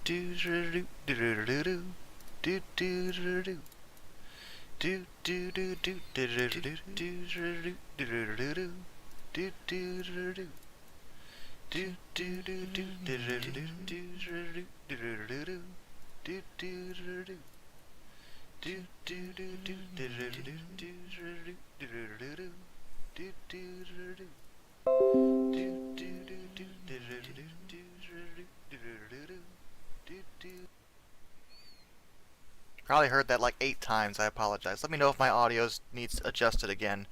do do do do do do do do do do. Do do do do do do do do do do do do do. Do do do do. Do do do do do do do do do do do do. Do do do do. Do do do do do do do do do do do do. Do do do do. Do do do do do do do do do do. Probably heard that like 8 times. I apologize. Let me know if my audio needs adjusted again.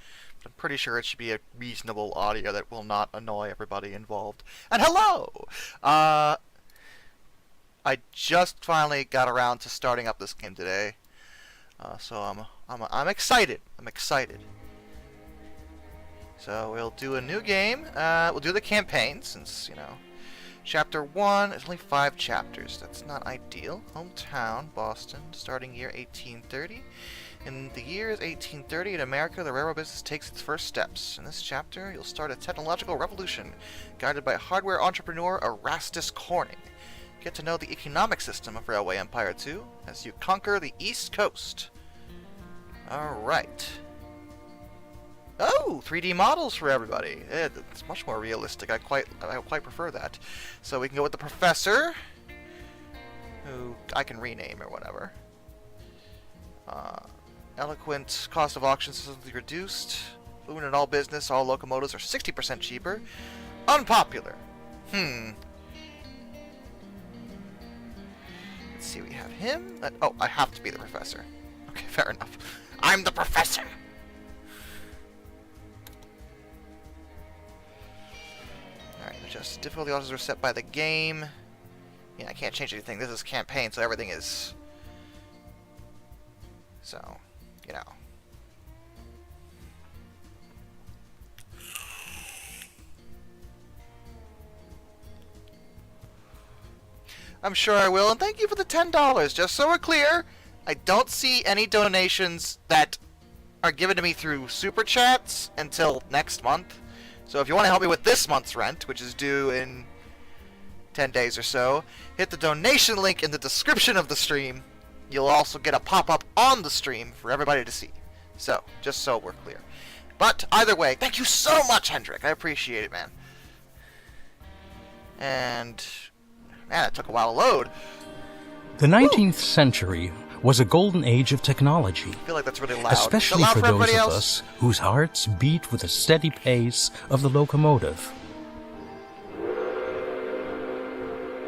I'm pretty sure it should be a reasonable audio that will not annoy everybody involved. And hello! I just finally got around to starting up this game today, so I'm excited. I'm excited. So we'll do a new game. We'll do the campaign since Chapter 1 is only 5 chapters. That's not ideal. Hometown, Boston, starting year 1830. In the years 1830, in America, the railroad business takes its first steps. In this chapter, you'll start a technological revolution, guided by hardware entrepreneur Erastus Corning. Get to know the economic system of Railway Empire 2 as you conquer the East Coast. Alright. Oh, 3D models for everybody. It's much more realistic. I quite prefer that. So we can go with the professor, who I can rename or whatever. Eloquent, cost of auction system reduced. Fluent in all business, all locomotives are 60% cheaper. Unpopular. Let's see, we have him. Oh, I have to be the professor. Okay, fair enough. I'm the professor! Just difficulty levels are set by the game. Yeah, I can't change anything. This is campaign, so everything is... So, I'm sure I will, and thank you for the $10. Just so we're clear, I don't see any donations that are given to me through Super Chats until next month. So if you want to help me with this month's rent, which is due in 10 days or so, hit the donation link in the description of the stream. You'll also get a pop-up on the stream for everybody to see. So, just so we're clear. But either way, thank you so much, Hendrik. I appreciate it, man. And, man, it took a while to load. The 19th century was a golden age of technology, I feel like that's really loud. especially Loud for those everybody of else? us whose hearts beat with the steady pace of the locomotive.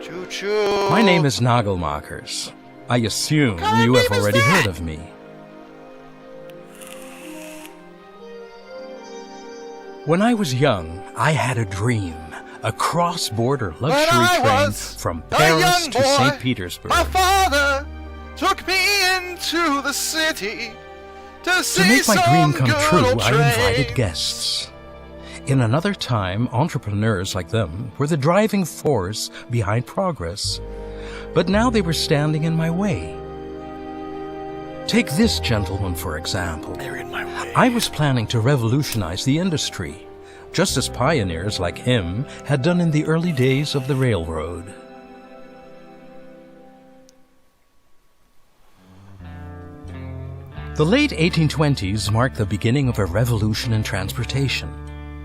Choo-choo. My name is Nagelmakers. I assume What kind you of have name is already that? heard of me. When I was young, I had a dream. A cross-border luxury train was from a Paris young to boy, St. Petersburg. my father took me into the city to see To make my dream some come good true, old I train. invited guests. In another time, entrepreneurs like them were the driving force behind progress. But now they were standing in my way. Take this gentleman, for example. They're in my way. I was planning to revolutionize the industry, just as pioneers like him had done in the early days of the railroad. The late 1820s marked the beginning of a revolution in transportation,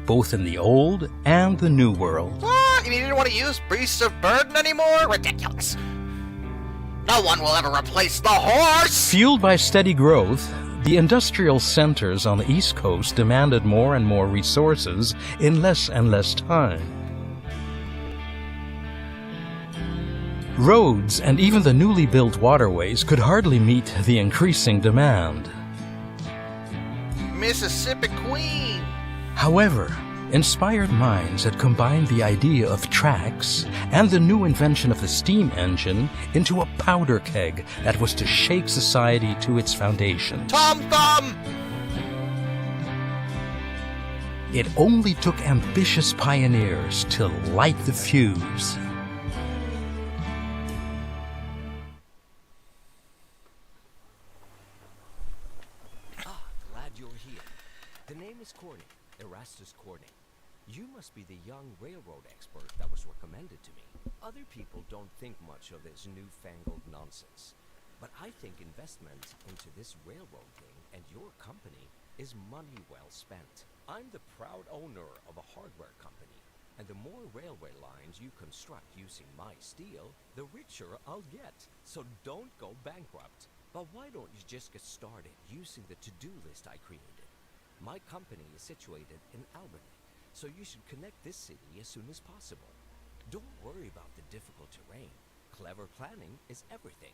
both in the old and the new world. What? You mean you didn't want to use beasts of burden anymore? Ridiculous. No one will ever replace the horse! Fueled by steady growth, the industrial centers on the East Coast demanded more and more resources in less and less time. Roads and even the newly built waterways could hardly meet the increasing demand. Mississippi Queen! However, inspired minds had combined the idea of tracks and the new invention of the steam engine into a powder keg that was to shake society to its foundations. Tom Thumb! It only took ambitious pioneers to light the fuse. Glad you're here. The name is Corning, Erastus Corning. You must be the young railroad expert that was recommended to me. Other people don't think much of this newfangled nonsense. But I think investment into this railroad thing and your company is money well spent. I'm the proud owner of a hardware company, and the more railway lines you construct using my steel, the richer I'll get. So don't go bankrupt. But why don't you just get started using the to-do list I created? My company is situated in Albany, so you should connect this city as soon as possible. Don't worry about the difficult terrain. Clever planning is everything.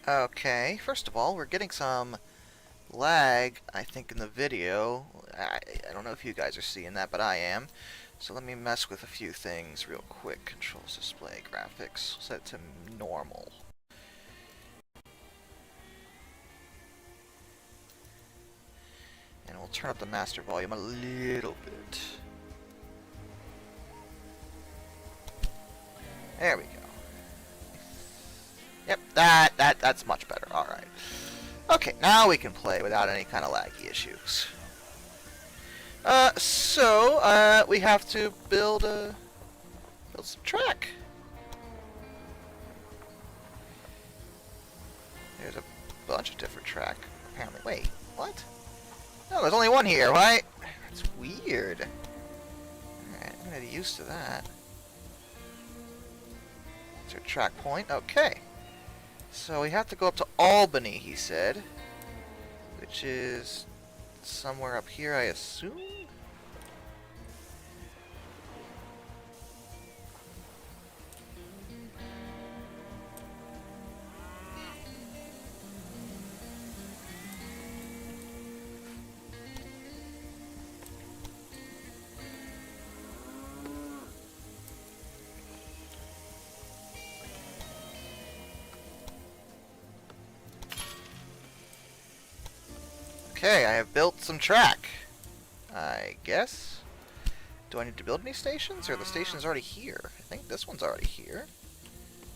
Okay, first of all, we're getting some lag, I think, in the video. I don't know if you guys are seeing that, but I am. So let me mess with a few things real quick. Controls, display, graphics. Set it to normal. And we'll turn up the master volume a little bit. There we go. Yep, that's much better. Alright. Okay, now we can play without any kind of laggy issues. So we have to build some track. There's a bunch of different track, apparently. Wait, what? No, there's only one here. Why? That's weird. Alright, I'm gonna get used to that. That's our track point. Okay. So we have to go up to Albany, he said. Which is somewhere up here, I assume? Okay, I have built some track. I guess. Do I need to build any stations, or the station's already here? I think this one's already here.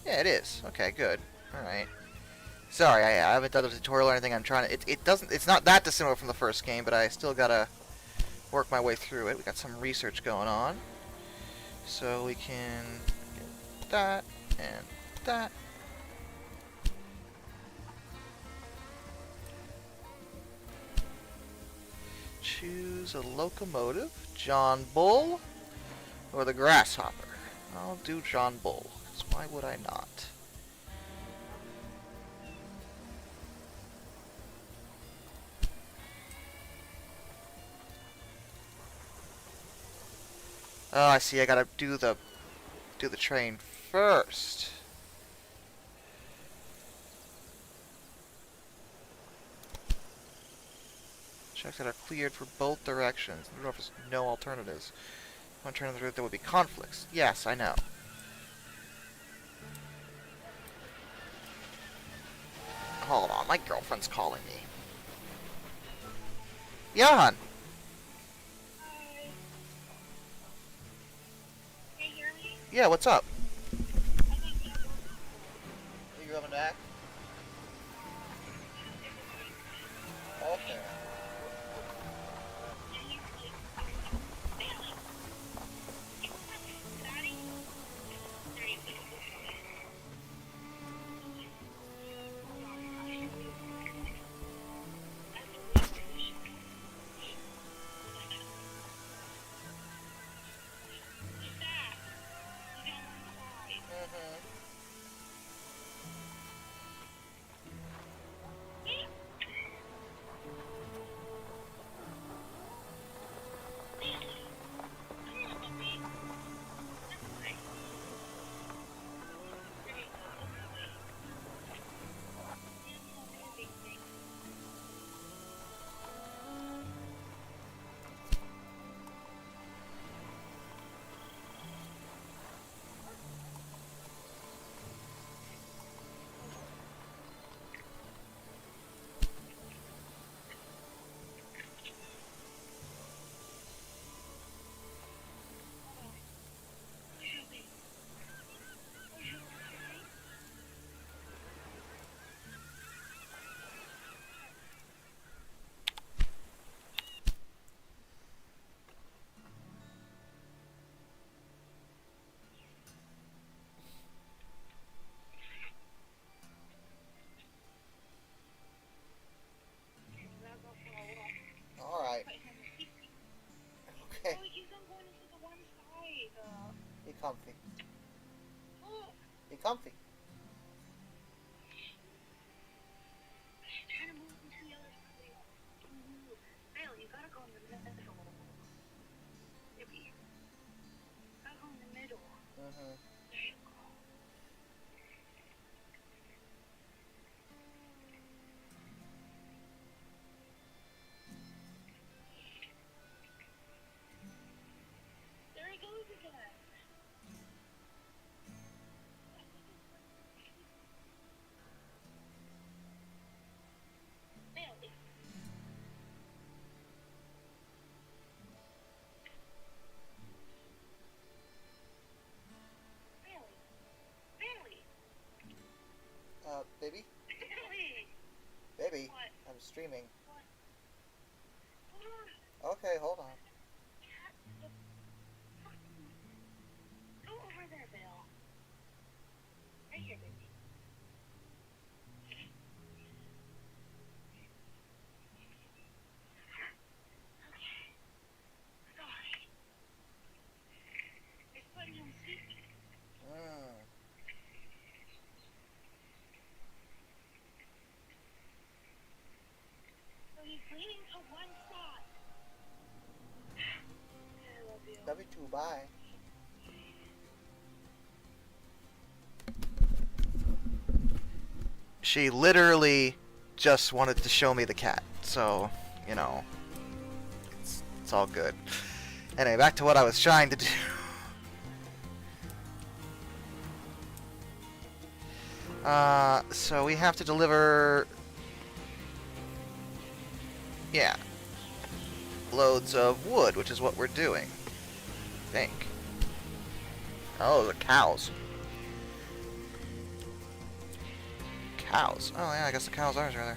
Yeah, it is. Okay, good. Alright. Sorry, I haven't done a tutorial or anything. I'm trying to... It's not that dissimilar from the first game, but I still gotta work my way through it. We got some research going on. So we can get that, and that. Choose a locomotive, John Bull, or the Grasshopper. I'll do John Bull, 'cause why would I not? Oh, I see. I gotta do the train first. Tracks that are cleared for both directions. There offers no alternatives. One turn of the route, there would be conflicts. Yes, I know. Hold on, my girlfriend's calling me. Jan! Hi. Can you hear me? Yeah, what's up? I think You coming back? Okay. comfy. Trying to move into the other side. Bill, you gotta go in the middle. Yippee. Gotta go in the middle. Mm-hmm. There you go. There he goes again. Bailey. Bailey. Baby? Bailey. Baby? What? I'm streaming. What? Hold on. Okay, hold on. Cat, the fucking... Go over there, Bill. Right here, baby. Okay. Sorry. It's putting him sleepy. Mm. So he's leaning to one side. I love you. Love you too, bye. She literally just wanted to show me the cat, so, you know, it's all good. Anyway, back to what I was trying to do. So we have to deliver... Yeah. Loads of wood, which is what we're doing. I think. Oh, the cows. Cows. Oh yeah, I guess the cows are there.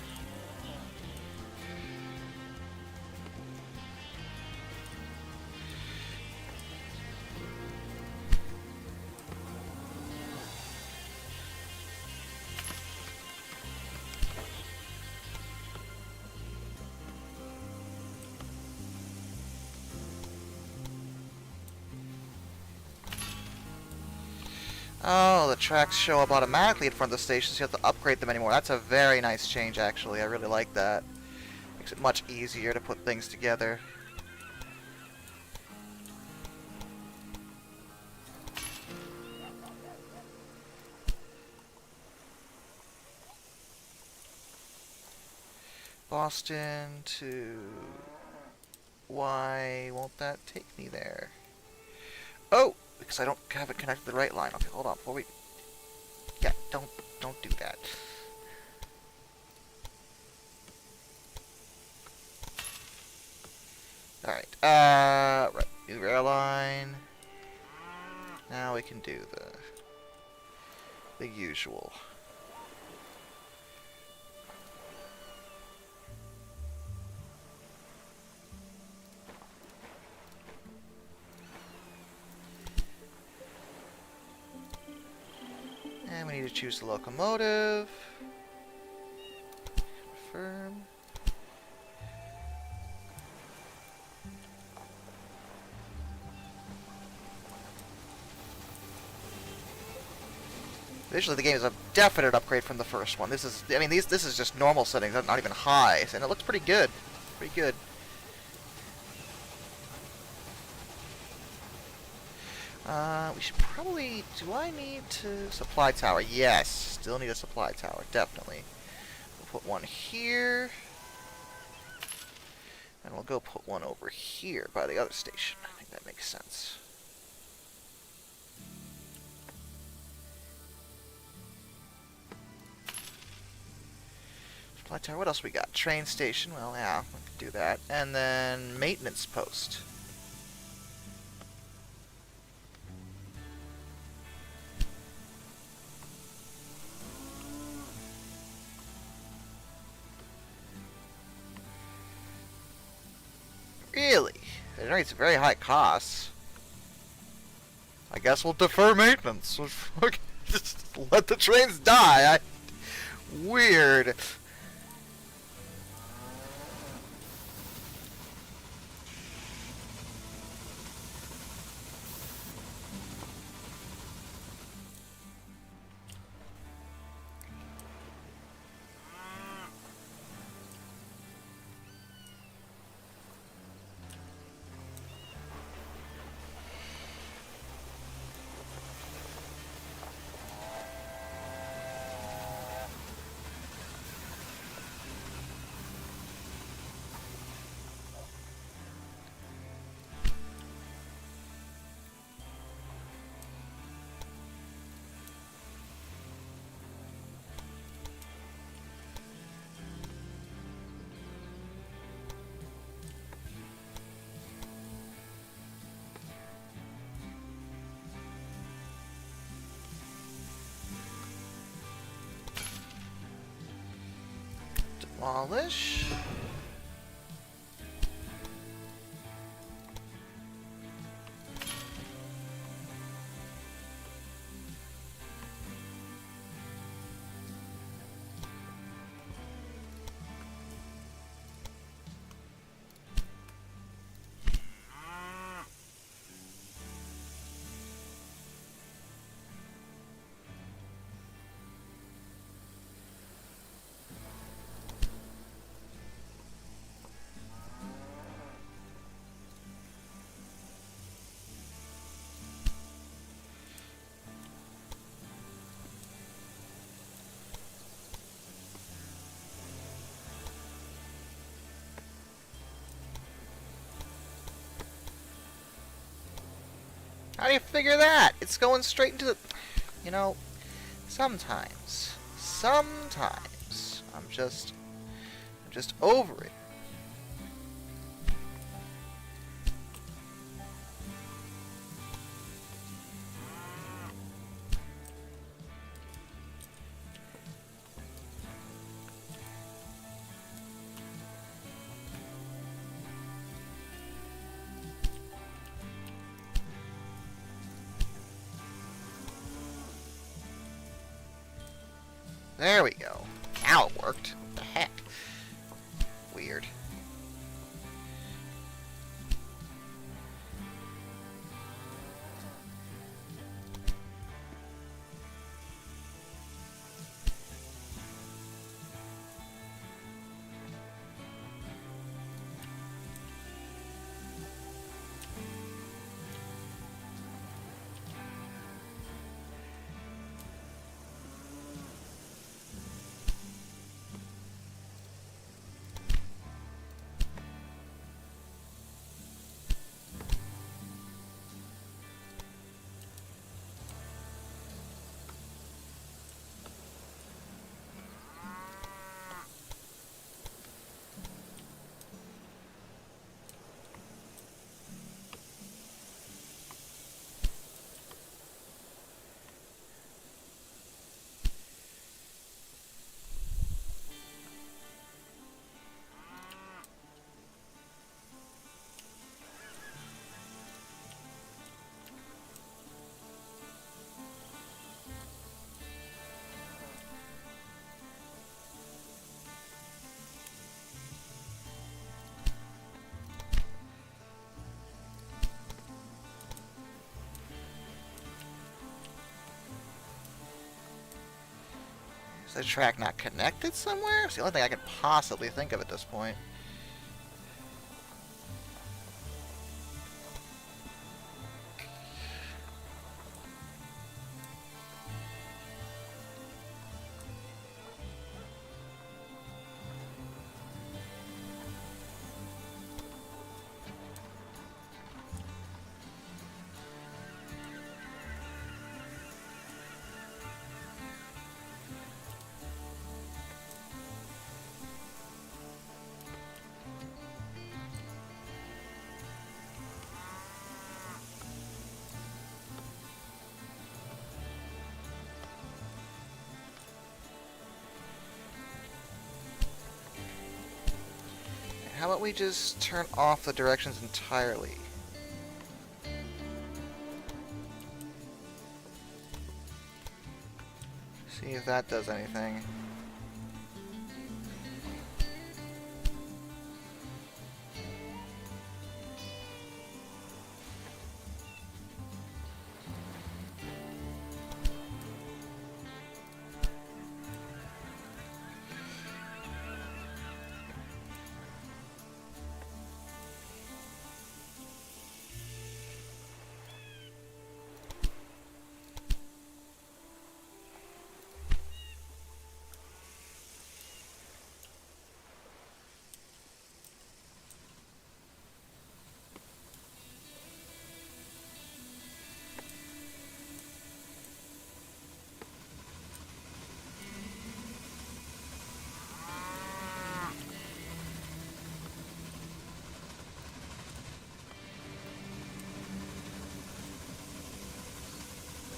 Oh, the tracks show up automatically in front of the stations. You have to upgrade them anymore. That's a very nice change, actually. I really like that. Makes it much easier to put things together. Boston to... Why won't that take me there? Oh! Because I don't have it connected to the right line. Okay, hold on. Before we... Yeah, don't do that. Alright, right. New rail line. Now we can do the usual. And we need to choose the locomotive. Confirm. Visually, the game is a definite upgrade from the first one. This is, I mean, this is just normal settings, not even high, and it looks pretty good. Pretty good. We should probably... Do I need to... Supply tower. Yes. Still need a supply tower. Definitely. We'll put one here. And we'll go put one over here by the other station. I think that makes sense. Supply tower. What else we got? Train station. Well, yeah. We can do that. And then maintenance post. Really? It generates very high costs. I guess we'll defer maintenance. Just let the trains die. Weird. Demolish. How do you figure that? It's going straight into the... You know, sometimes I'm just over it. There we go. Now it worked. What the heck? Weird. Is the track not connected somewhere? It's the only thing I can possibly think of at this point. How about we just turn off the directions entirely? See if that does anything.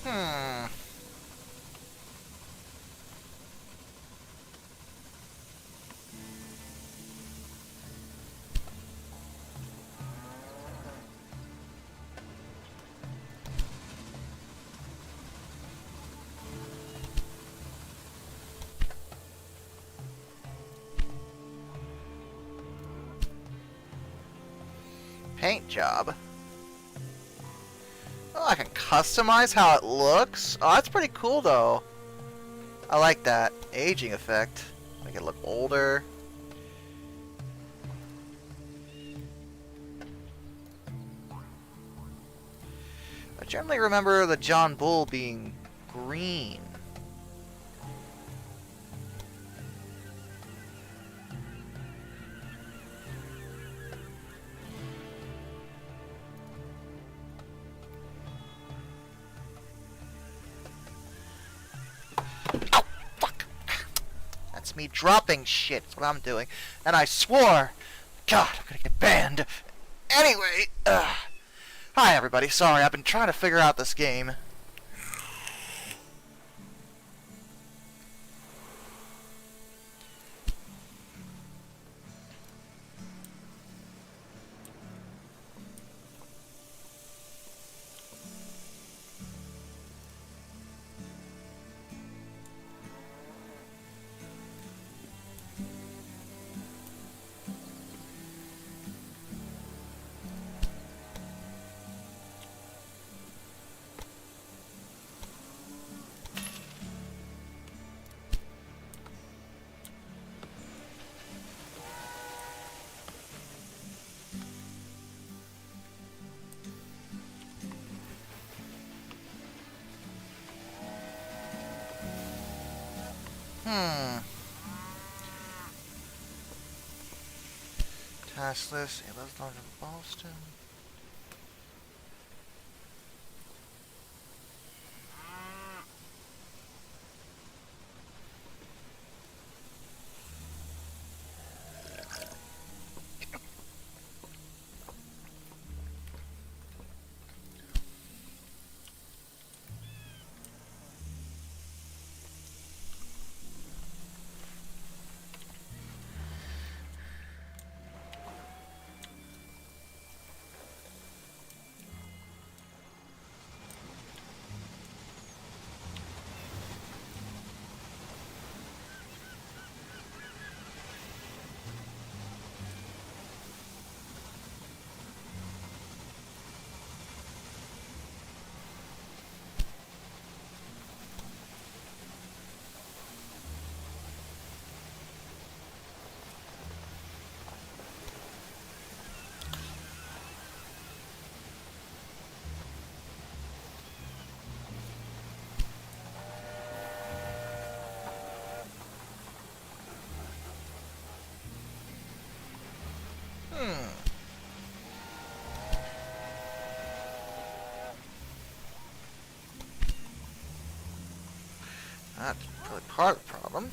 Hmm. paint job. Oh, I can customize how it looks. Oh, that's pretty cool, though. I like that aging effect. Make it look older. I generally remember the John Bull being green. Oh, fuck! That's me dropping shit. That's what I'm doing. And I swore! God, I'm gonna get banned. Anyway, hi everybody. Sorry, I've been trying to figure out this game. Task list, let's start in Boston. That's really part of the problem.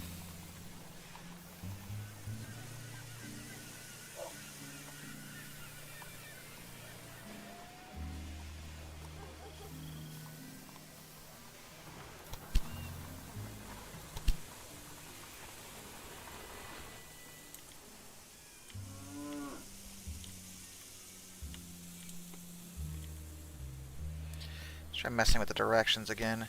Let's try messing with the directions again.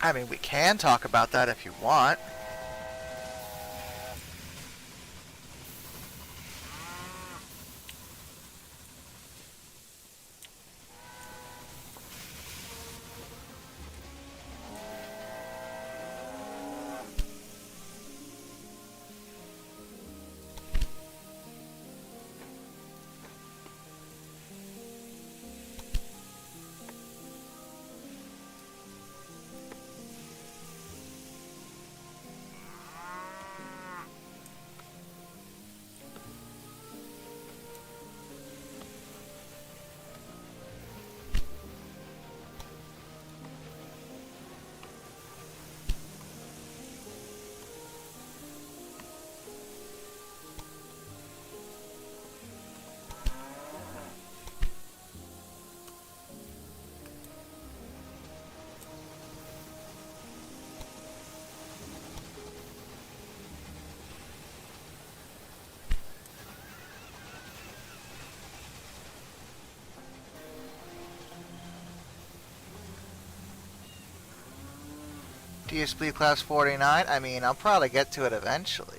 I mean, we can talk about that if you want. DSP class 49? I mean, I'll probably get to it eventually.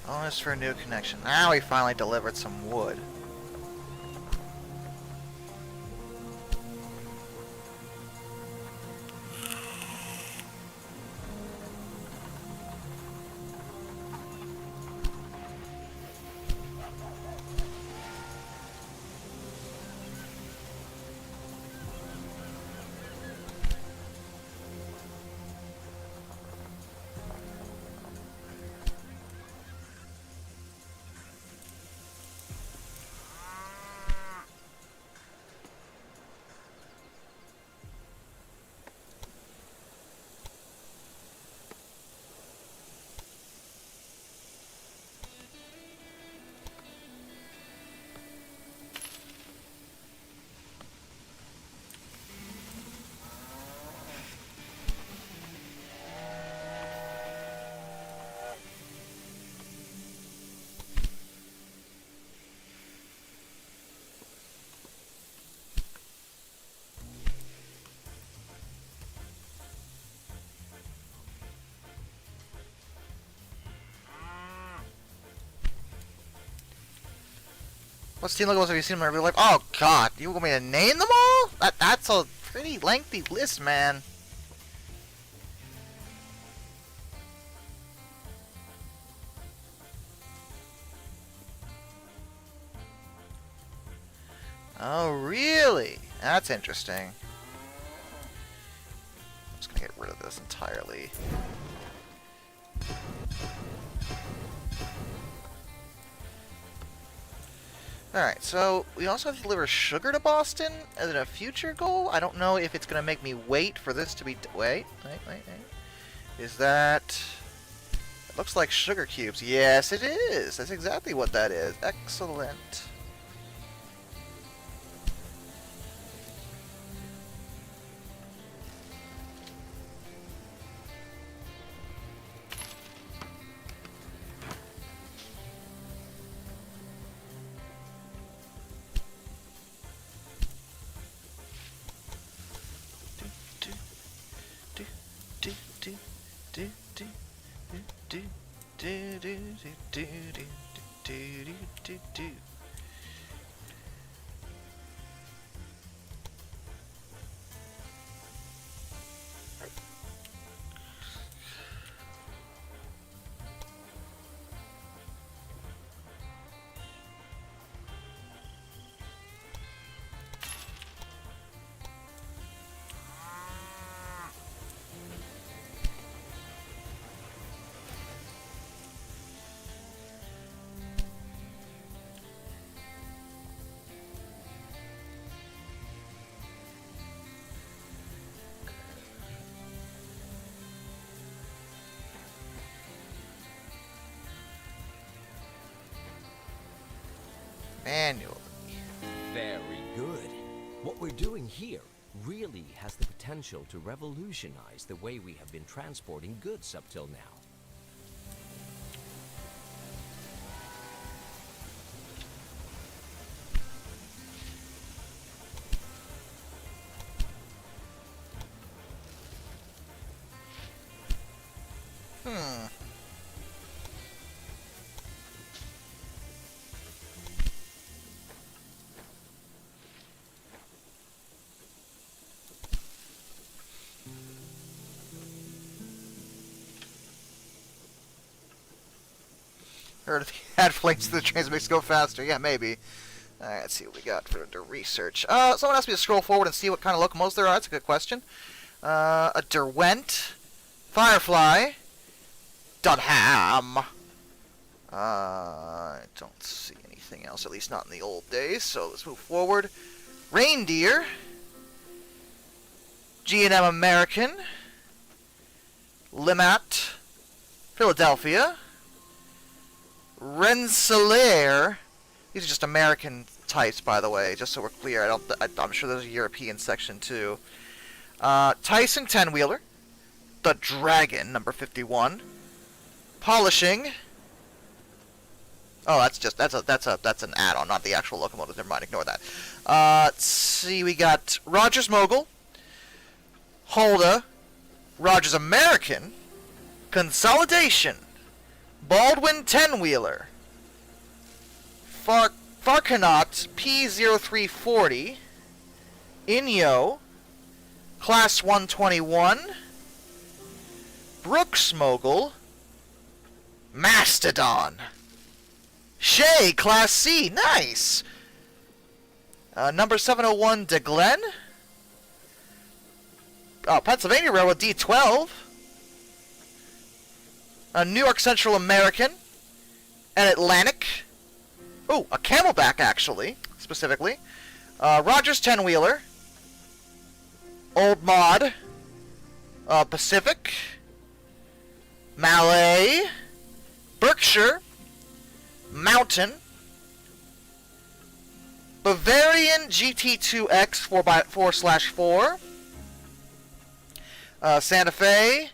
Bonus for a new connection. Now we finally delivered some wood. What's Team Logos have you seen in my real life? Oh god, you want me to name them all? That's a pretty lengthy list, man. Oh, really? That's interesting. I'm just gonna get rid of this entirely. Alright, so we also have to deliver sugar to Boston as a future goal. I don't know if it's going to make me wait for this to be... Wait. Is that... It looks like sugar cubes. Yes, it is. That's exactly what that is. Excellent. Manually. Very good. What we're doing here really has the potential to revolutionize the way we have been transporting goods up till now. Hmm. Heard if you add flames to the trains, it makes it go faster. Yeah, maybe. Alright, let's see what we got for the research. Someone asked me to scroll forward and see what kind of locomotives there are. That's a good question. A Derwent, Firefly, Dunham. I don't see anything else, at least not in the old days. So let's move forward. Reindeer, G&M American, Limat, Philadelphia, Rensselaer. These are just American types, by the way, just so we're clear. I'm sure there's a European section too. Tyson 10-wheeler, the Dragon, number 51. Polishing. Oh, that's an add-on, not the actual locomotive. Never mind, ignore that. Let's see, we got Rogers Mogul, Holda, Rogers American, Consolidation, Baldwin 10-wheeler, Farkanaut P0340, Inyo, Class 121, Brooks Mogul, Mastodon, Shea Class C, nice! Number 701 De Glen, Pennsylvania Railroad D12, New York Central American, and Atlantic. Oh, a Camelback, actually, specifically. Rogers 10-wheeler, Old Mod, Pacific, Malay, Berkshire, Mountain, Bavarian GT2X 4x4/4, Santa Fe,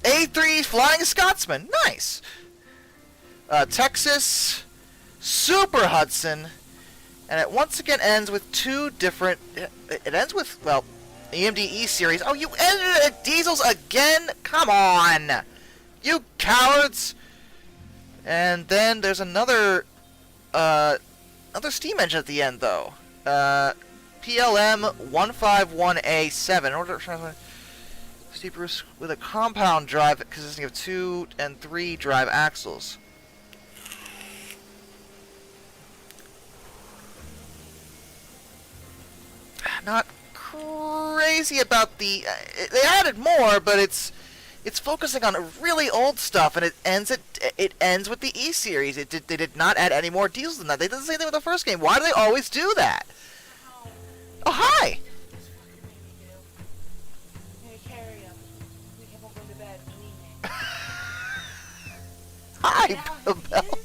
A3 Flying Scotsman, nice. Texas, Super Hudson, and it once again ends with two different. It ends with, well, EMD E series. Oh, you ended at diesels again? Come on, you cowards! And then there's another steam engine at the end, though. PLM 151A7. Order steeper with a compound drive consisting of 2 and 3 drive axles. Not crazy about the. They added more, but it's focusing on really old stuff, and it ends with the E series. They did not add any more deals than that. They did the same thing with the first game. Why do they always do that? Oh, hi. Hi, Bell.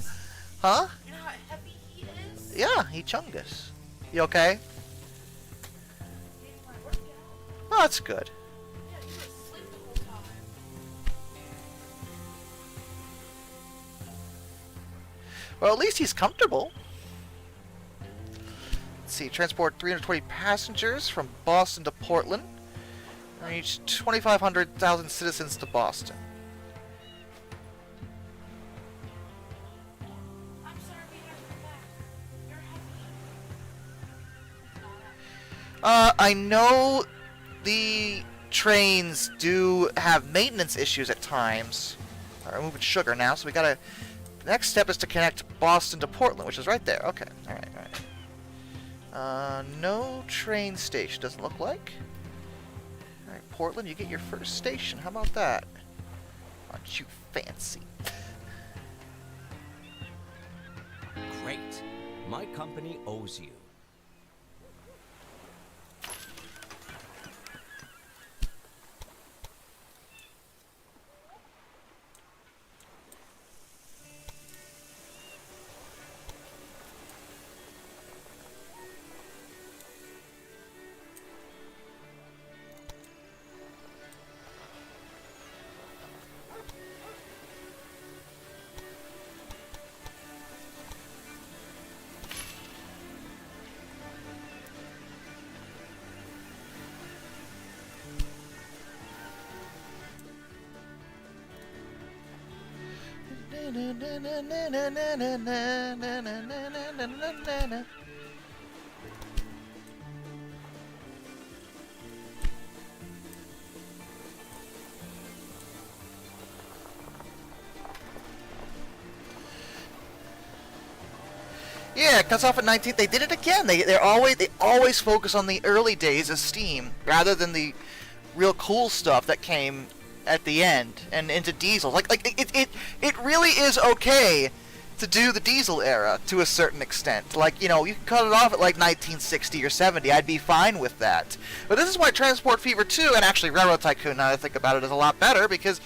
Huh? You know how heavy he is? Yeah, he chungus. You okay? He didn't want to work out. Oh, that's good. Yeah, he was asleep the whole time. Well, at least he's comfortable. Let's see, transport 320 passengers from Boston to Portland. Reach 2,500,000 citizens to Boston. I'm sorry we had to come back. You're heavy. I know the trains do have maintenance issues at times. Alright, we're moving sugar now, so we gotta. The next step is to connect Boston to Portland, which is right there. Okay, alright. No train station, doesn't look like. Alright, Portland, you get your first station. How about that? Aren't you fancy? Great. My company owes you. Yeah, it cuts off at 19. They did it again. They always focus on the early days of Steam rather than the real cool stuff that came at the end and into Diesel. It really is okay to do the Diesel era to a certain extent. Like, you know, you can cut it off at like 1960 or 70. I'd be fine with that. But this is why Transport Fever 2 and actually Railroad Tycoon, now that I think about it, is a lot better because,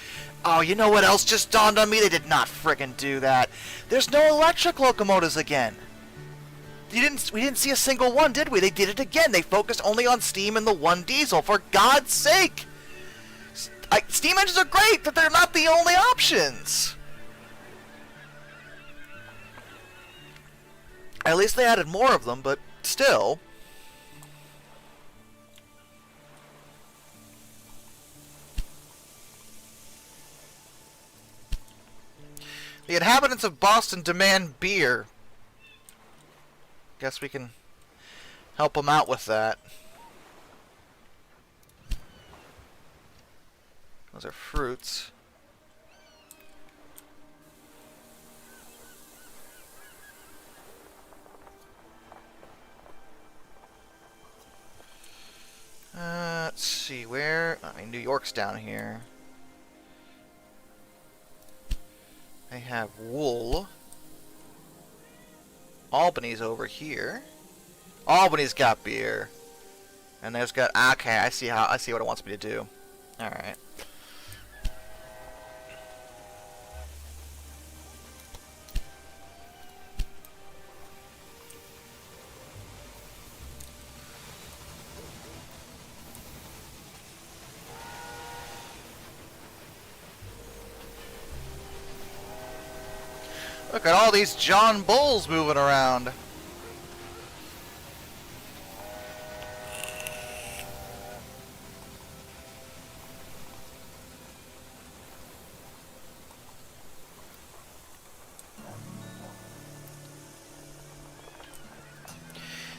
oh, you know what else just dawned on me? They did not friggin' do that. There's no electric locomotives again. We didn't see a single one, did we? They did it again. They focused only on steam and the one diesel. For God's sake! Steam engines are great, but they're not the only options. At least they added more of them, but still. The inhabitants of Boston demand beer. Guess we can help them out with that. Those are fruits. Let's see, where... I mean, New York's down here. They have wool. Albany's over here. Albany's got beer. And there's got... Okay, I see what it wants me to do. Alright. Look at all these John Bulls moving around.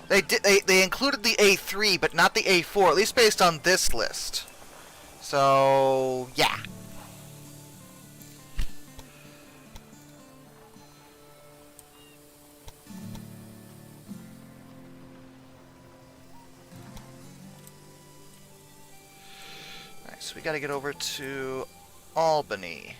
They included the A3, but not the A4, at least based on this list. So, yeah. So we gotta get over to Albany.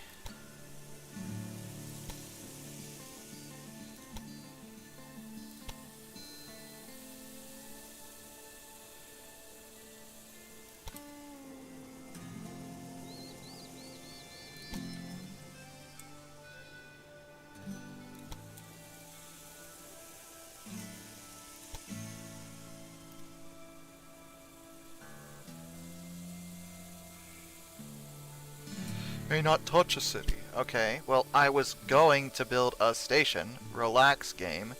May not touch a city. Okay, well, I was going to build a station. Relax, game.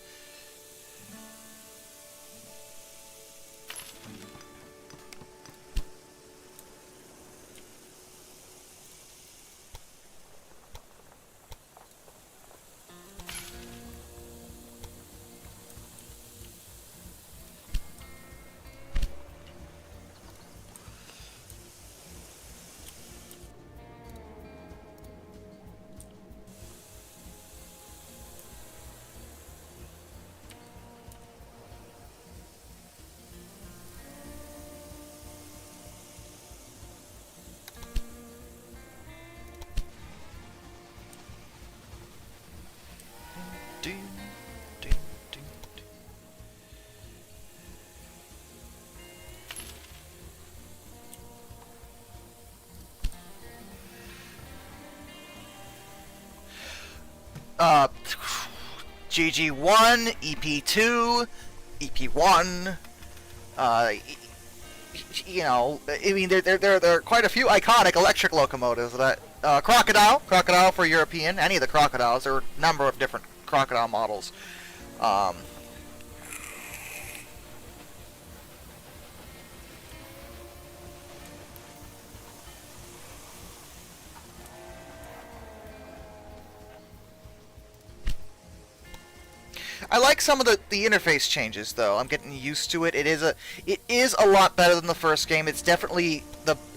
GG1, EP2, EP1, you know, I mean, there are quite a few iconic electric locomotives that, Crocodile for European, any of the Crocodiles, there are a number of different Crocodile models. I like some of the interface changes though. I'm getting used to it. It is a lot better than the first game. It's definitely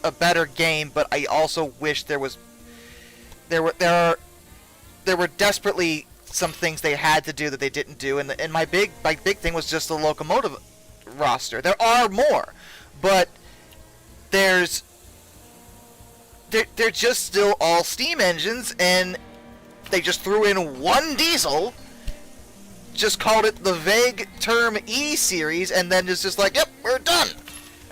a better game, but I also wish there were desperately some things they had to do that they didn't do, and my big thing was just the locomotive roster. There are more, but they're just still all steam engines, and they just threw in one diesel, just called it the vague term E series, and then it's just like, yep, we're done.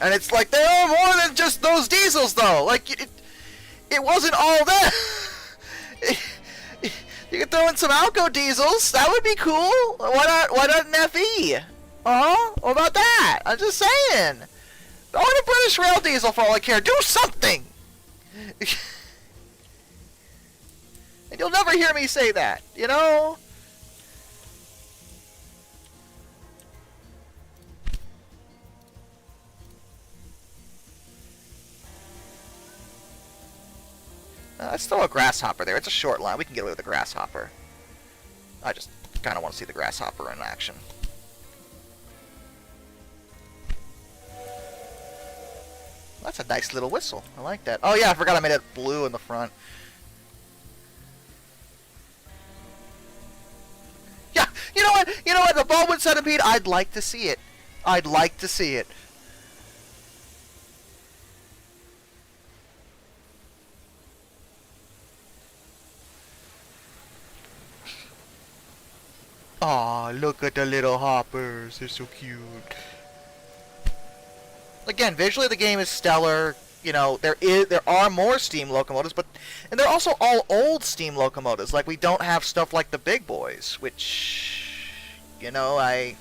And it's like, there are more than just those diesels though. Like it wasn't all that. You could throw in some Alco diesels. That would be cool. Why not an FE? What about that? I'm just saying. Throw in a British Rail diesel for all I care. Do something. And you'll never hear me say that, you know? Let's throw a grasshopper there. It's a short line. We can get away with a grasshopper. I just kind of want to see the grasshopper in action. That's a nice little whistle. I like that. Oh yeah, I forgot I made it blue in the front. Yeah, you know what? You know what? The Baldwin Centipede, I'd like to see it. I'd like to see it. Aw, look at the little hoppers. They're so cute. Again, visually the game is stellar. You know, there are more steam locomotives, and they're also all old steam locomotives. Like, we don't have stuff like the big boys, which, you know, I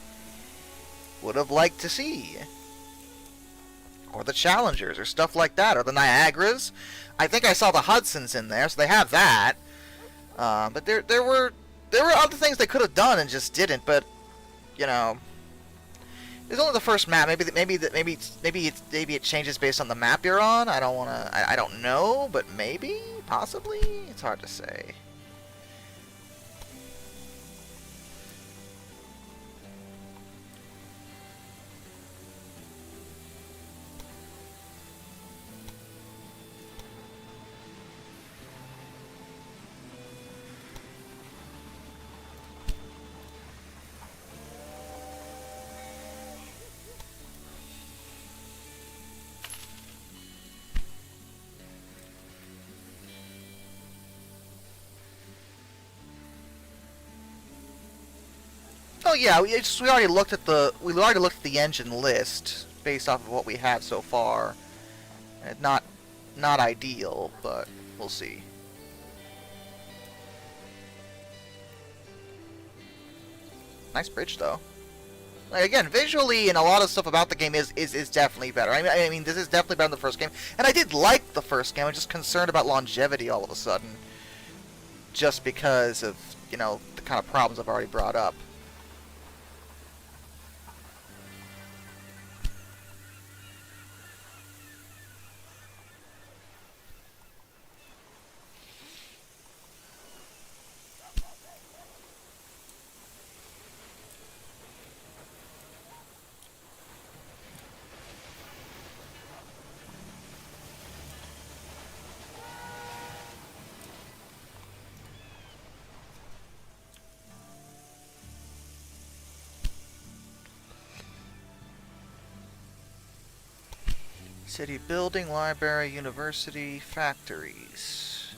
would have liked to see. Or the Challengers, or stuff like that, or the Niagaras. I think I saw the Hudsons in there, so they have that. But there were other things they could have done and just didn't. But, you know, it's only the first map. Maybe it changes based on the map you're on. I don't know, but maybe, possibly. It's hard to say. Oh yeah, we already looked at the engine list based off of what we have so far. Not ideal, but we'll see. Nice bridge though. Like, again, visually and a lot of stuff about the game is definitely better. I mean, this is definitely better than the first game, and I did like the first game. I'm just concerned about longevity all of a sudden, just because of, you know, the kind of problems I've already brought up. City building, library, university, factories.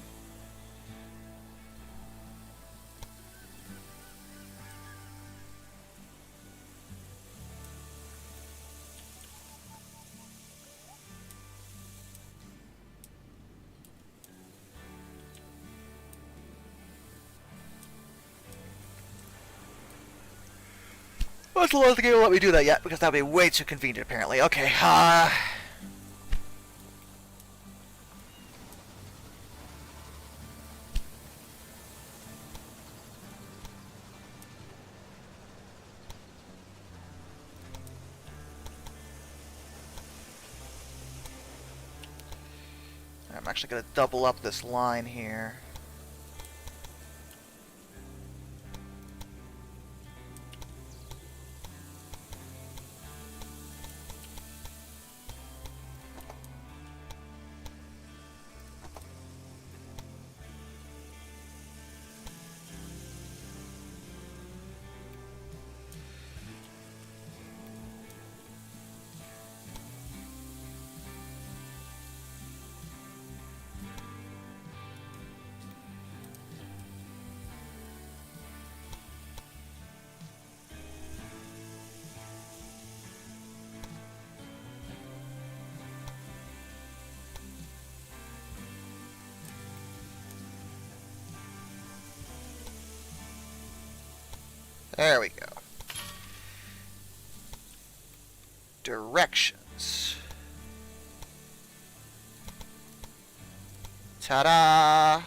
Let's let the game let me do that yet, because that would be way too convenient apparently. Okay, I'm actually going to double up this line here. There we go. Directions. Ta-da!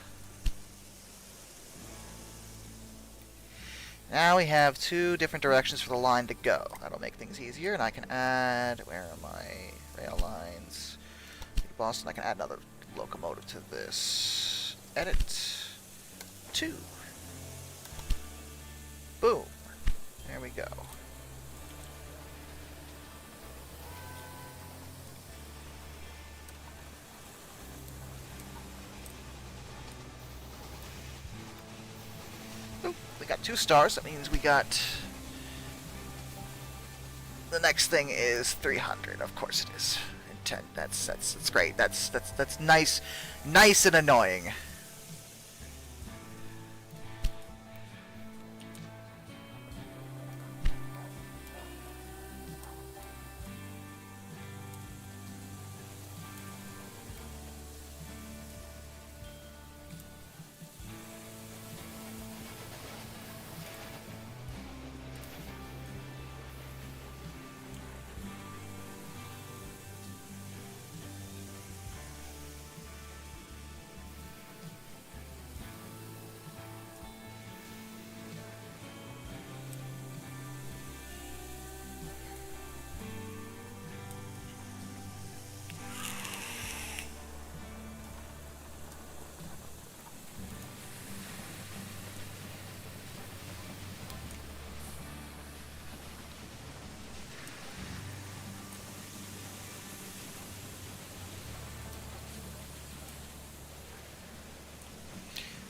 Now we have 2 different directions for the line to go. That'll make things easier, and I can add... Where are my rail lines? Boston, I can add another locomotive to this. Edit. 2. Boom. There we go. Oop, we got 2 stars. That means we got... The next thing is 300. Of course it is. 10. That's great. That's nice and annoying.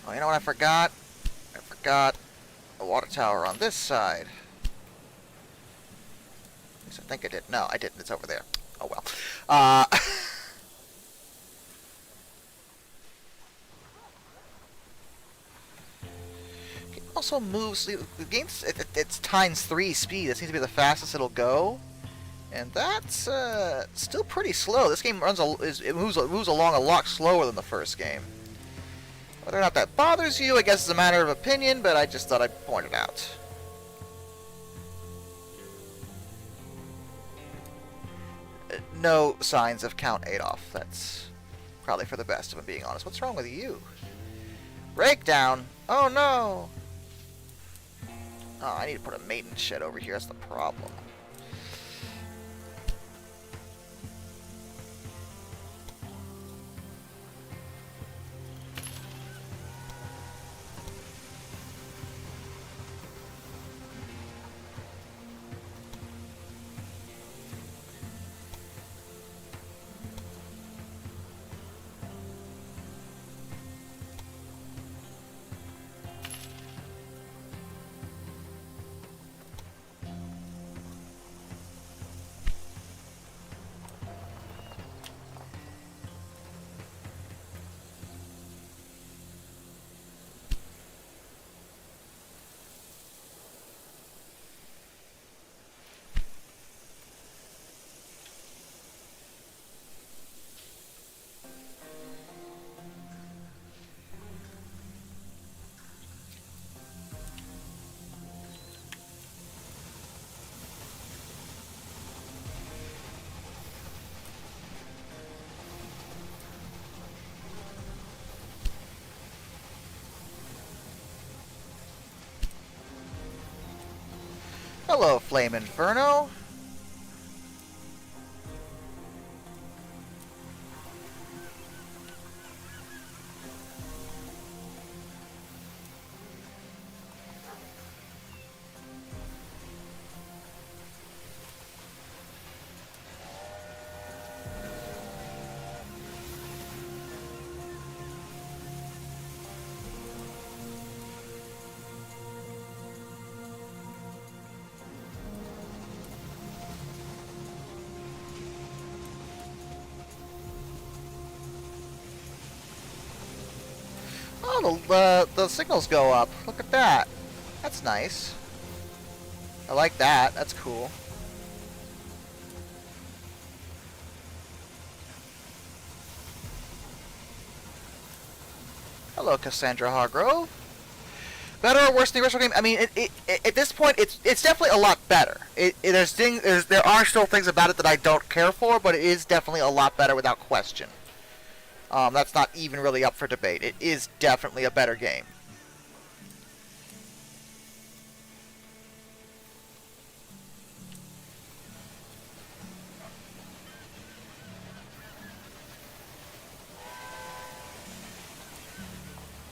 Oh, you know what I forgot? I forgot a water tower on this side. At least I think I did. No, I didn't. It's over there. Oh well. It also moves. The game's it's times 3 speed. That seems to be the fastest it'll go, and that's still pretty slow. This game moves along a lot slower than the first game. Whether or not that bothers you, I guess is a matter of opinion, but I just thought I'd point it out. No signs of Count Adolf. That's probably for the best, if I'm being honest. What's wrong with you? Breakdown! Oh no! Oh, I need to put a maintenance shed over here. That's the problem. Hello, Flame Inferno. Oh, the signals go up. Look at that. That's nice. I like that. That's cool. Hello, Cassandra Hargrove. Better or worse than the original game? I mean, at this point, it's definitely a lot better. There are still things about it that I don't care for, but it is definitely a lot better without question. That's not even really up for debate. It is definitely a better game.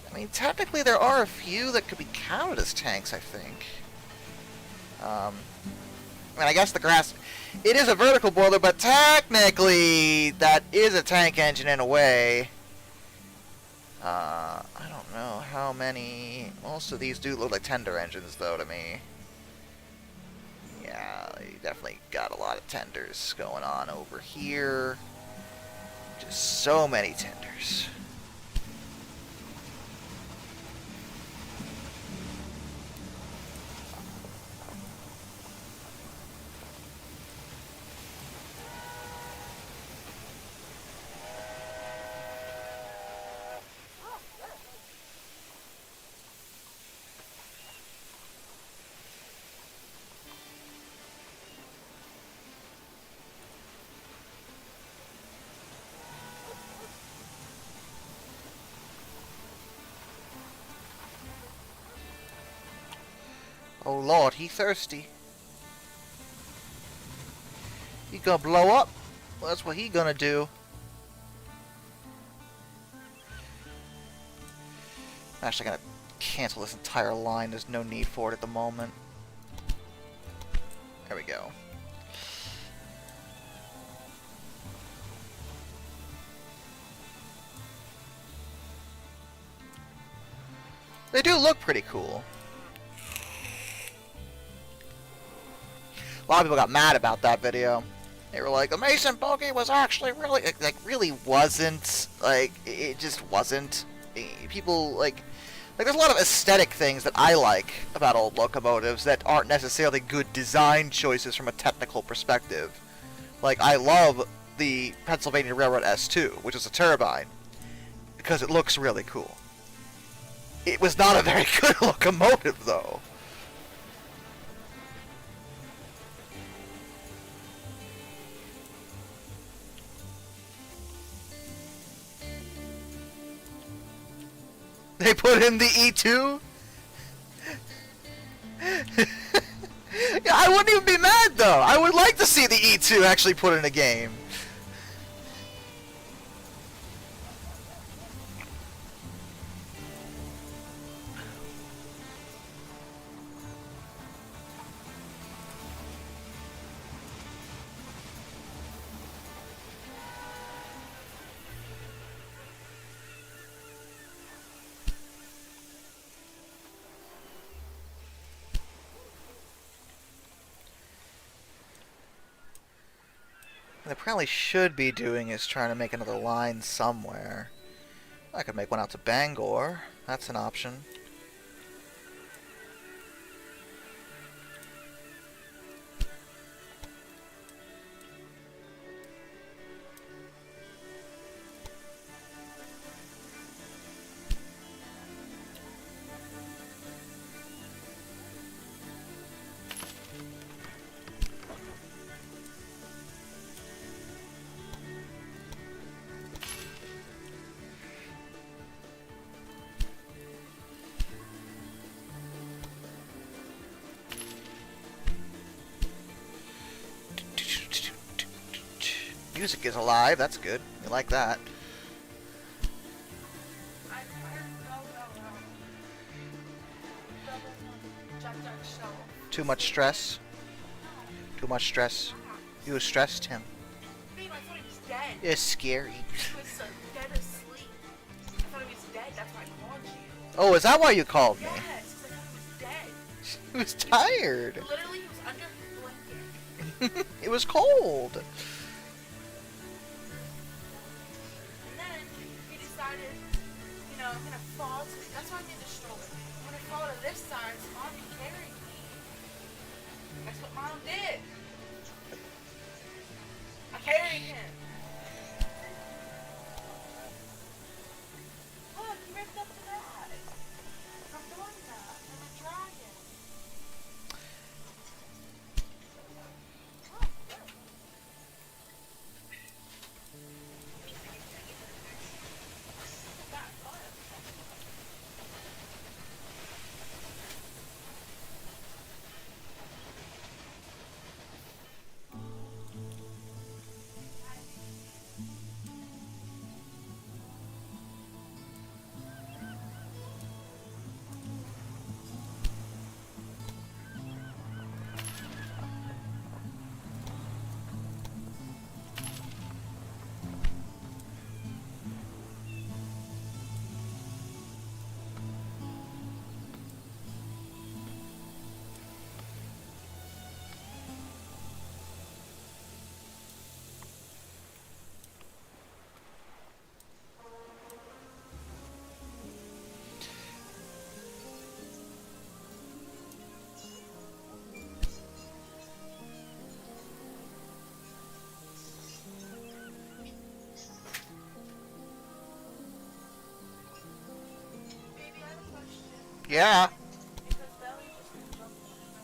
I mean, technically there are a few that could be counted as tanks, I think. I mean, I guess the grass... It is a vertical boiler, but technically that is a tank engine in a way. I don't know how many... Most of these do look like tender engines, though, to me. Yeah, they definitely got a lot of tenders going on over here. Just so many tenders. Oh lord, he thirsty. He gonna blow up? Well, that's what he gonna do. I'm actually gonna cancel this entire line. There's no need for it at the moment. There we go. They do look pretty cool. A lot of people got mad about that video. They were like, the Mason bogey was actually really... Like, really wasn't. Like, it just wasn't. People, like, there's a lot of aesthetic things that I like about old locomotives that aren't necessarily good design choices from a technical perspective. Like, I love the Pennsylvania Railroad S2, which is a turbine, because it looks really cool. It was not a very good locomotive, though. They put in the E2? Yeah, I wouldn't even be mad, though. I would like to see the E2 actually put in a game. What they probably should be doing is trying to make another line somewhere. I could make one out to Bangor. That's an option. Music is alive, that's good. You like that. Too much stress? Too much stress? You were stressed, Tim. Babe, I thought he was dead. It's scary. He was dead asleep. I thought he was dead, that's why I called you. Oh, is that why you called me? Yes, because I thought he was dead. He was tired. Literally, he was under the blanket. It was cold. And then he decided, you know, I'm gonna fall to. That's why I made the stroller. I'm gonna fall to this side so mom can carry me. That's what mom did. I carried him. Look, he ripped up the bag. I'm doing that. Yeah. Because Belly just didn't jump on it.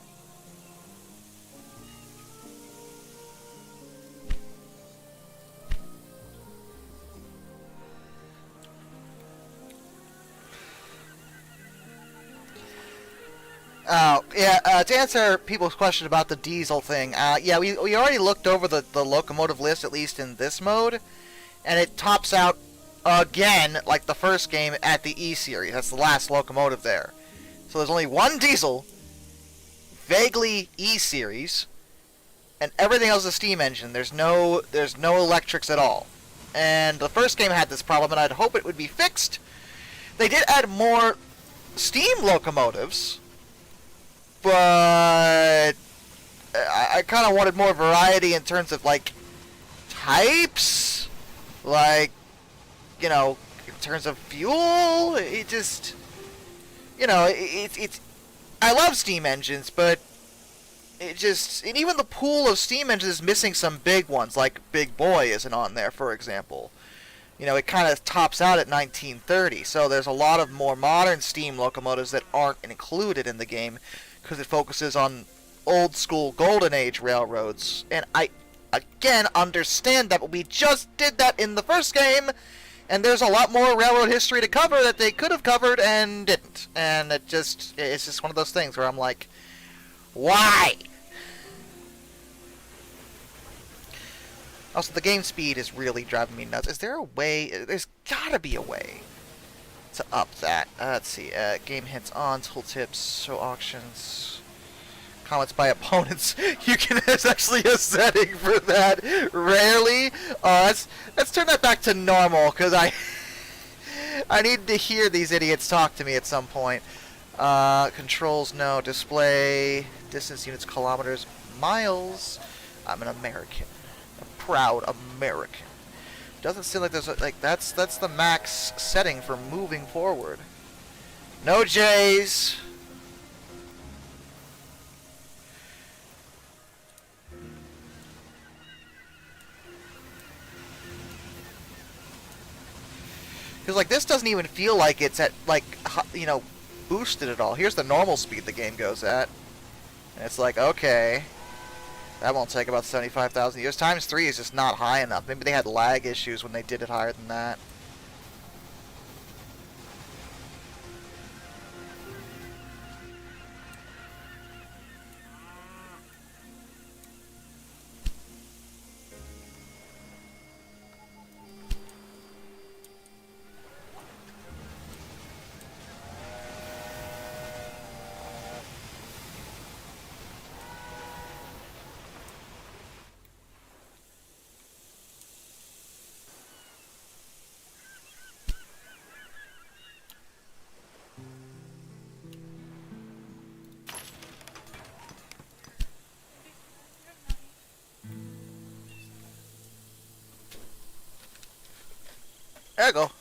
Oh, yeah, to answer people's question about the diesel thing, yeah, we already looked over the locomotive list, at least in this mode, and it tops out again, like the first game, at the E-Series. That's the last locomotive there. So there's only one diesel, vaguely E-Series, and everything else is a steam engine. There's no electrics at all. And the first game had this problem, and I'd hope it would be fixed. They did add more steam locomotives, but I kind of wanted more variety in terms of, like, types, like, you know, in terms of fuel. It just, you know, it's I love steam engines, but it just, and even the pool of steam engines is missing some big ones, like Big Boy isn't on there, for example. You know, it kind of tops out at 1930, so there's a lot of more modern steam locomotives that aren't included in the game, because it focuses on old school golden age railroads. And I, again, understand that, but we just did that in the first game, and there's a lot more railroad history to cover that they could have covered and didn't. And it's just one of those things where I'm like, why? Also, the game speed is really driving me nuts. Is there a way? There's gotta be a way to up that. Let's see. Game hints on, tooltips, show auctions, comments by opponents. You can. There's actually a setting for that. Rarely. Let's turn that back to normal, because I need to hear these idiots talk to me at some point. Controls, no. Display, distance, units, kilometers, miles. I'm an American. A proud American. Doesn't seem like there's that's the max setting for moving forward. No J's. Because, like, this doesn't even feel like it's at, like, you know, boosted at all. Here's the normal speed the game goes at. And it's like, okay, that won't take about 75,000 years. Times 3 is just not high enough. Maybe they had lag issues when they did it higher than that. There you go.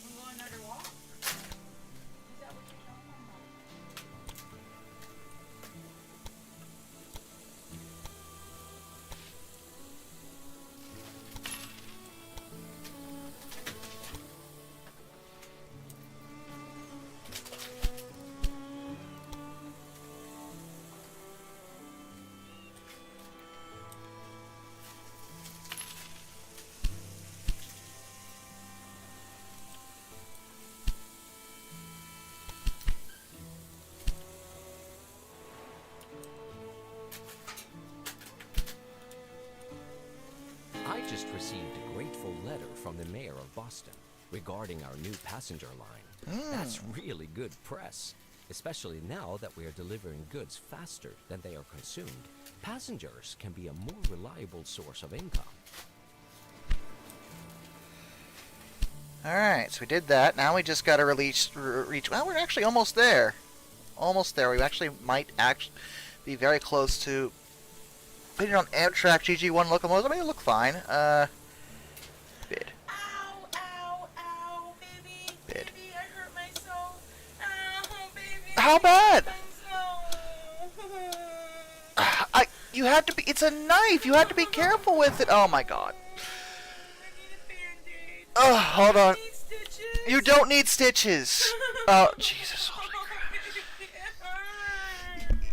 We're going underwater. Is that what you're talking about? I just received a grateful letter from the mayor of Boston regarding our new passenger line. That's really good press, especially now that we are delivering goods faster than they are consumed. Passengers can be a more reliable source of income. Alright, so we did that. Now we just gotta reach... Well, we're actually almost there. Almost there. We actually might be very close to... Putting on Amtrak GG1 locomotives. I mean, it'll look fine. Bid. Ow, ow, ow, baby. Bid. Baby, I hurt myself. Ow, baby. How bad? Myself. You had to be... It's a knife! You had to be careful with it! Oh my god. Oh, hold on. You don't need stitches! Oh, Jesus. Holy crap.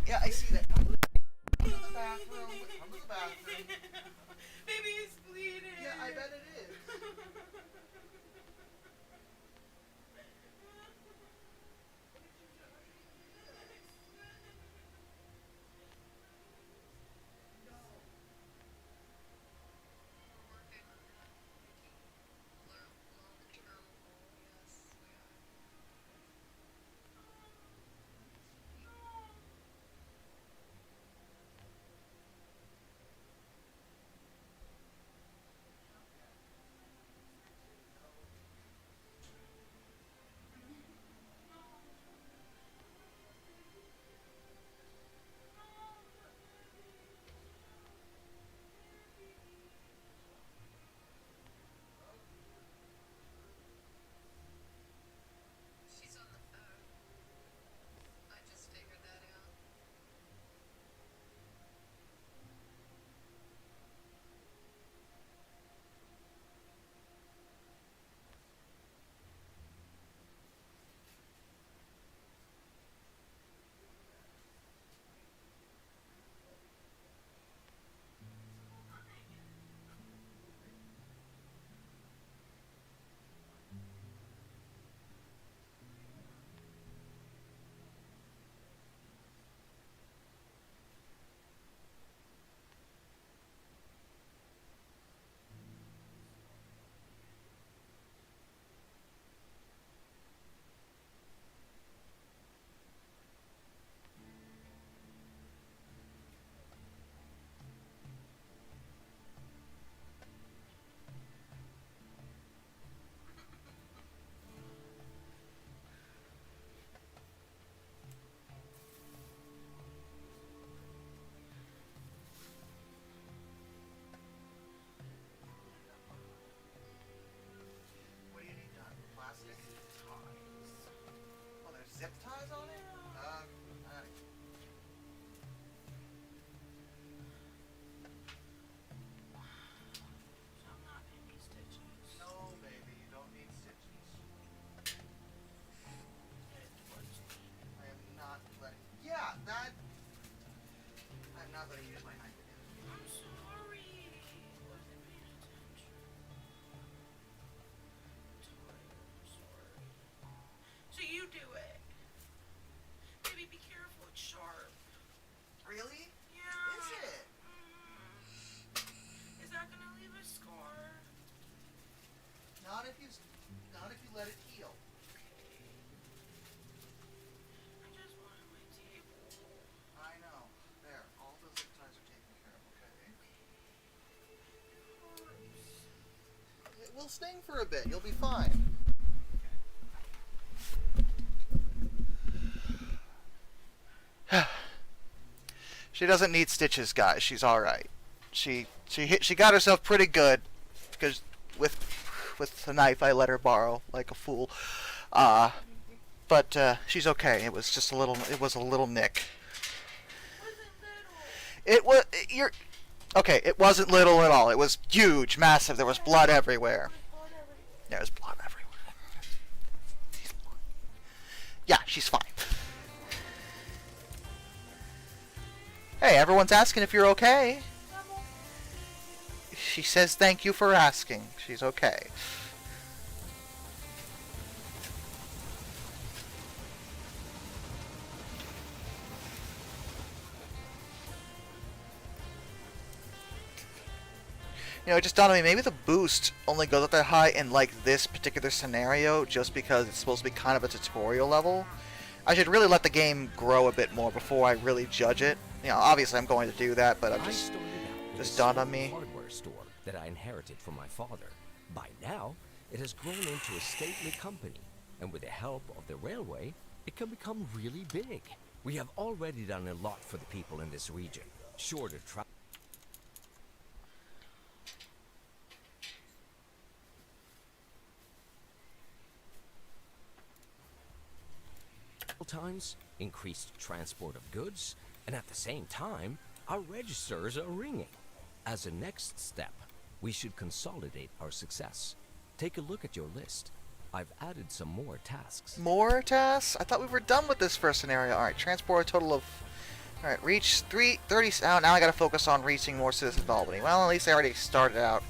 Yeah, I see that. Come to the bathroom. Come to the bathroom. Baby is bleeding. Yeah, I bet it is. She's on the phone. I just figured that out. What do you need done? Plastic ties. Oh, there's zip ties on it? Alright. I'm not gonna need stitches. No, baby, you don't need stitches. I am not letting... Yeah, that... I'm not letting you use my knife again. I'm sorry. Wasn't paying attention. I'm sorry. So you do it. Baby, be careful. It's sharp. Really? Yeah. Is it? Is that gonna leave a scar? Not if you let it heal. I just wanted my table. I know. There, all the zip ties are taken care of, okay? It will sting for a bit. You'll be fine. She doesn't need stitches, guys. She's all right. She got herself pretty good because with the knife I let her borrow like a fool. But she's okay. It was just a little. It was a little nick. It was you're okay. It wasn't little at all. It was huge, massive. There was blood everywhere. There was blood everywhere. Yeah, she's fine. Hey, everyone's asking if you're okay. She says thank you for asking. She's okay. You know, it just dawned on me, maybe the boost only goes up that high in, like, this particular scenario just because it's supposed to be kind of a tutorial level. I should really let the game grow a bit more before I really judge it. You know, obviously I'm going to do that, but I started out just with a dawned on small me. hardware store that I inherited from my father. By now, it has grown into a stately company, and with the help of the railway, it can become really big. We have already done a lot for the people in this region. Shorter travel times, increased transport of goods, and at the same time, our registers are ringing. As a next step, we should consolidate our success. Take a look at your list. I've added some more tasks. More tasks? I thought we were done with this first scenario. Alright, transport a total of... Alright, reach 330... Oh, now I gotta focus on reaching more citizens of Albany. Well, at least I already started out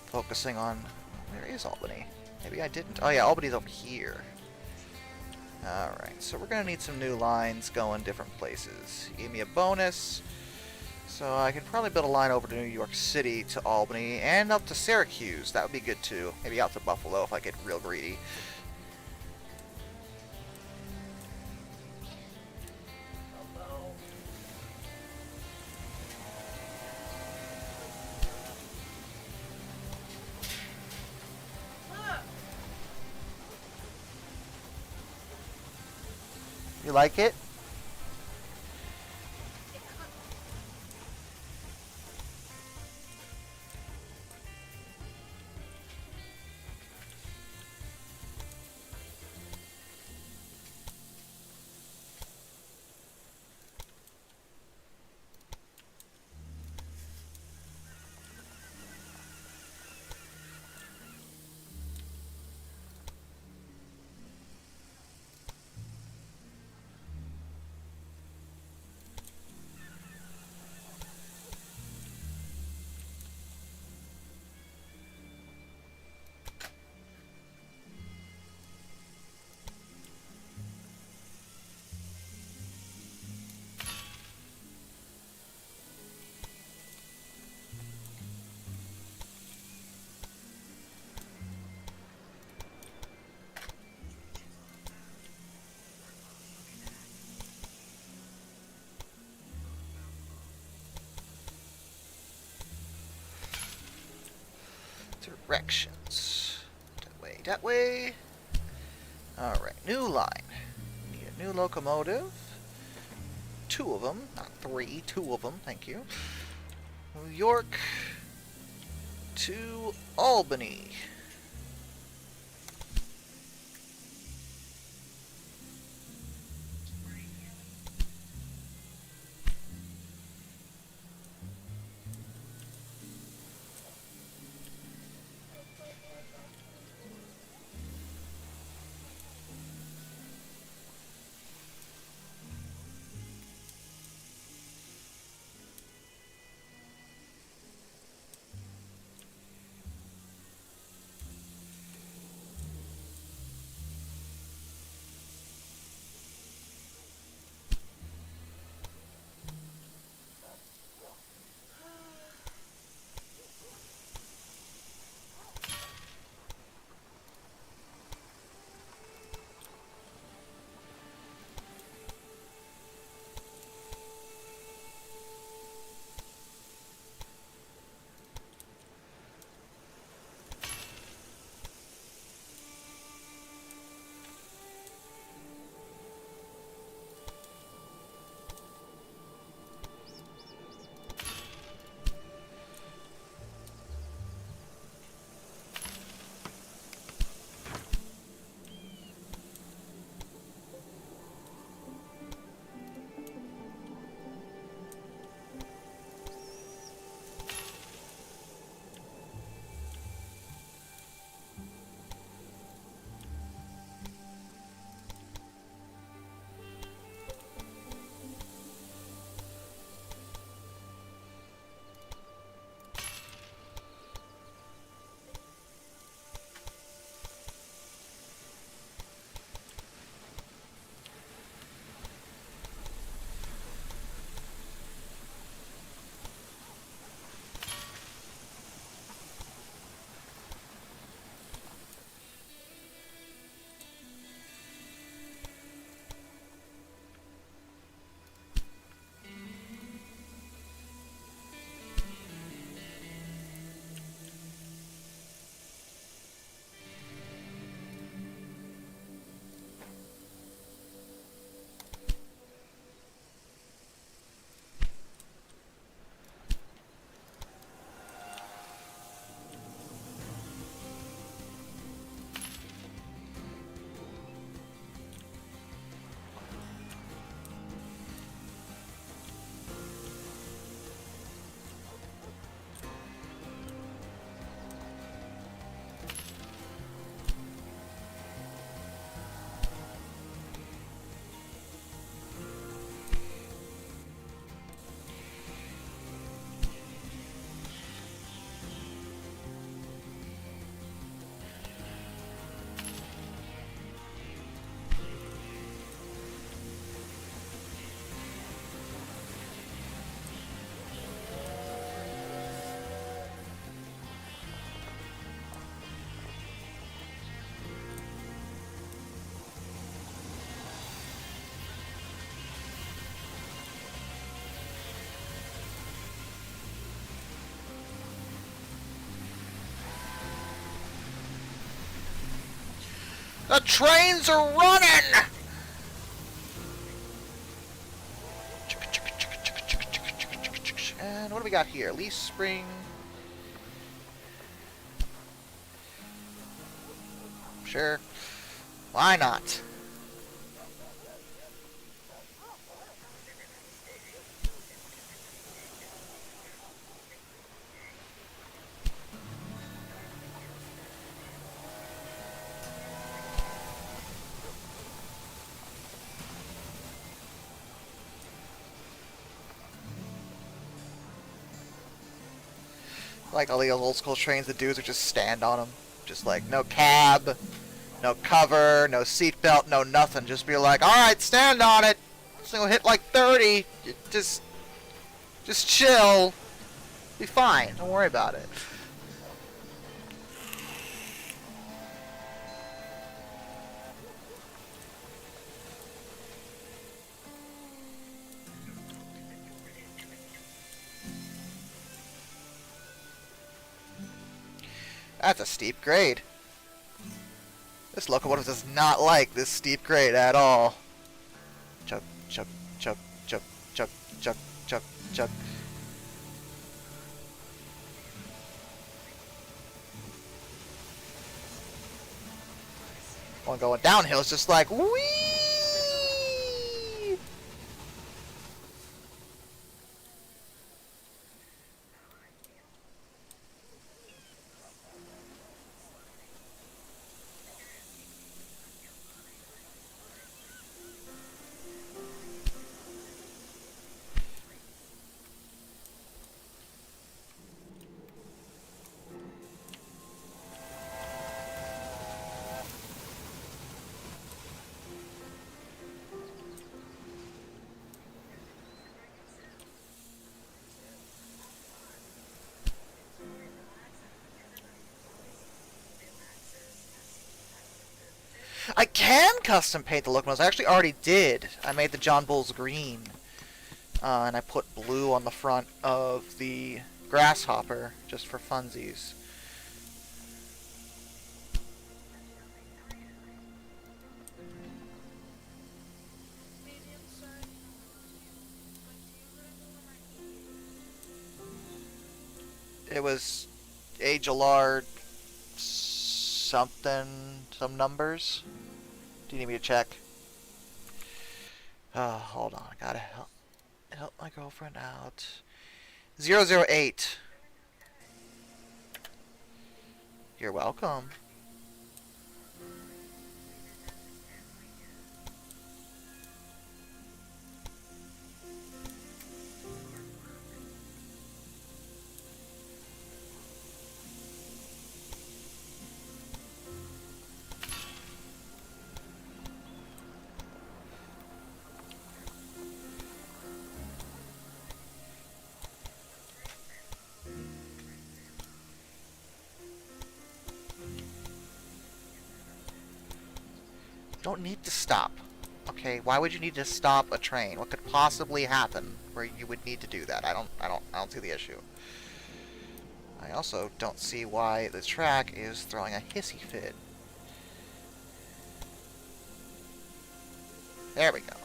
focusing on... Where is Albany? Maybe I didn't. Oh yeah, Albany's over here. Alright, so we're gonna need some new lines going different places. Give me a bonus. So I can probably build a line over to New York City to Albany and up to Syracuse. That would be good too. Maybe out to Buffalo if I get real greedy. Look, You like it? Directions. That way. Alright, new line. Need a new locomotive. 2 of them, not 3, 2 of them, thank you. New York to Albany. The trains are running! And what do we got here? Leaf Spring. Sure. Why not? Like all the old school trains, the dudes would just stand on them. Just like, no cab, no cover, no seatbelt, no nothing. Just be like, alright, stand on it. This thing will hit like 30. Just chill. Be fine. Don't worry about it. That's a steep grade. This locomotive does not like this steep grade at all. Chuck, chuck, chuck, chuck, chuck, chuck, chuck, chuck. One going downhill is just like, whee! I can custom paint the locomotives. I actually already did. I made the John Bulls green. And I put blue on the front of the Grasshopper, just for funsies. It was Agelard something, some numbers. Do you need me to check? Hold on. I gotta help my girlfriend out. 008. You're welcome. Don't need to stop. Okay, why would you need to stop a train? What could possibly happen where you would need to do that? I don't see the issue. I also don't see why the track is throwing a hissy fit. There we go.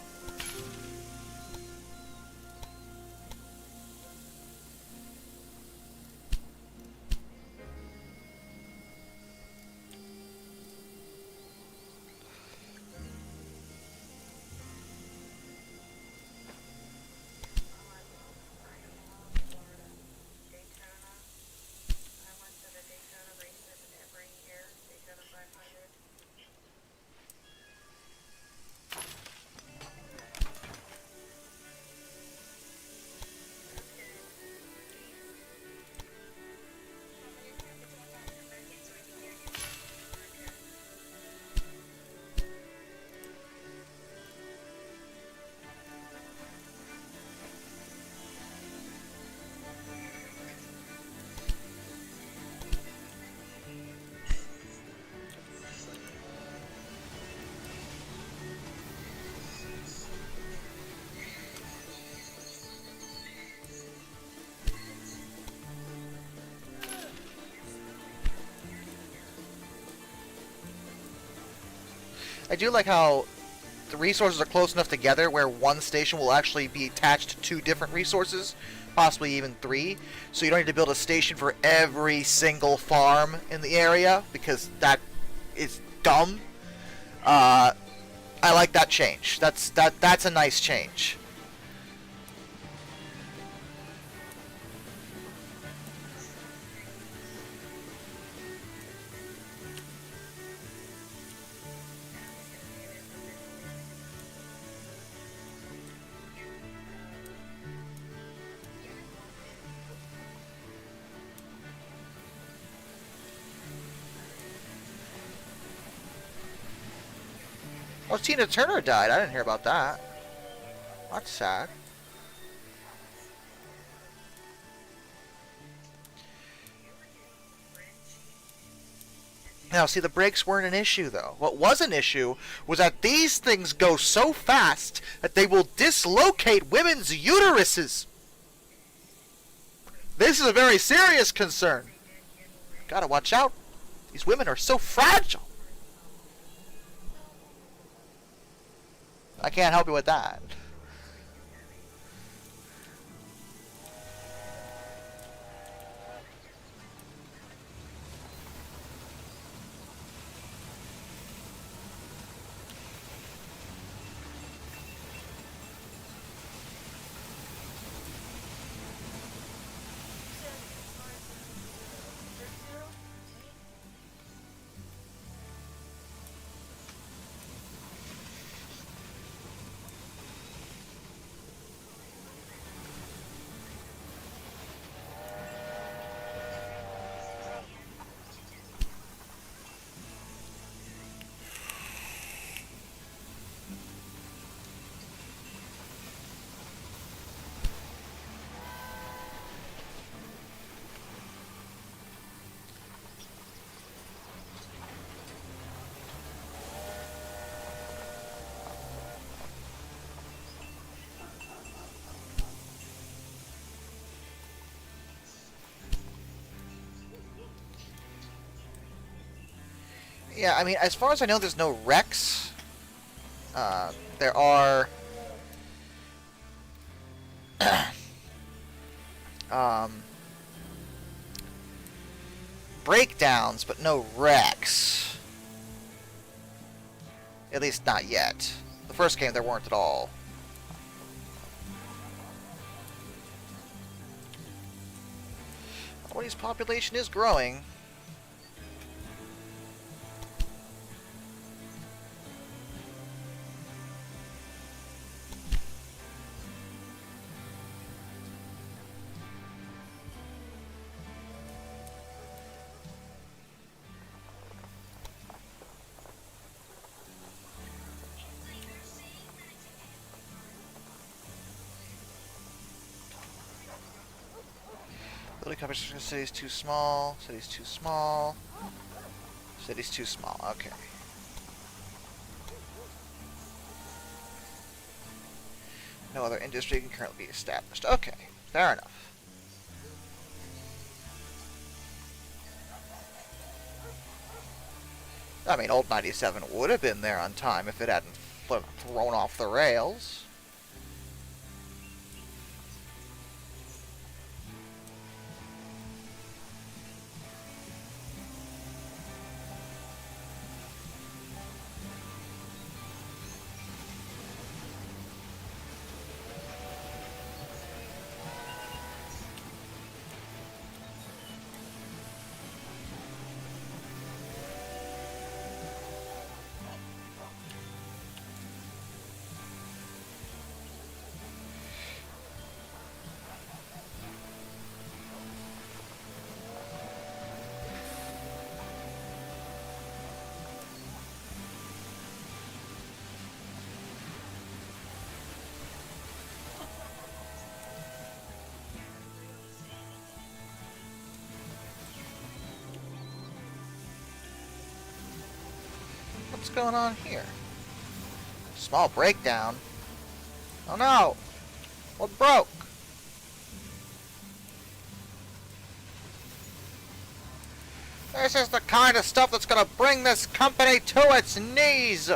I do like how the resources are close enough together where one station will actually be attached to 2 different resources, possibly even 3. So you don't need to build a station for every single farm in the area, because that is dumb. I like that change. That's a nice change. Oh, Tina Turner died. I didn't hear about that. That's sad. Now, see, the brakes weren't an issue, though. What was an issue was that these things go so fast that they will dislocate women's uteruses. This is a very serious concern. Gotta watch out. These women are so fragile. I can't help you with that. Yeah, I mean, as far as I know, there's no wrecks. There are... breakdowns, but no wrecks. At least not yet. The first game there weren't at all. Hawaii's population is growing. City's too small. City's too small. City's too small. Okay. No other industry can currently be established. Okay, fair enough. I mean, old 97 would have been there on time if it hadn't thrown off the rails. What's going on here? Small breakdown. Oh no! What broke? This is the kind of stuff that's gonna bring this company to its knees!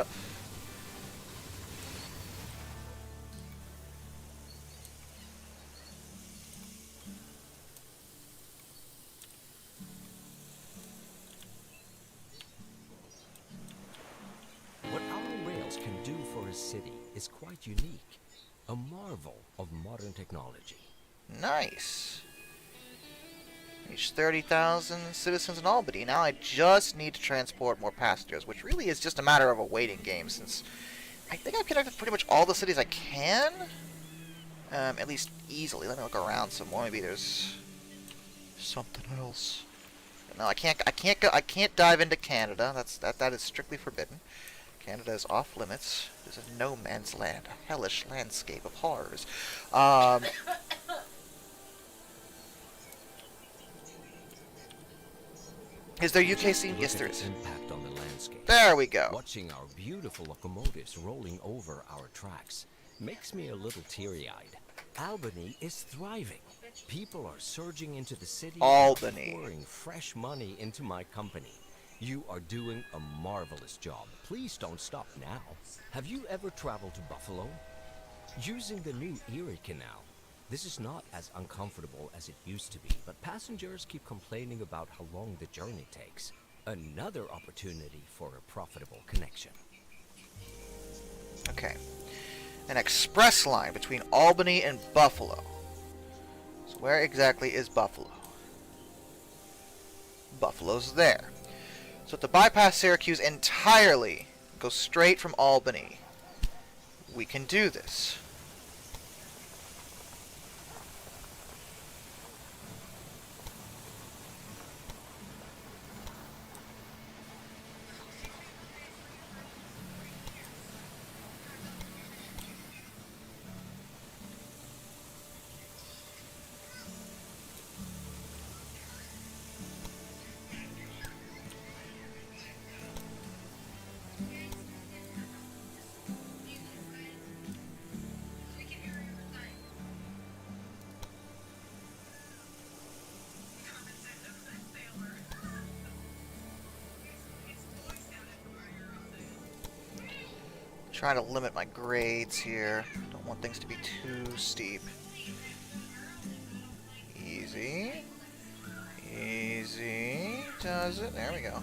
is quite unique, a marvel of modern technology. Nice. Reach 30,000 citizens in Albany. Now I just need to transport more passengers, which really is just a matter of a waiting game, since I think I've connected pretty much all the cities I can. At least easily. Let me look around some more. Maybe there's something else. No, I can't dive into Canada. That is strictly forbidden. Canada is off limits. This is no man's land, a hellish landscape of horrors. Is there UK scene? Look Yes, at there the is. impact on the landscape. There we go. Watching our beautiful locomotives rolling over our tracks makes me a little teary-eyed. Albany is thriving. People are surging into the city Albany. and pouring fresh money into my company. You are doing a marvelous job. Please don't stop now. Have you ever traveled to Buffalo? Using the new Erie Canal, this is not as uncomfortable as it used to be, but passengers keep complaining about how long the journey takes. Another opportunity for a profitable connection. Okay. An express line between Albany and Buffalo. So where exactly is Buffalo? Buffalo's there. So to bypass Syracuse entirely, go straight from Albany, we can do this. Trying to limit my grades here. Don't want things to be too steep. Easy. Easy. Does it? There we go.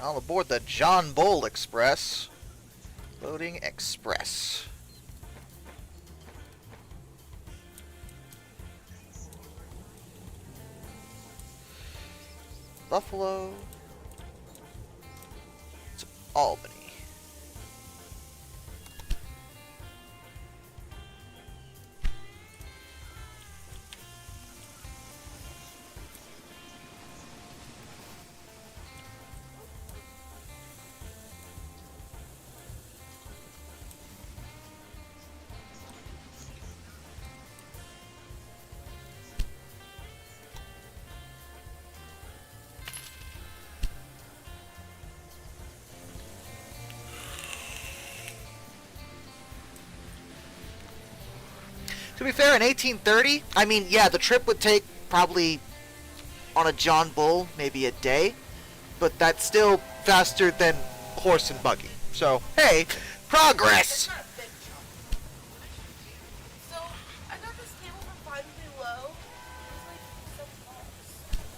All aboard the John Bull Express. Loading Express. Buffalo to Albany. To be fair, in 1830, I mean, yeah, the trip would take probably on a John Bull maybe a day, but that's still faster than horse and buggy. So, hey, progress! It's not a big jump. So I got this cable from Five Below. It was like $7.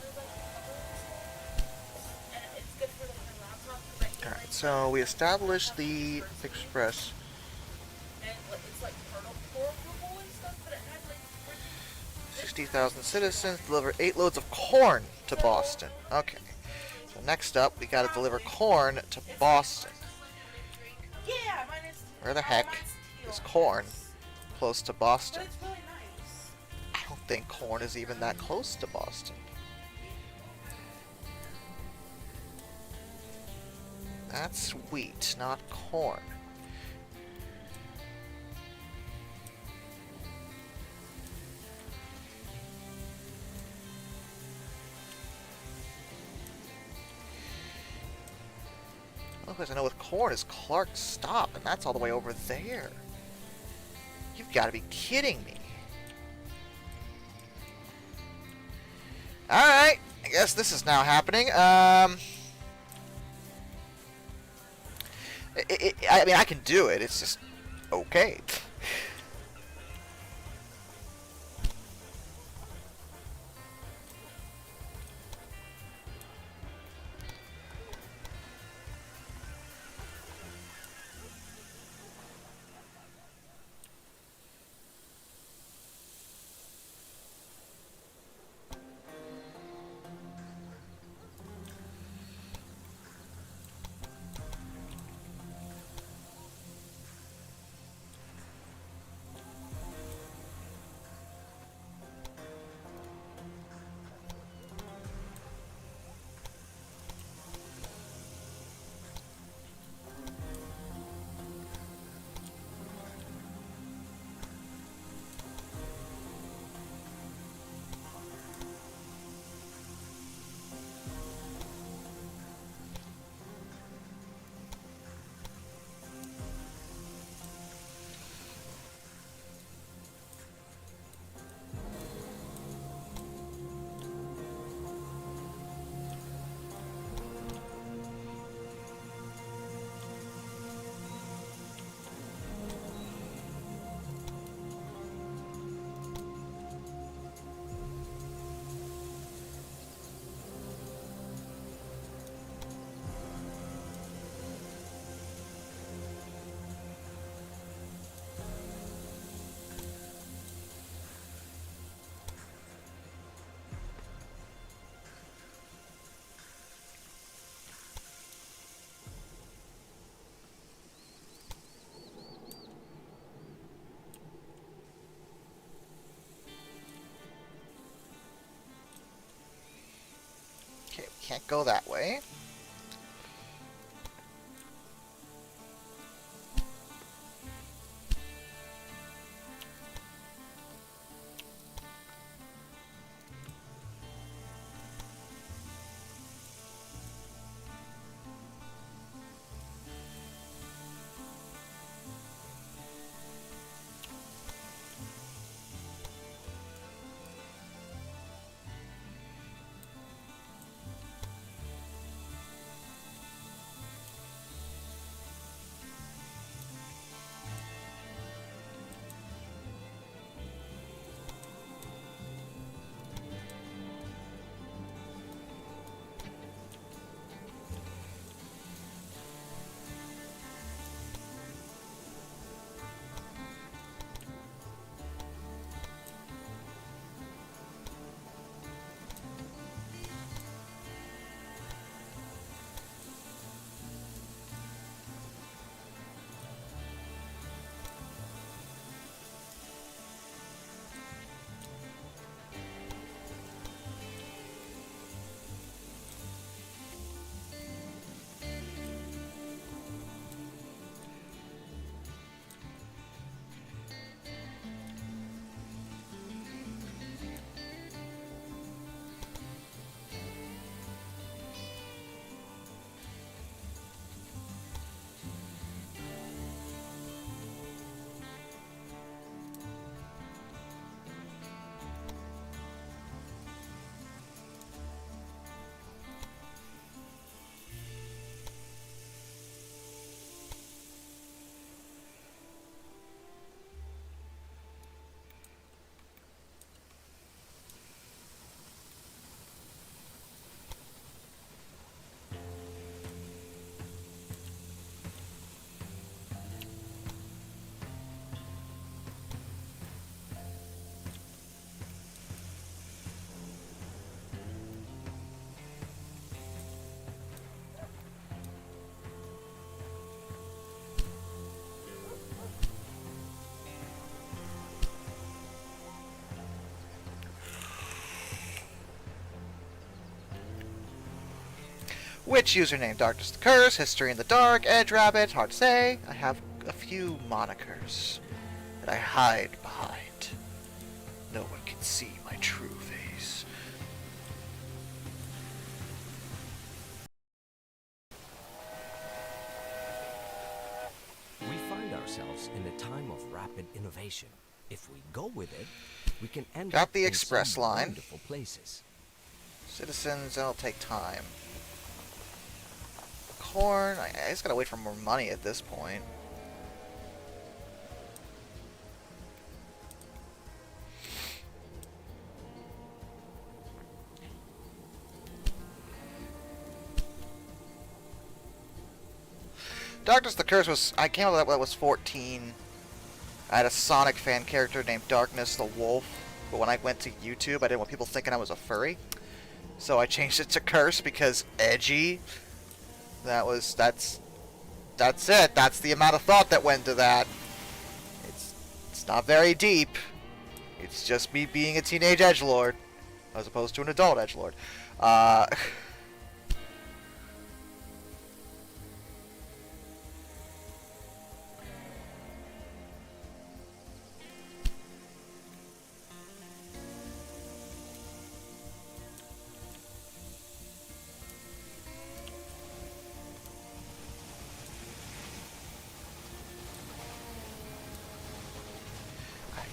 It was like and it's good for like my laptop because I can Alright, so we established the express. and like, it's like portable and stuff, but it had like 60,000 citizens, deliver 8 loads of corn to Boston. Okay. So next up, we gotta deliver corn to Boston. yeah, mine is. Where the heck is corn close to But Boston? it's really nice. I don't think corn is even that close to Boston. That's wheat, not corn. Well, because I know with corn is Clark's Stop, and that's all the way over there. You've got to be kidding me. Alright, I guess this is now happening. I mean, I can do it, it's just okay. Okay, we can't go that way. Which username? Darkness the Curse, History in the Dark, Edge Rabbit, hard to say. I have a few monikers that I hide behind. No one can see my true face. We find ourselves in a time of rapid innovation. If we go with it, we can end Got up the in express some line. wonderful places. Citizens, that'll take time. Corn, I just gotta wait for more money at this point. Darkness the Curse was, I came up with that when I was 14. I had a Sonic fan character named Darkness the Wolf, but when I went to YouTube, I didn't want people thinking I was a furry. So I changed it to Curse because edgy. That's it. That's the amount of thought that went to that. It's not very deep. It's just me being a teenage edgelord, as opposed to an adult edgelord. I'm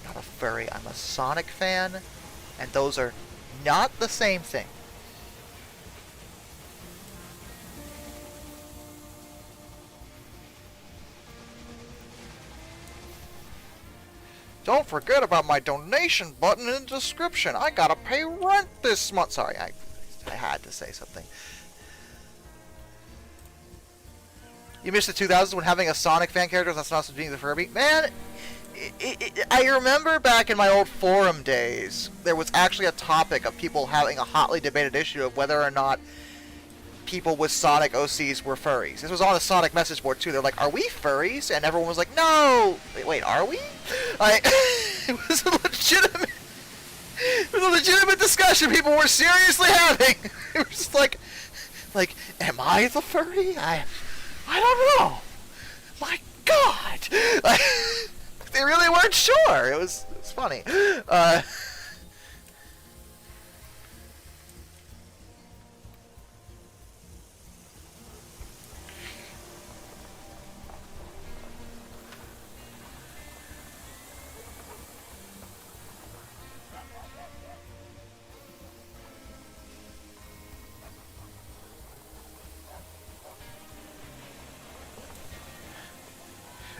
not a furry. I'm a Sonic fan, and those are not the same thing. Don't forget about my donation button in the description. I gotta pay rent this month. Sorry, I had to say something. You missed the 2000s when having a Sonic fan character that's not being the Furby? Man, I remember back in my old forum days, there was actually a topic of people having a hotly debated issue of whether or not people with Sonic OCs were furries. This was on the Sonic message board too. They're like, "Are we furries?" And everyone was like, "No." Wait, are we? It was a legitimate discussion people were seriously having. It was just like, am I the furry? I don't know. My God, they really weren't sure. It was funny.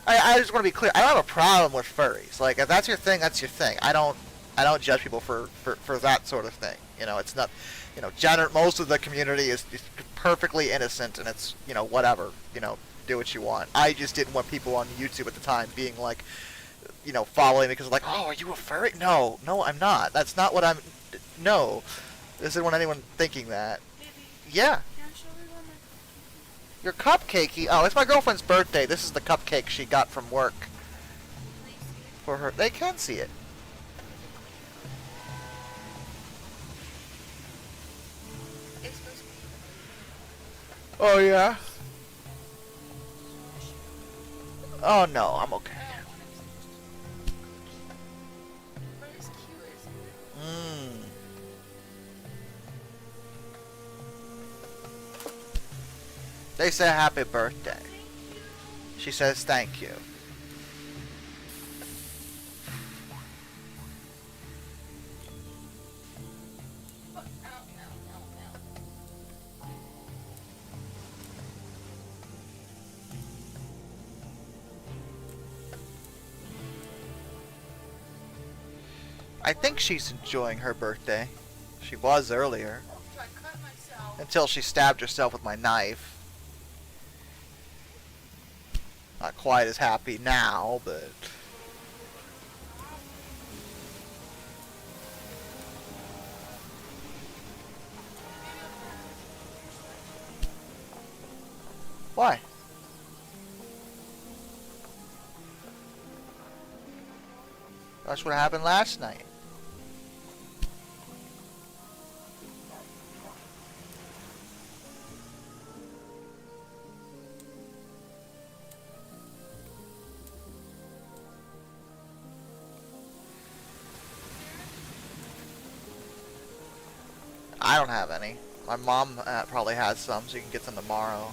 I just want to be clear. I don't have a problem with furries. Like, if that's your thing, that's your thing. I don't judge people for that sort of thing. You know, it's not, you know, most of the community is perfectly innocent, and it's, you know, whatever. You know, do what you want. I just didn't want people on YouTube at the time being like, you know, following me because like, oh, are you a furry? No, I'm not. That's not what I'm. No, I didn't want anyone thinking that. Yeah. Your cupcakey? Oh, it's my girlfriend's birthday. This is the cupcake she got from work. For her. They can see it. Oh, yeah? Oh, no. I'm okay. Mmm. They say happy birthday. She says thank you. I think she's enjoying her birthday. She was earlier. Until she stabbed herself with my knife. Not quite as happy now, but... Why? That's what happened last night. I don't have any. My mom probably has some, so you can get some tomorrow.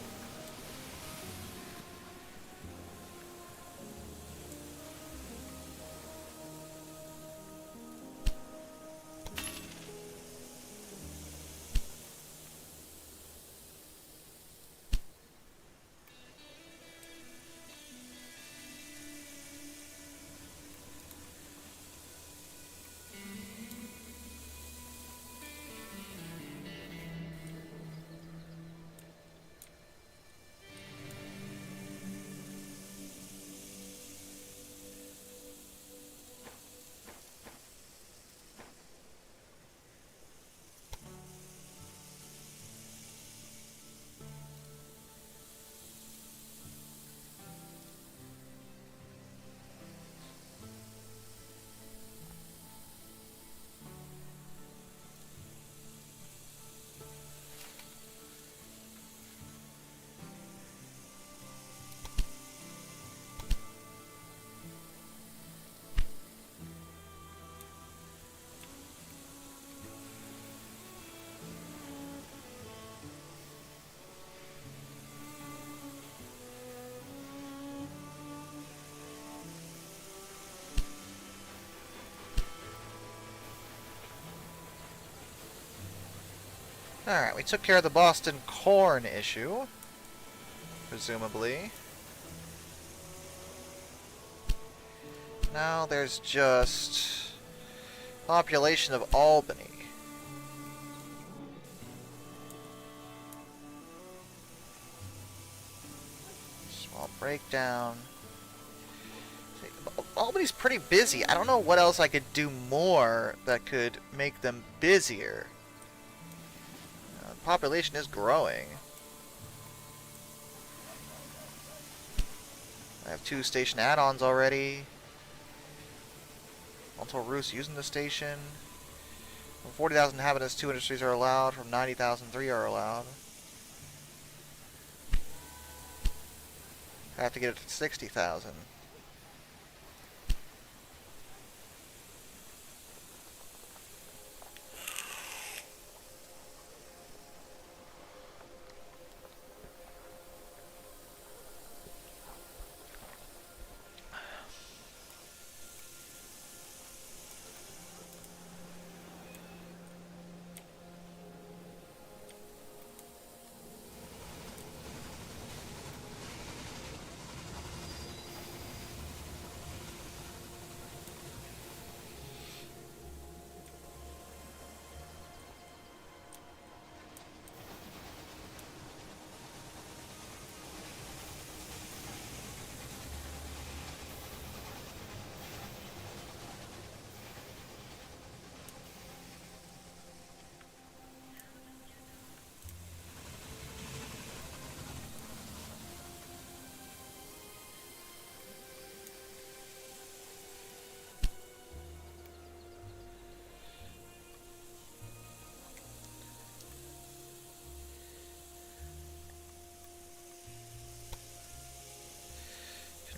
Alright, we took care of the Boston corn issue. Presumably. Now there's just population of Albany. Small breakdown. Albany's pretty busy. I don't know what else I could do more that could make them busier. The population is growing. I have 2 station add-ons already. Multiple routes using the station. From 40,000 inhabitants, 2 industries are allowed. From 90,000, 3 are allowed. I have to get it to 60,000.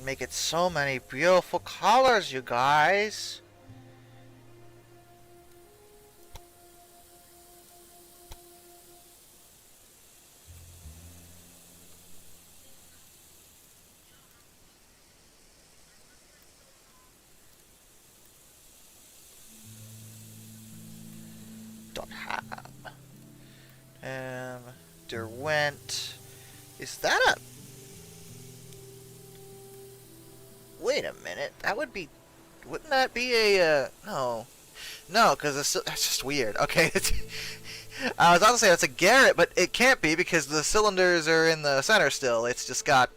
Make it so many beautiful colors, you guys. Don't have. Derwent. Is that a... Wait a minute, that would be... Wouldn't that be a, No. No, because that's just weird. Okay, I was about to say that's a Garrett, but it can't be because the cylinders are in the center still. It's just got...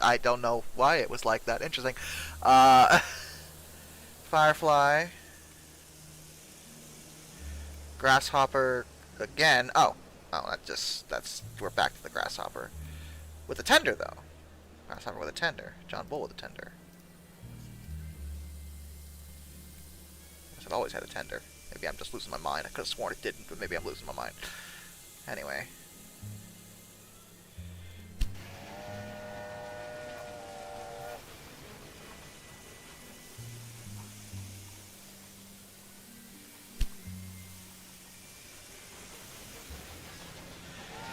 I don't know why it was like that. Interesting. Firefly. Grasshopper again. Oh, we're back to the Grasshopper. With a tender, though. Grasshopper with a tender. John Bull with a tender. I've always had a tender. Maybe I'm just losing my mind. I could have sworn it didn't, but maybe I'm losing my mind. Anyway.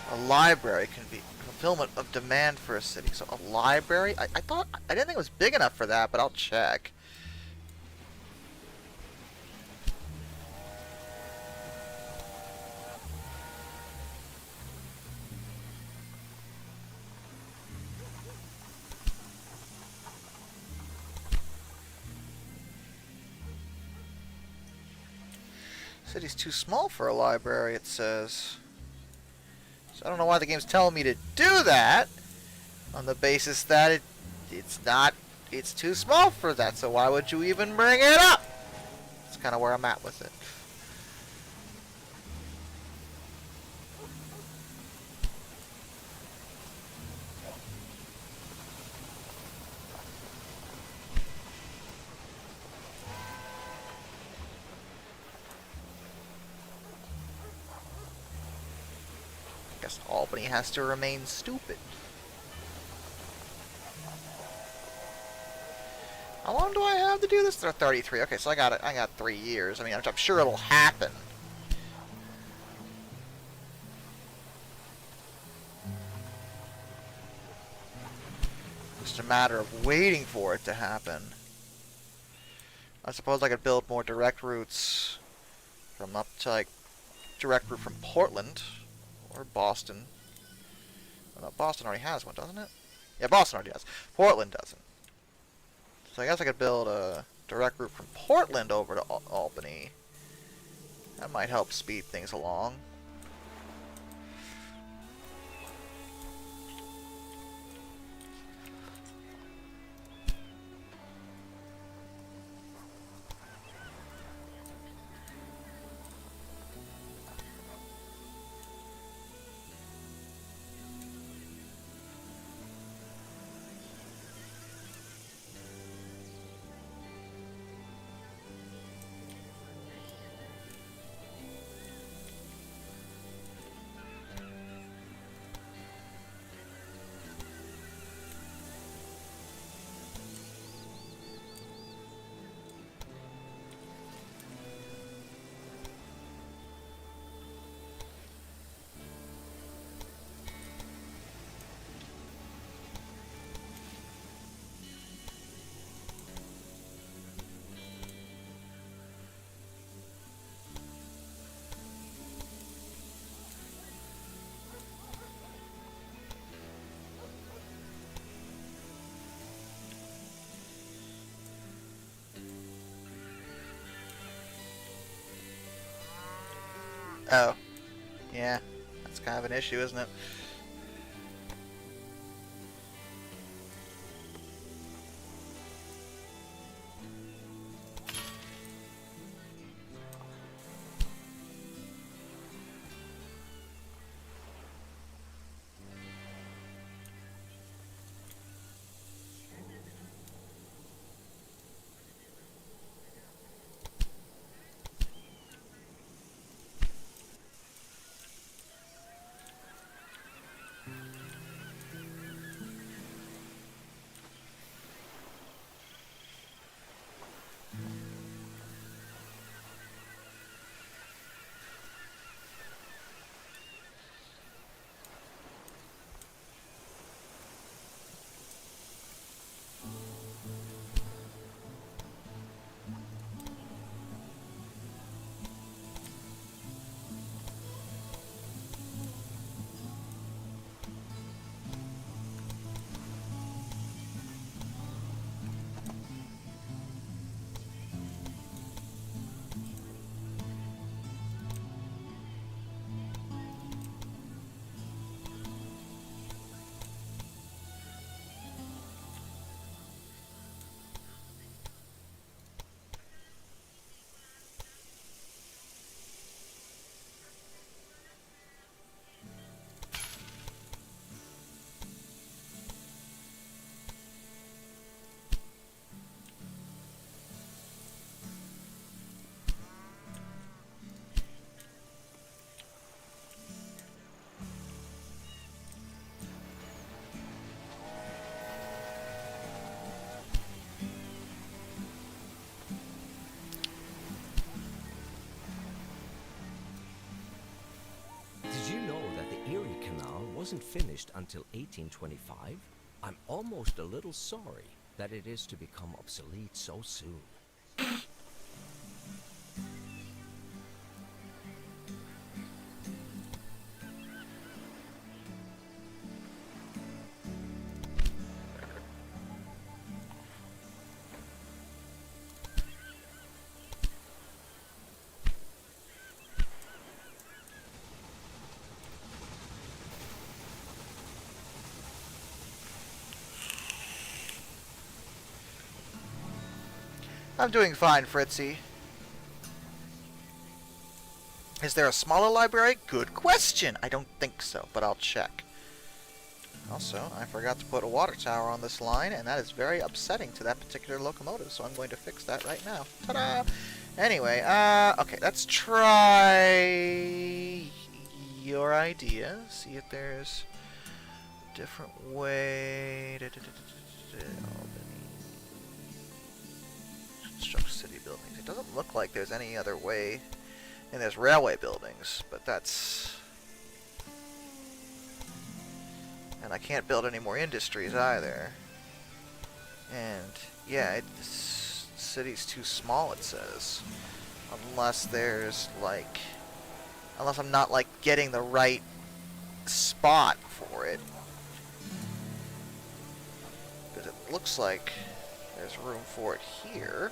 A library can be fulfillment of demand for a city. So a library? I thought I didn't think it was big enough for that, but I'll check. City's too small for a library, it says. So I don't know why the game's telling me to do that, on the basis that it's too small for that, so why would you even bring it up? That's kind of where I'm at with it. Guess Albany has to remain stupid. How long do I have to do this? They're 33. Okay, so I got 3 years. I mean, I'm sure it'll happen. Just a matter of waiting for it to happen. I suppose I could build more direct routes from up to, like, direct route from Portland or Boston. Oh, no, Boston already has one, doesn't it? Yeah, Boston already does. Portland doesn't. So I guess I could build a direct route from Portland over to Albany. That might help speed things along. Oh. Yeah. That's kind of an issue, isn't it? wasn't finished until 1825, I'm almost a little sorry that it is to become obsolete so soon. I'm doing fine, Fritzy. Is there a smaller library? Good question. I don't think so, but I'll check. Also, I forgot to put a water tower on this line, and that is very upsetting to that particular locomotive, so I'm going to fix that right now. Ta-da! Anyway, okay, let's try your idea. See if there's a different way. Construct city buildings. It doesn't look like there's any other way. And there's railway buildings, but that's... And I can't build any more industries either. And, yeah, this city's too small, it says. Unless there's, like... Unless I'm not, like, getting the right spot for it. Because it looks like there's room for it here.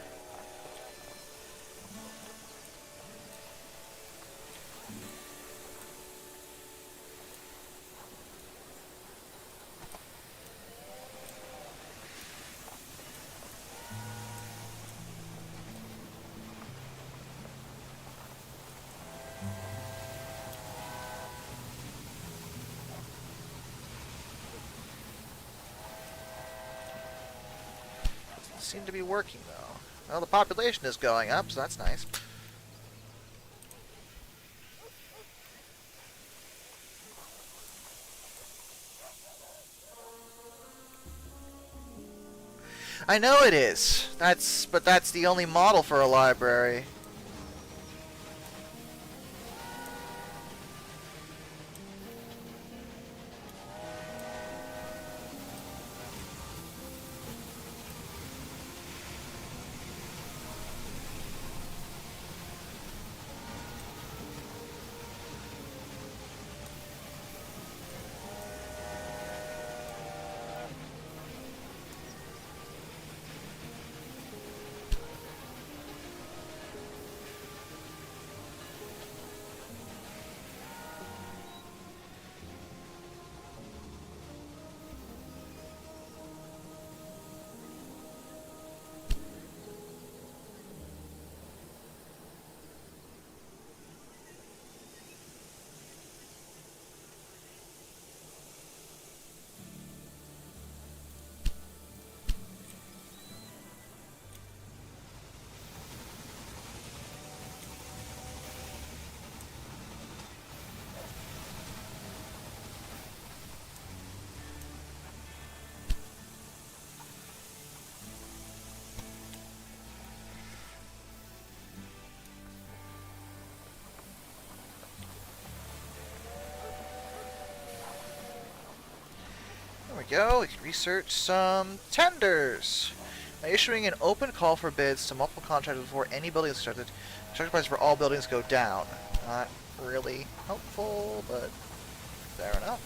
Seem to be working though. Well, the population is going up, so that's nice. I know it is. But that's the only model for a library. There we go. We can research some tenders. By issuing an open call for bids to multiple contractors before any building is started, construction prices for all buildings go down. Not really helpful, but fair enough.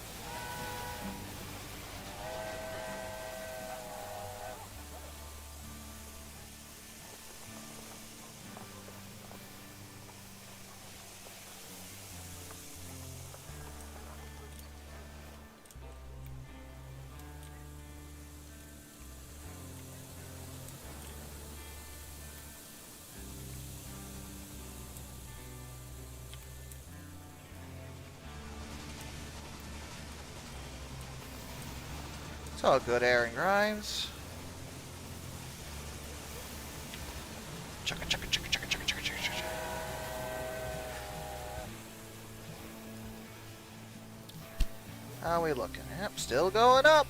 It's all good, Aaron Grimes. Chugga, chugga, chugga, chugga, chugga, chugga, chugga, chugga. How are we looking? Yep, still going up.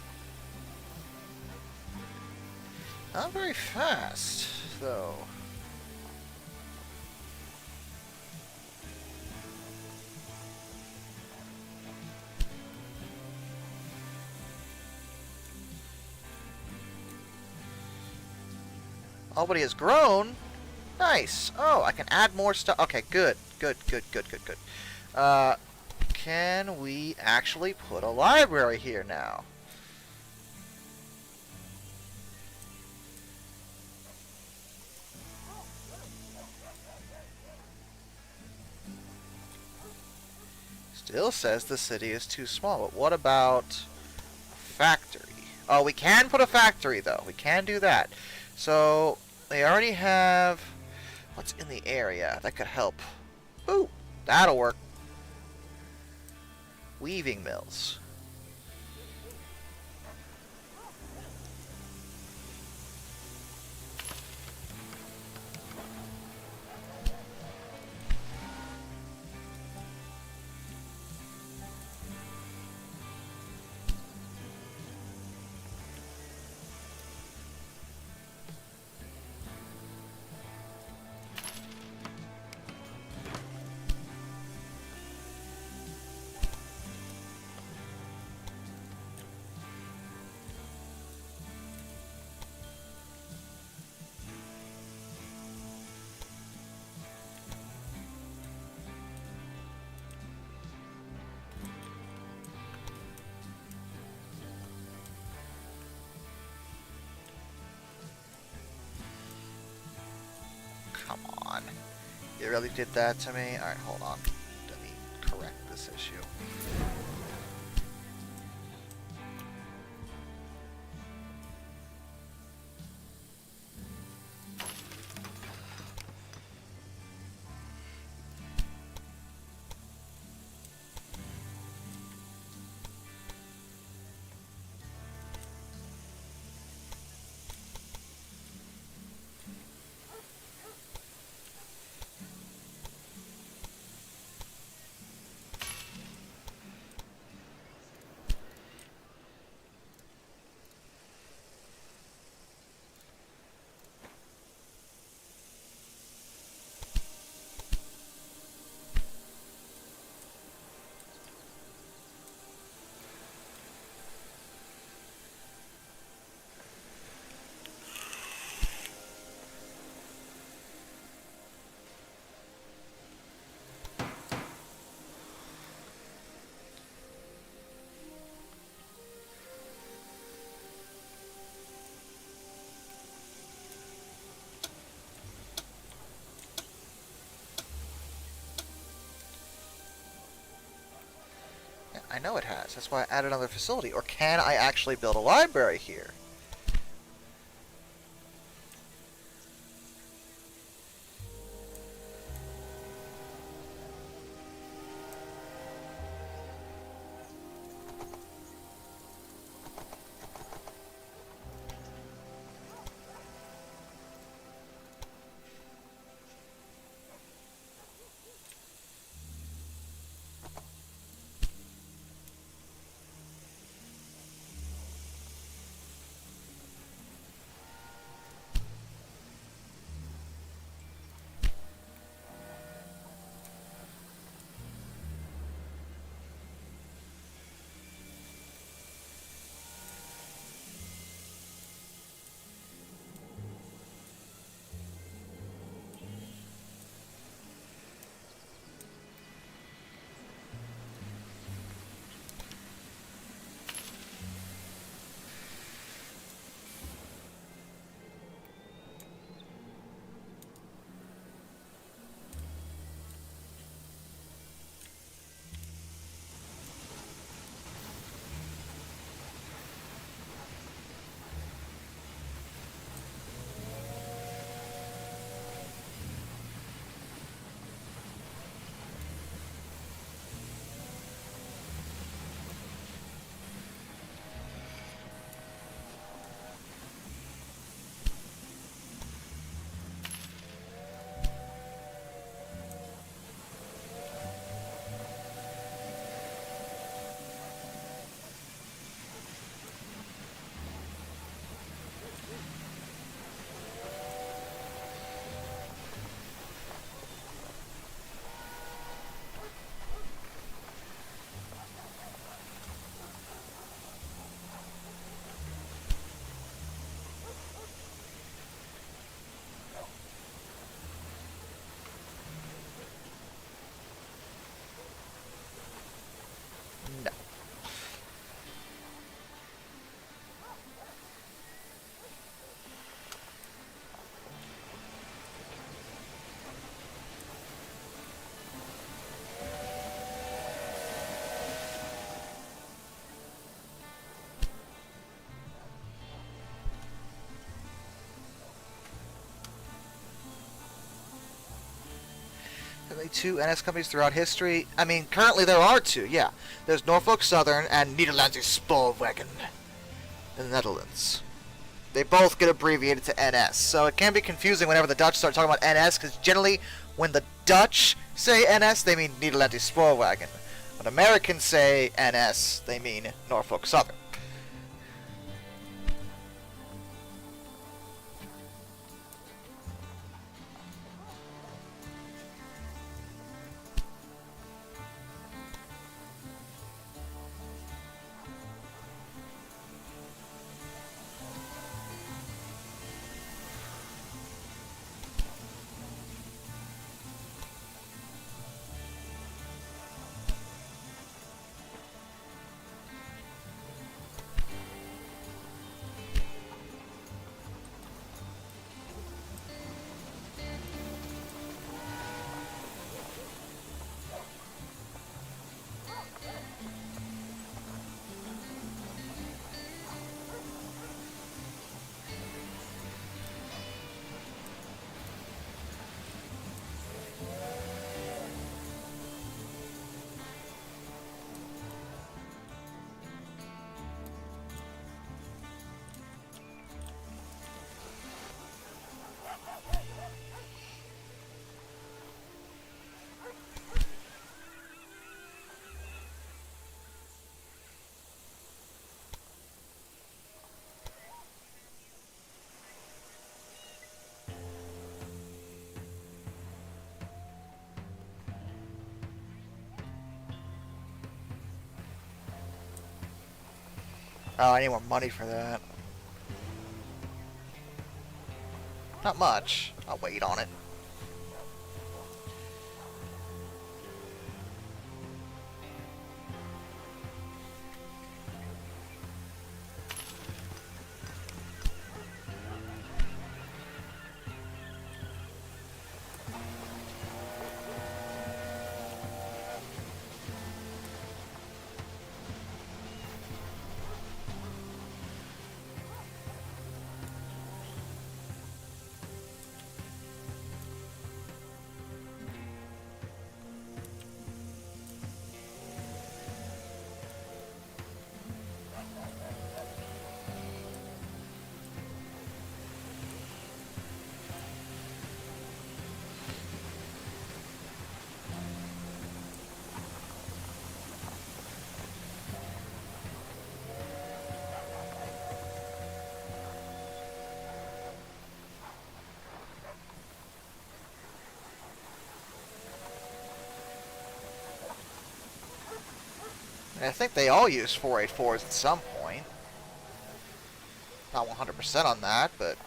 Not very fast, though. Albany has grown. Nice. Oh, I can add more stuff. Okay, good. Good. Can we actually put a library here now? Still says the city is too small, but what about a factory? Oh, we can put a factory, though. We can do that. So, they already have... What's in the area that could help? Ooh, that'll work. Weaving mills. Come on. You really did that to me? Alright, hold on. Let me correct this issue. I know it has. That's why I added another facility. Or can I actually build a library here? No. Only two NS companies throughout history. I mean, currently there are two, yeah. There's Norfolk Southern and Nederlandse Spoorwegen in the Netherlands. They both get abbreviated to NS, so it can be confusing whenever the Dutch start talking about NS, because generally when the Dutch say NS, they mean Nederlandse Spoorwegen. When Americans say NS, they mean Norfolk Southern. Oh, I need more money for that. Not much. I'll wait on it. And I think they all use 484s at some point. Not 100% on that, but...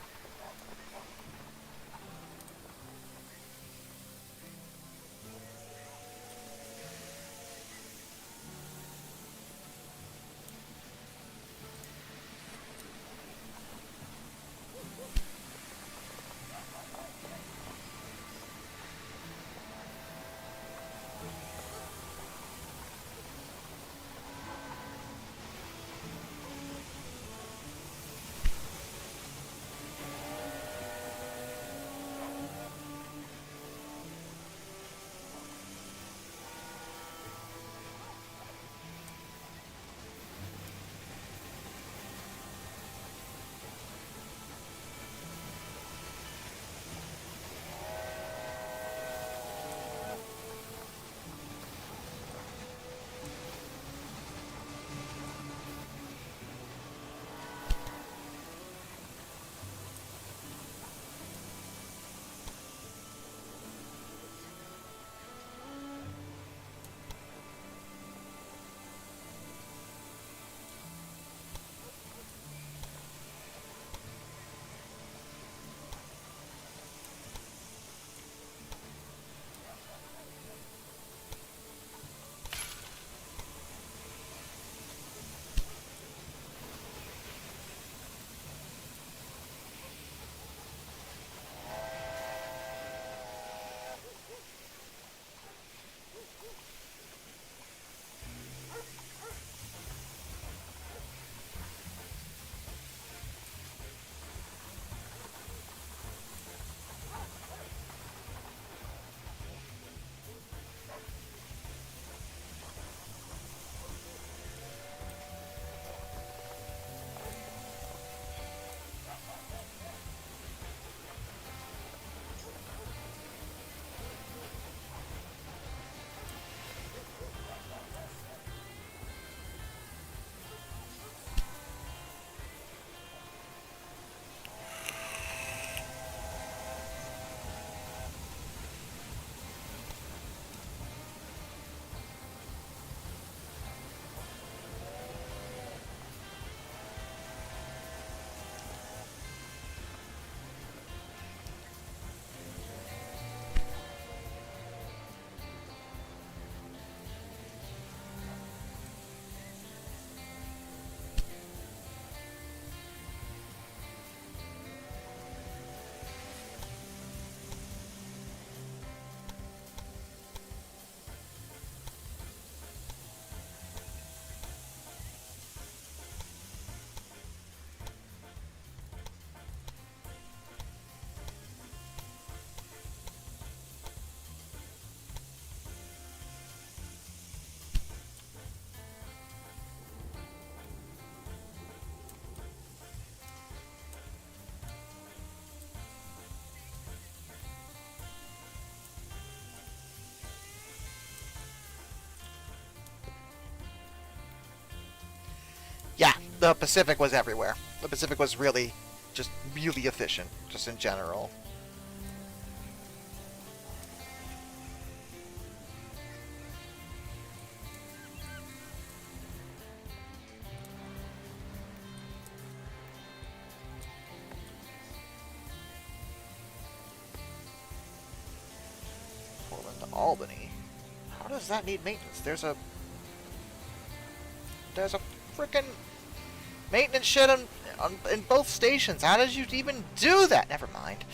the Pacific was everywhere. The Pacific was really, just really efficient, just in general. Portland to Albany. How does that need maintenance? There's a frickin' maintenance shed in both stations. How did you even do that? Never mind.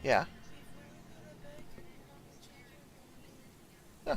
Yeah. Huh.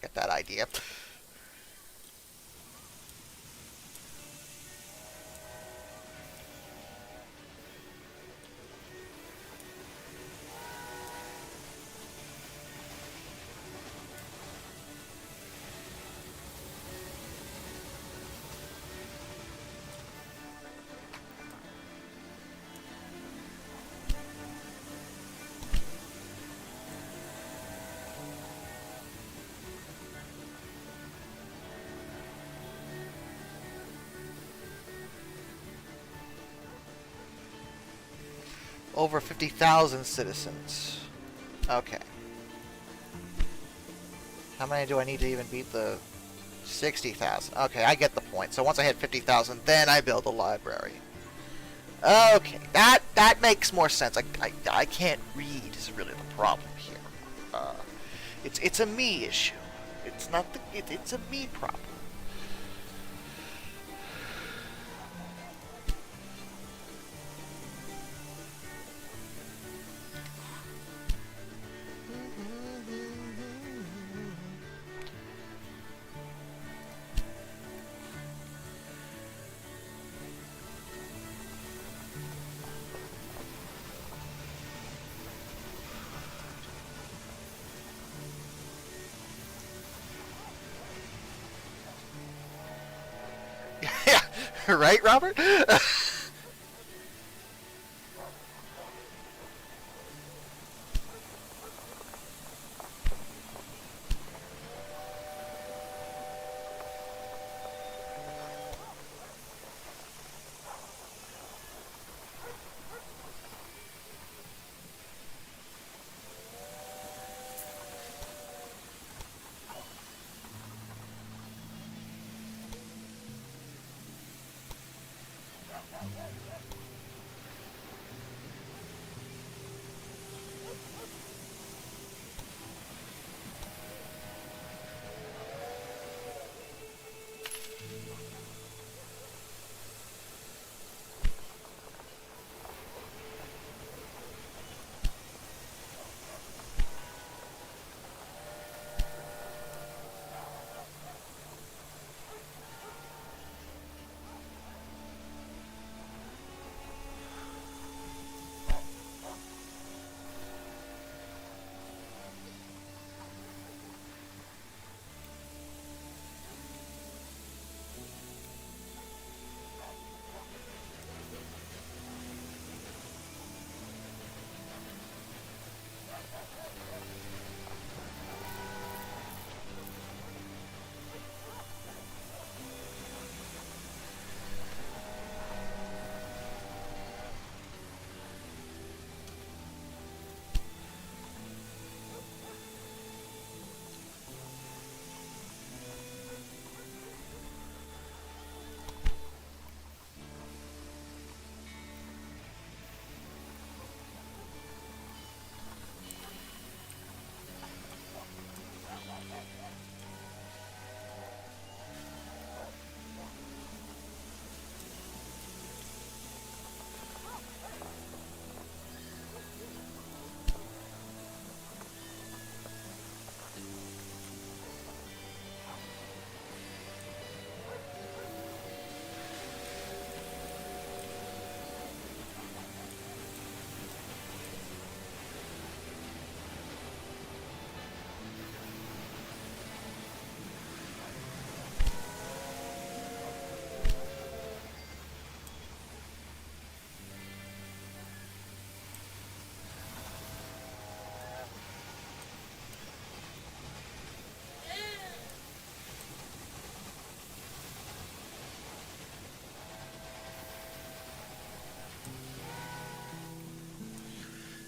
Get that idea. Over 50,000 citizens. Okay. How many do I need to even beat the 60,000? Okay, I get the point. So once I hit 50,000, then I build a library. Okay, that makes more sense. I can't read is really the problem here. It's a me issue. It's not it's a me problem. Right, Robert?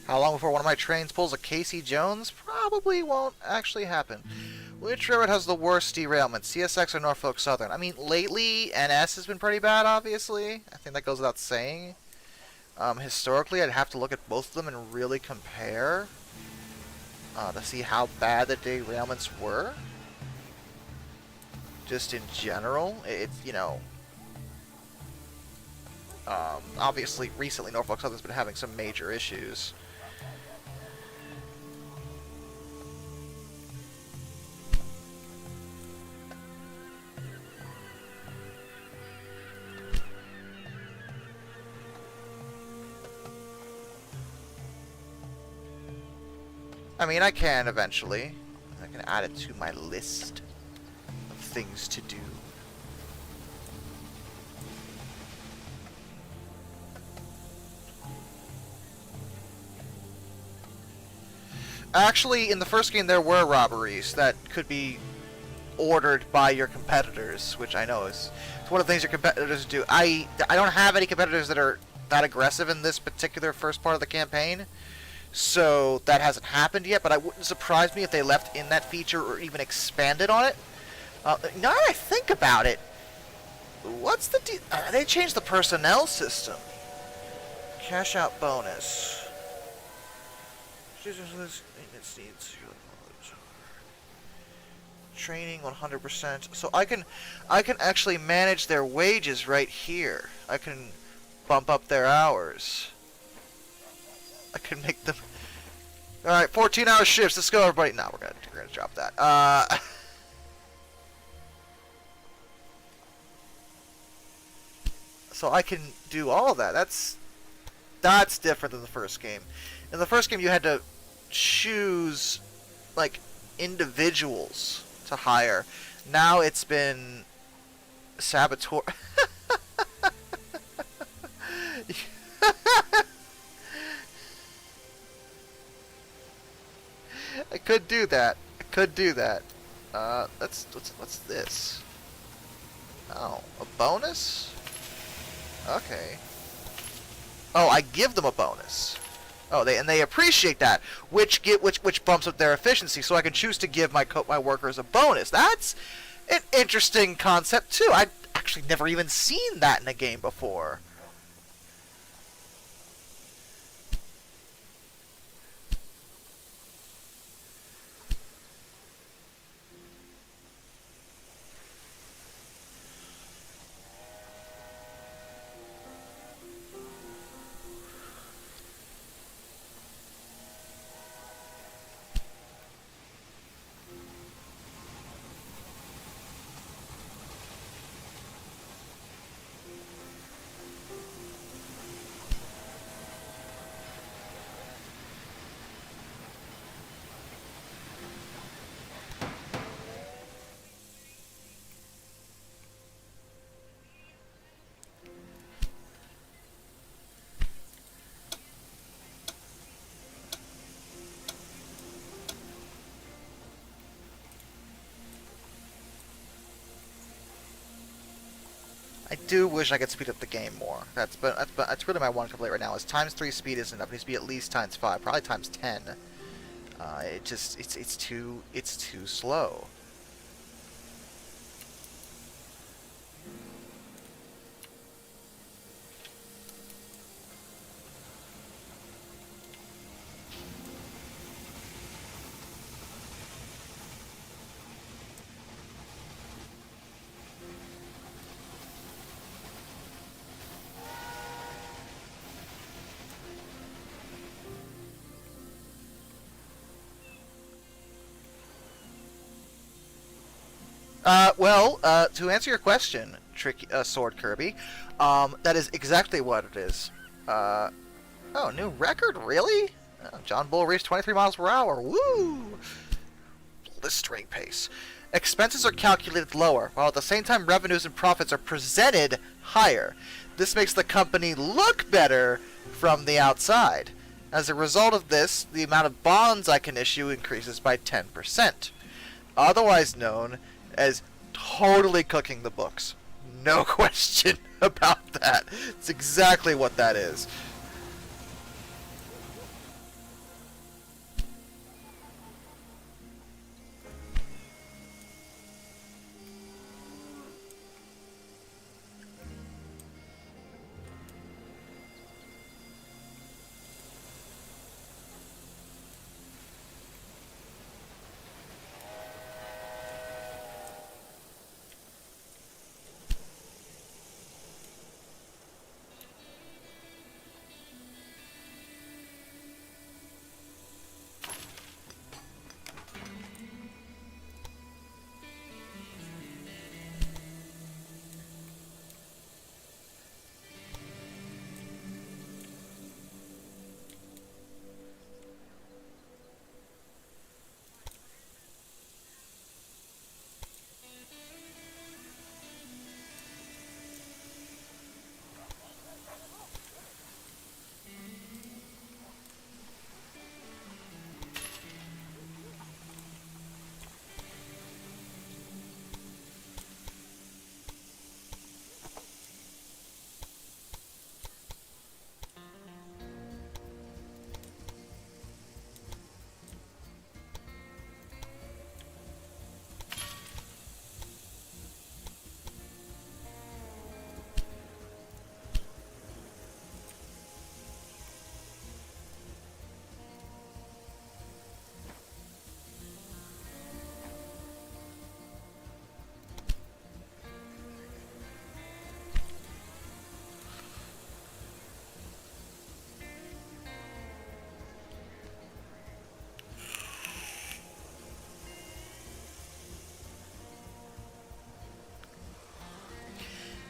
How long before one of my trains pulls a Casey Jones? Probably won't actually happen. Which railroad has the worst derailment, CSX or Norfolk Southern? I mean, lately, NS has been pretty bad, obviously. I think that goes without saying. Historically, I'd have to look at both of them and really compare to see how bad the derailments were. Just in general, it's, you know... obviously, recently, Norfolk Southern's been having some major issues. I mean, I can eventually. I can add it to my list of things to do. Actually, in the first game there were robberies that could be ordered by your competitors, which I know is one of the things your competitors do. I don't have any competitors that are that aggressive in this particular first part of the campaign, so that hasn't happened yet, but it wouldn't surprise me if they left in that feature or even expanded on it. Now that I think about it, what's the they changed the personnel system. Cash out bonus. Training 100%. So I can actually manage their wages right here. I can bump up their hours. I can make them. All right, 14-hour shifts. Let's go, everybody. No, we're gonna drop that. So I can do all of that. That's different than the first game. In the first game, you had to choose like individuals to hire. Now it's been saboteur. I could do that. I could do that. What's this? Oh, a bonus? Okay. Oh, I give them a bonus. Oh, they appreciate that, which bumps up their efficiency. So I can choose to give my workers a bonus. That's an interesting concept too. I'd actually never even seen that in a game before. I do wish I could speed up the game more. That's really my one complaint right now. Is times 3 speed isn't enough. It needs to be at least times 5, probably times 10. It's too slow. To answer your question, Tricky Sword Kirby, that is exactly what it is. Oh, new record, really? John Bull reached 23 miles per hour. Woo! Blistering pace. Expenses are calculated lower, while at the same time revenues and profits are presented higher. This makes the company look better from the outside. As a result of this, the amount of bonds I can issue increases by 10%. Otherwise known as totally cooking the books. No question about that. It's exactly what that is.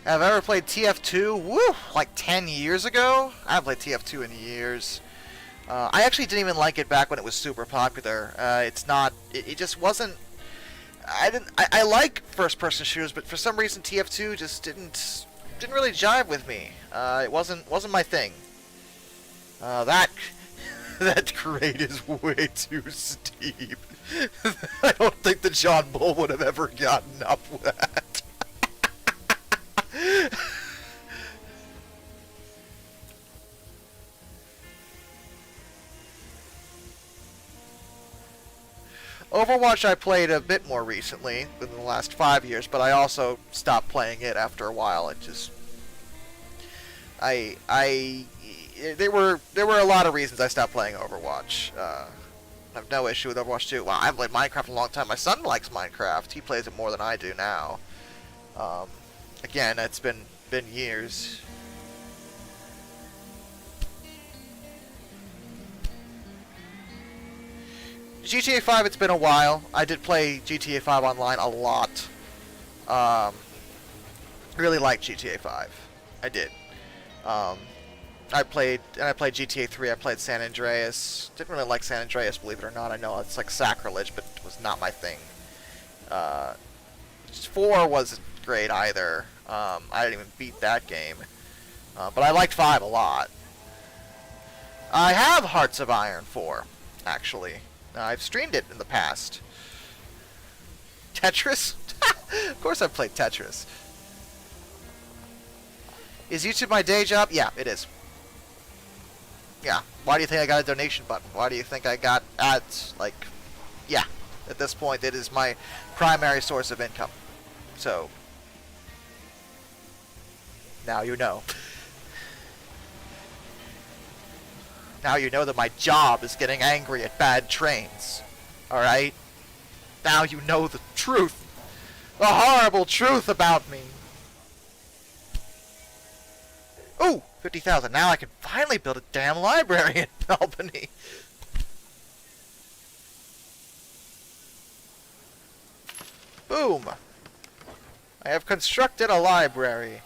Have I ever played TF2? Woo! Like 10 years ago? I haven't played TF2 in years. I actually didn't even like it back when it was super popular. It's not... It just wasn't... I like first-person shooters, but for some reason TF2 just didn't really jive with me. It wasn't my thing. That grade is way too steep. I don't think that John Bull would have ever gotten up with that. Overwatch I played a bit more recently, within the last 5 years, but I also stopped playing it after a while. It just... There were a lot of reasons I stopped playing Overwatch. I have no issue with Overwatch 2. Well, I haven't played Minecraft in a long time. My son likes Minecraft. He plays it more than I do now. Again, it's been years. GTA 5, it's been a while. I did play GTA 5 online a lot. Really liked GTA 5. I did. I played GTA 3. I played San Andreas. Didn't really like San Andreas, believe it or not. I know it's like sacrilege, but it was not my thing. 4 wasn't great either. I didn't even beat that game. But I liked 5 a lot. I have Hearts of Iron 4, actually. I've streamed it in the past. Tetris? Of course I've played Tetris. Is YouTube my day job? Yeah, it is. Yeah. Why do you think I got a donation button? Why do you think I got ads? Like, yeah. At this point, it is my primary source of income. So, now you know. Now you know that my job is getting angry at bad trains. Alright? Now you know the truth. The horrible truth about me. Ooh, 50,000. Now I can finally build a damn library in Albany. Boom. I have constructed a library.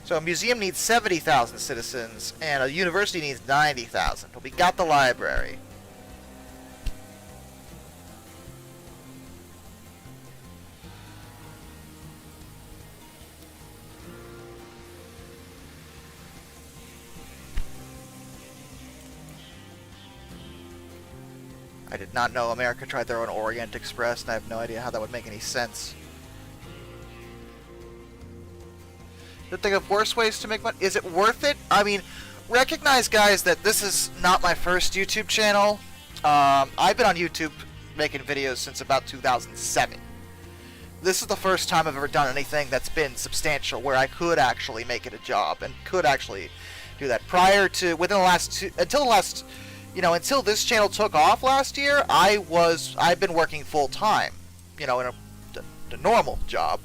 So a museum needs 70,000 citizens, and a university needs 90,000. But we got the library. I did not know America tried their own Orient Express, and I have no idea how that would make any sense. To think of worse ways to make money. Is it worth it? I mean, recognize, guys, that this is not my first YouTube channel. I've been on YouTube making videos since about 2007. This is the first time I've ever done anything that's been substantial, where I could actually make it a job and could actually do that. Prior to, until this channel took off last year, I've been working full time, in a normal job.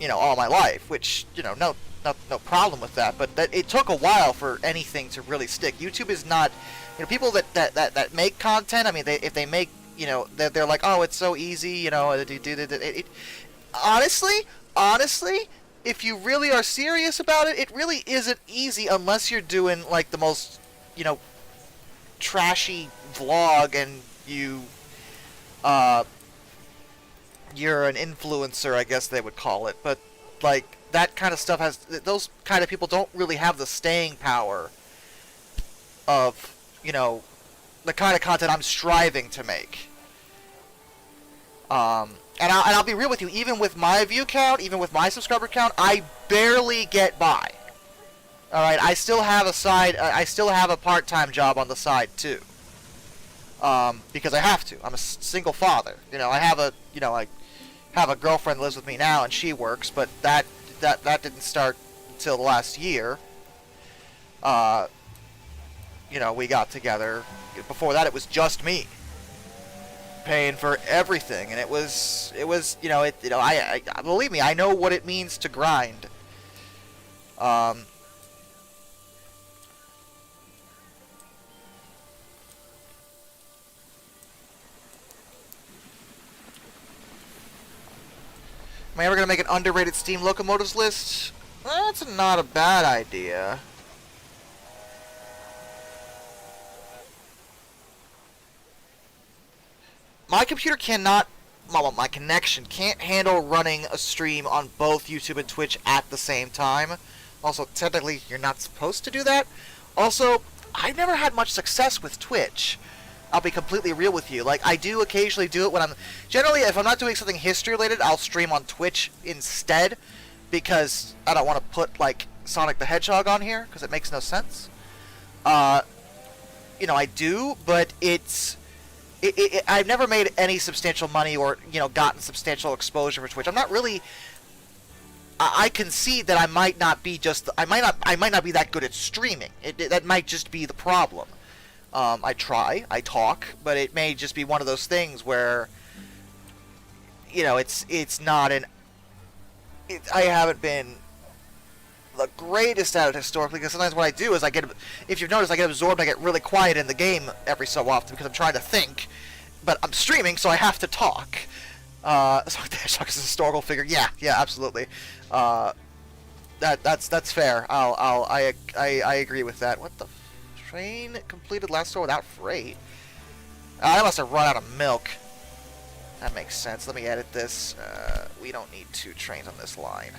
All my life, which, no problem with that, but it took a while for anything to really stick. YouTube is not, people that make content, I mean, if they make, they're like, oh, it's so easy, honestly, if you really are serious about it, it really isn't easy unless you're doing, like, the most, trashy vlog and you're an influencer, I guess they would call it, but like that kind of stuff those kind of people don't really have the staying power of, the kind of content I'm striving to make. And I'll be real with you, even with my view count, even with my subscriber count, I barely get by. Alright, I still have a part-time job on the side too. Because I have to. I'm a single father. I have a girlfriend that lives with me now, and she works, but that didn't start until the last year. We got together. Before that, it was just me paying for everything, and it was I believe me, I know what it means to grind. Am I ever gonna make an underrated steam locomotives list? That's not a bad idea. My computer cannot, well, my connection can't handle running a stream on both YouTube and Twitch at the same time. Also, technically, you're not supposed to do that. Also, I've never had much success with Twitch. I'll be completely real with you. Like, I do occasionally do it when I'm... Generally, if I'm not doing something history-related, I'll stream on Twitch instead. Because I don't want to put, like, Sonic the Hedgehog on here. Because it makes no sense. You know, I do, but it's... I've never made any substantial money or, you know, gotten substantial exposure for Twitch. I'm not really... I concede that I might not be just... I might not be that good at streaming. That might just be the problem. I try, I talk, but it may just be one of those things where, you know, it's not an... I haven't been the greatest at it historically, because sometimes what I do is I get... If you've noticed, I get absorbed, I get really quiet in the game every so often because I'm trying to think. But I'm streaming, so I have to talk. Sonic the Hedgehog is a historical figure. Yeah, absolutely. That's fair. I agree with that. What the... Train completed last store without freight. I must have run out of milk. That makes sense. Let me edit this. We don't need 2 trains on this line.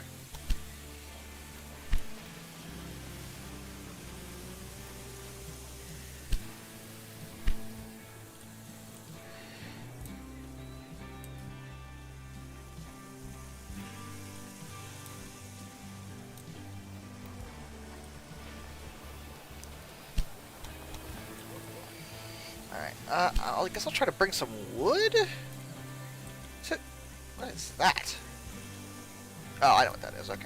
I guess I'll try to bring some wood? What is that? Oh, I know what that is, okay.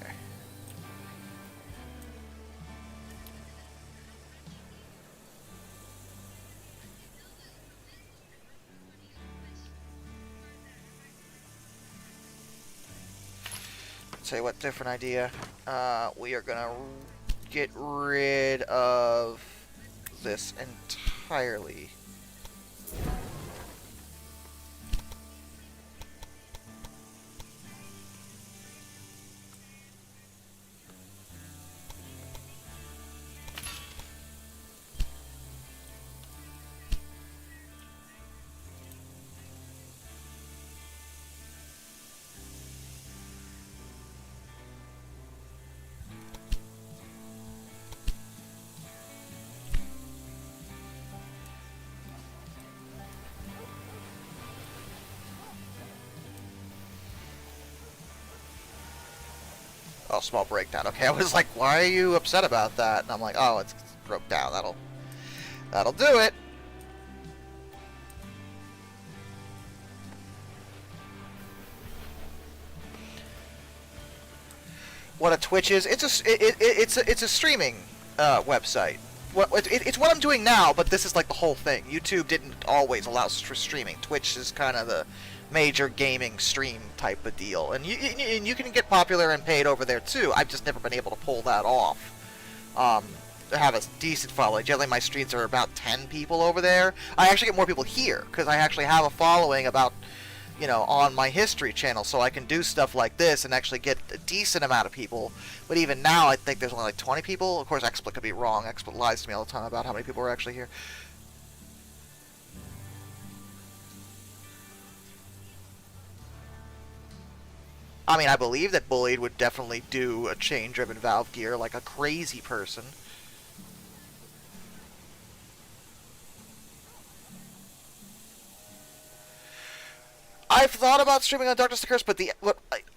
Tell you what, different idea. We are gonna get rid of this entirely. Oh, small breakdown. Okay, I was like, why are you upset about that? And I'm like, oh, it's broke down. That'll do it. What a Twitch is? It's a streaming website. It's what I'm doing now, but this is like the whole thing. YouTube didn't always allow for streaming. Twitch is kind of the major gaming stream type of deal, and you can get popular and paid over there too. I've just never been able to pull that off. To have a decent following. Generally, my streams are about 10 people over there. I actually get more people here because I actually have a following about, you know, on my history channel, so I can do stuff like this and actually get a decent amount of people. But even now, I think there's only like 20 people. Of course, XSplit could be wrong. XSplit lies to me all the time about how many people are actually here. I mean, I believe that Bullied would definitely do a chain-driven Valve gear like a crazy person. I've thought about streaming on Darkness the Curse, but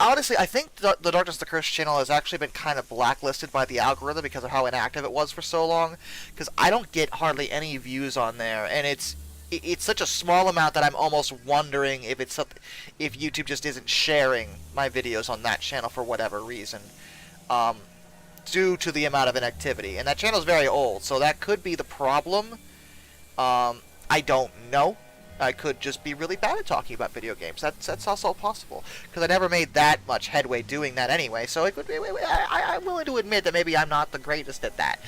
honestly, I think the Darkness the Curse channel has actually been kind of blacklisted by the algorithm because of how inactive it was for so long. Because I don't get hardly any views on there, and it's such a small amount that I'm almost wondering if if YouTube just isn't sharing my videos on that channel for whatever reason, due to the amount of inactivity. And that channel is very old, so that could be the problem. I don't know. I could just be really bad at talking about video games. That's also possible, because I never made that much headway doing that anyway. So it would be, I'm willing to admit that maybe I'm not the greatest at that.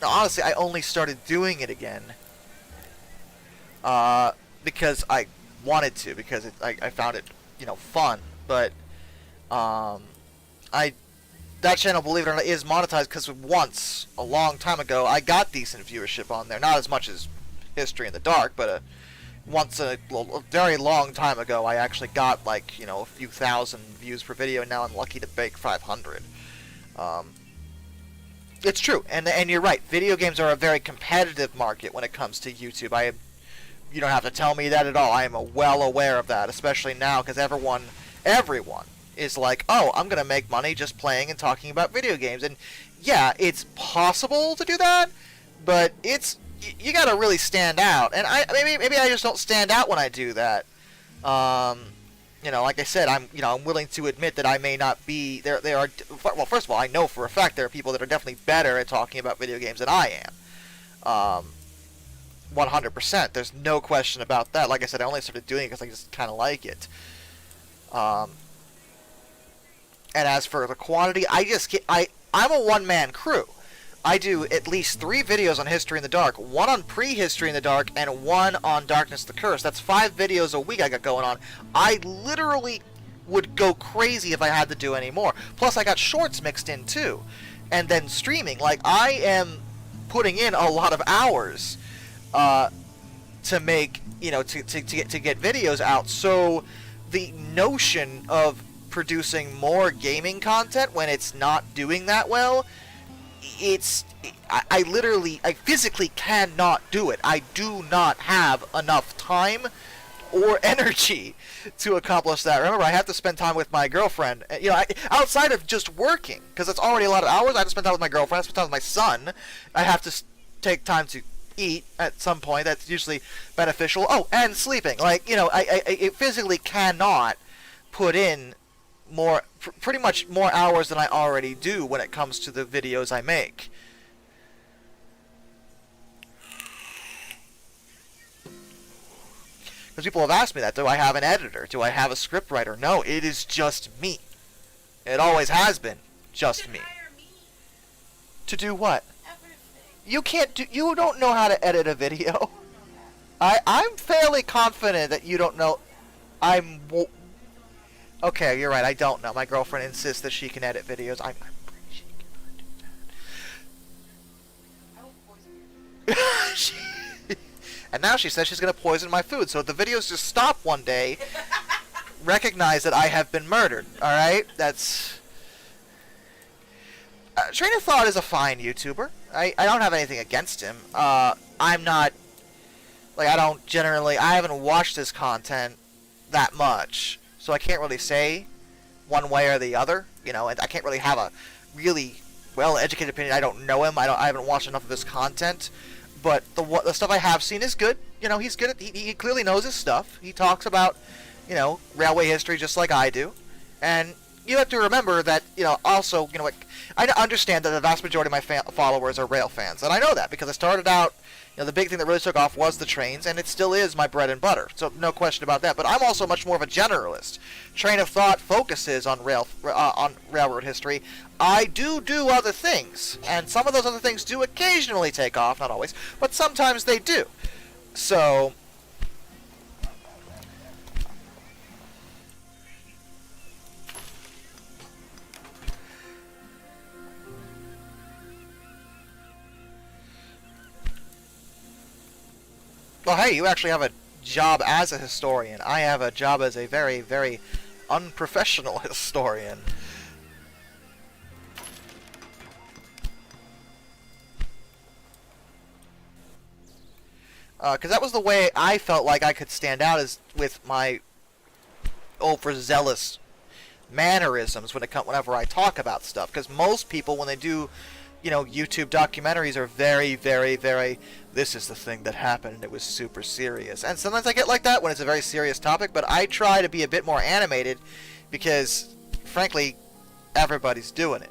Honestly, I only started doing it again because I wanted to because I found it, fun. But that channel, believe it or not, is monetized because once, a long time ago, I got decent viewership on there. Not as much as History in the Dark, but once a very long time ago, I actually got like, a few thousand views per video, and now I'm lucky to break 500. It's true, and you're right. Video games are a very competitive market when it comes to YouTube. You don't have to tell me that at all. I am well aware of that, especially now, because everyone is like, oh, I'm gonna make money just playing and talking about video games. And yeah, it's possible to do that, but you gotta really stand out. And maybe I just don't stand out when I do that. Like I said, I'm willing to admit that I may not be there. Well, first of all, I know for a fact there are people that are definitely better at talking about video games than I am. 100%. There's no question about that. Like I said, I only started doing it because I just kind of like it. And as for the quantity, I'm a one-man crew. I do at least 3 videos on History in the Dark, 1 on Prehistory in the Dark, and 1 on Darkness the Curse. That's 5 videos a week I got going on. I literally would go crazy if I had to do any more. Plus, I got shorts mixed in too, and then streaming. Like, I am putting in a lot of hours to make, to get videos out. So the notion of producing more gaming content when it's not doing that well, I physically cannot do it. I do not have enough time or energy to accomplish that. Remember, I have to spend time with my girlfriend. Outside of just working, because it's already a lot of hours. I have to spend time with my girlfriend. I have to spend time with my son. I have to take time to eat at some point. That's usually beneficial. Oh, and sleeping. I physically cannot put in pretty much more hours than I already do when it comes to the videos I make. Because people have asked me that. Do I have an editor? Do I have a scriptwriter? No, it is just me. It always has been just me. Hire me. To do what? Everything. You don't know how to edit a video. I'm fairly confident that you don't know. Okay, you're right. I don't know. My girlfriend insists that she can edit videos. I'm pretty sure she cannot do I will poison you. that. And now she says she's going to poison my food. So if the videos just stop one day, recognize that I have been murdered. All right? That's... Train of Thought is a fine YouTuber. I don't have anything against him. I'm not... I haven't watched his content that much. So I can't really say one way or the other, and I can't really have a really well-educated opinion. I don't know him. I haven't watched enough of his content, but the stuff I have seen is good. He's good at. He clearly knows his stuff. He talks about, railway history just like I do, and you have to remember that, also, I understand that the vast majority of my followers are rail fans, and I know that because I started out. The big thing that really took off was the trains, and it still is my bread and butter. So no question about that. But I'm also much more of a generalist. Train of Thought focuses on railroad history. I do other things, and some of those other things do occasionally take off, not always, but sometimes they do. So well, hey, you actually have a job as a historian. I have a job as a very, very unprofessional historian. Because that was the way I felt like I could stand out, is with my overzealous mannerisms whenever I talk about stuff. Because most people, when they do, YouTube documentaries, are very, very, very, this is the thing that happened and it was super serious. And sometimes I get like that when it's a very serious topic, but I try to be a bit more animated because, frankly, everybody's doing it.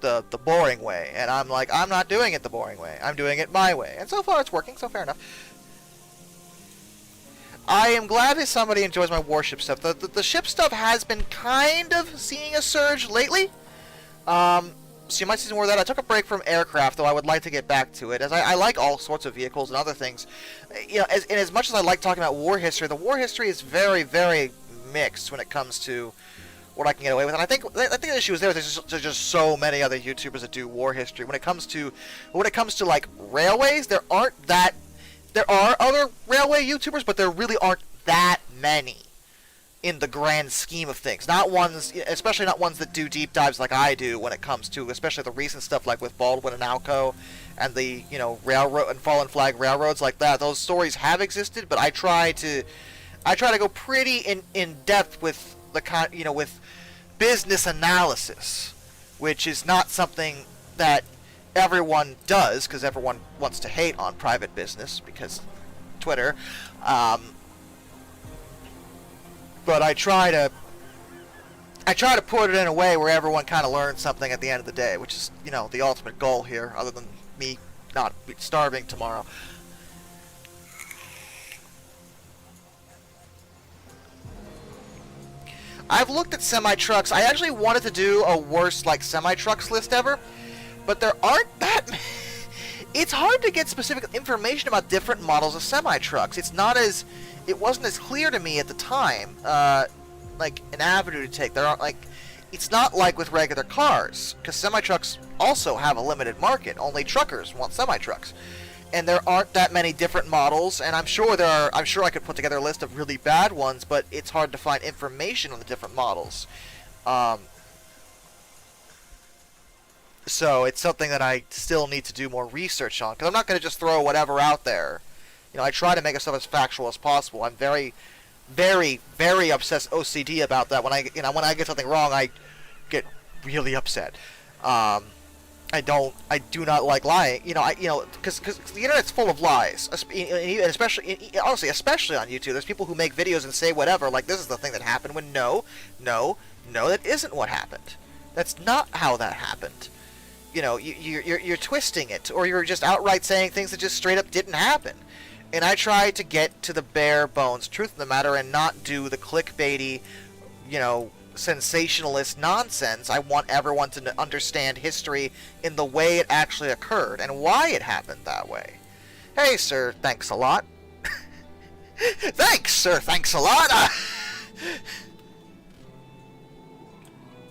The boring way. And I'm like, I'm not doing it the boring way. I'm doing it my way. And so far it's working, so fair enough. I am glad that somebody enjoys my warship stuff. The ship stuff has been kind of seeing a surge lately. So you might see some more of that. I took a break from aircraft, though I would like to get back to it, as I like all sorts of vehicles and other things. You know, as much as I like talking about war history, the war history is very, very mixed when it comes to what I can get away with. And I think the issue is there's just so many other YouTubers that do war history. When it comes to like railways, there are other railway YouTubers, but there really aren't that many in the grand scheme of things. Not ones, especially not ones that do deep dives like I do when it comes to, especially the recent stuff like with Baldwin and Alco and the, you know, railroad and fallen flag railroads like that. Those stories have existed, but I try to go pretty in depth with with business analysis, which is not something that everyone does, because everyone wants to hate on private business because Twitter. But I try to put it in a way where everyone kind of learns something at the end of the day, which is, you know, the ultimate goal here, other than me not starving tomorrow. I've looked at semi-trucks. I actually wanted to do a worst, like, semi-trucks list ever, but there aren't that many. It's hard to get specific information about different models of semi-trucks. It wasn't as clear to me at the time, like, an avenue to take. There aren't, like, it's not like with regular cars, because semi-trucks also have a limited market. Only truckers want semi-trucks. And there aren't that many different models, and I'm sure I could put together a list of really bad ones, but it's hard to find information on the different models. So it's something that I still need to do more research on, because I'm not going to just throw whatever out there. You know, I try to make stuff as factual as possible. I'm very, very, very obsessed OCD about that. When I get something wrong, I get really upset. I do not like lying. Because the internet's full of lies, especially on YouTube. There's people who make videos and say whatever, like this is the thing that happened. When no, that isn't what happened. That's not how that happened. You know, you're twisting it, or you're just outright saying things that just straight up didn't happen. And I try to get to the bare bones truth of the matter and not do the clickbaity, sensationalist nonsense. I want everyone to understand history in the way it actually occurred and why it happened that way. Hey, sir, thanks a lot. Thanks, sir, thanks a lot.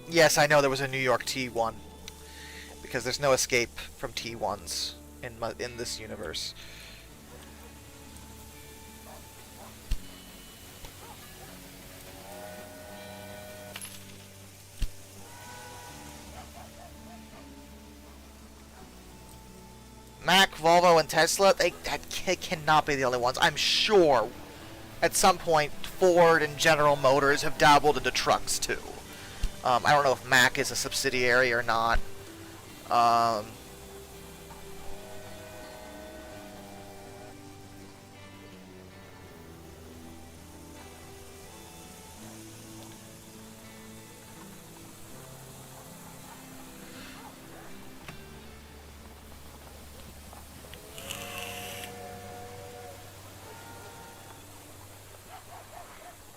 Yes, I know there was a New York T1. Because there's no escape from T1s in this universe. Mac, Volvo, and Tesla, they cannot be the only ones. I'm sure at some point Ford and General Motors have dabbled into trucks too. I don't know if Mac is a subsidiary or not.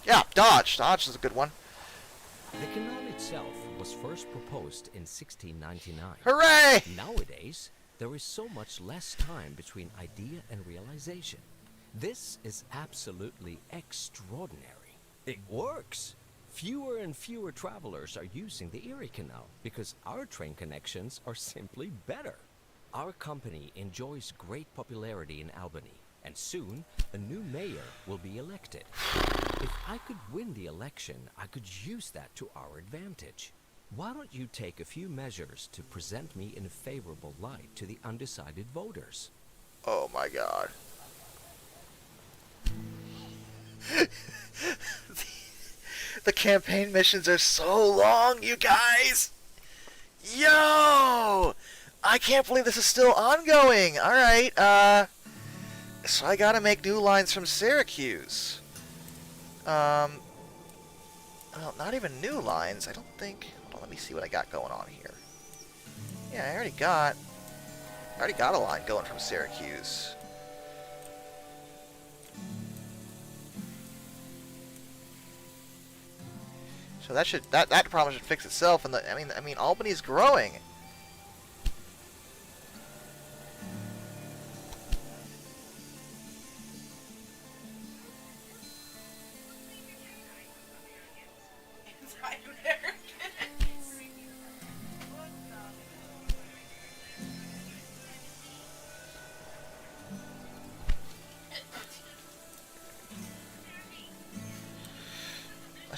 Yeah, Dodge. Dodge is a good one. The canal itself was first proposed in 1699. Hooray! Nowadays, there is so much less time between idea and realization. This is absolutely extraordinary. It works! Fewer and fewer travelers are using the Erie Canal because our train connections are simply better. Our company enjoys great popularity in Albany, and soon a new mayor will be elected. If I could win the election, I could use that to our advantage. Why don't you take a few measures to present me in a favorable light to the undecided voters? Oh my god. The campaign missions are so long, you guys! Yo! I can't believe this is still ongoing! Alright, so I gotta make new lines from Syracuse. Well, not even new lines, I don't think. Hold on, let me see what I got going on here. Yeah, I already got a line going from Syracuse. So that problem should fix itself, and I mean Albany's growing.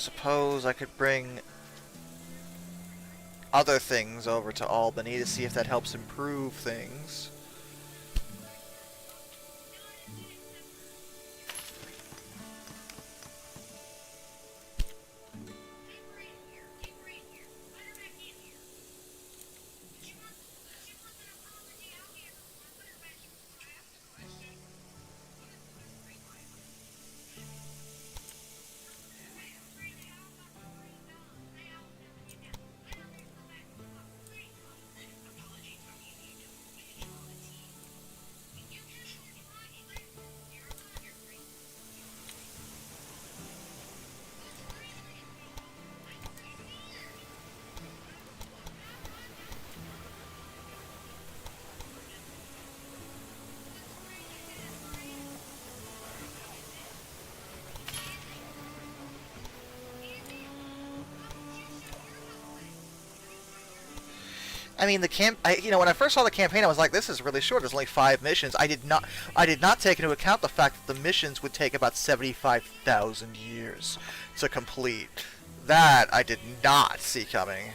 suppose I could bring other things over to Albany to see if that helps improve things. I mean, when I first saw the campaign, I was like, this is really short. There's only 5 missions. I did not take into account the fact that the missions would take about 75,000 years to complete. That I did not see coming.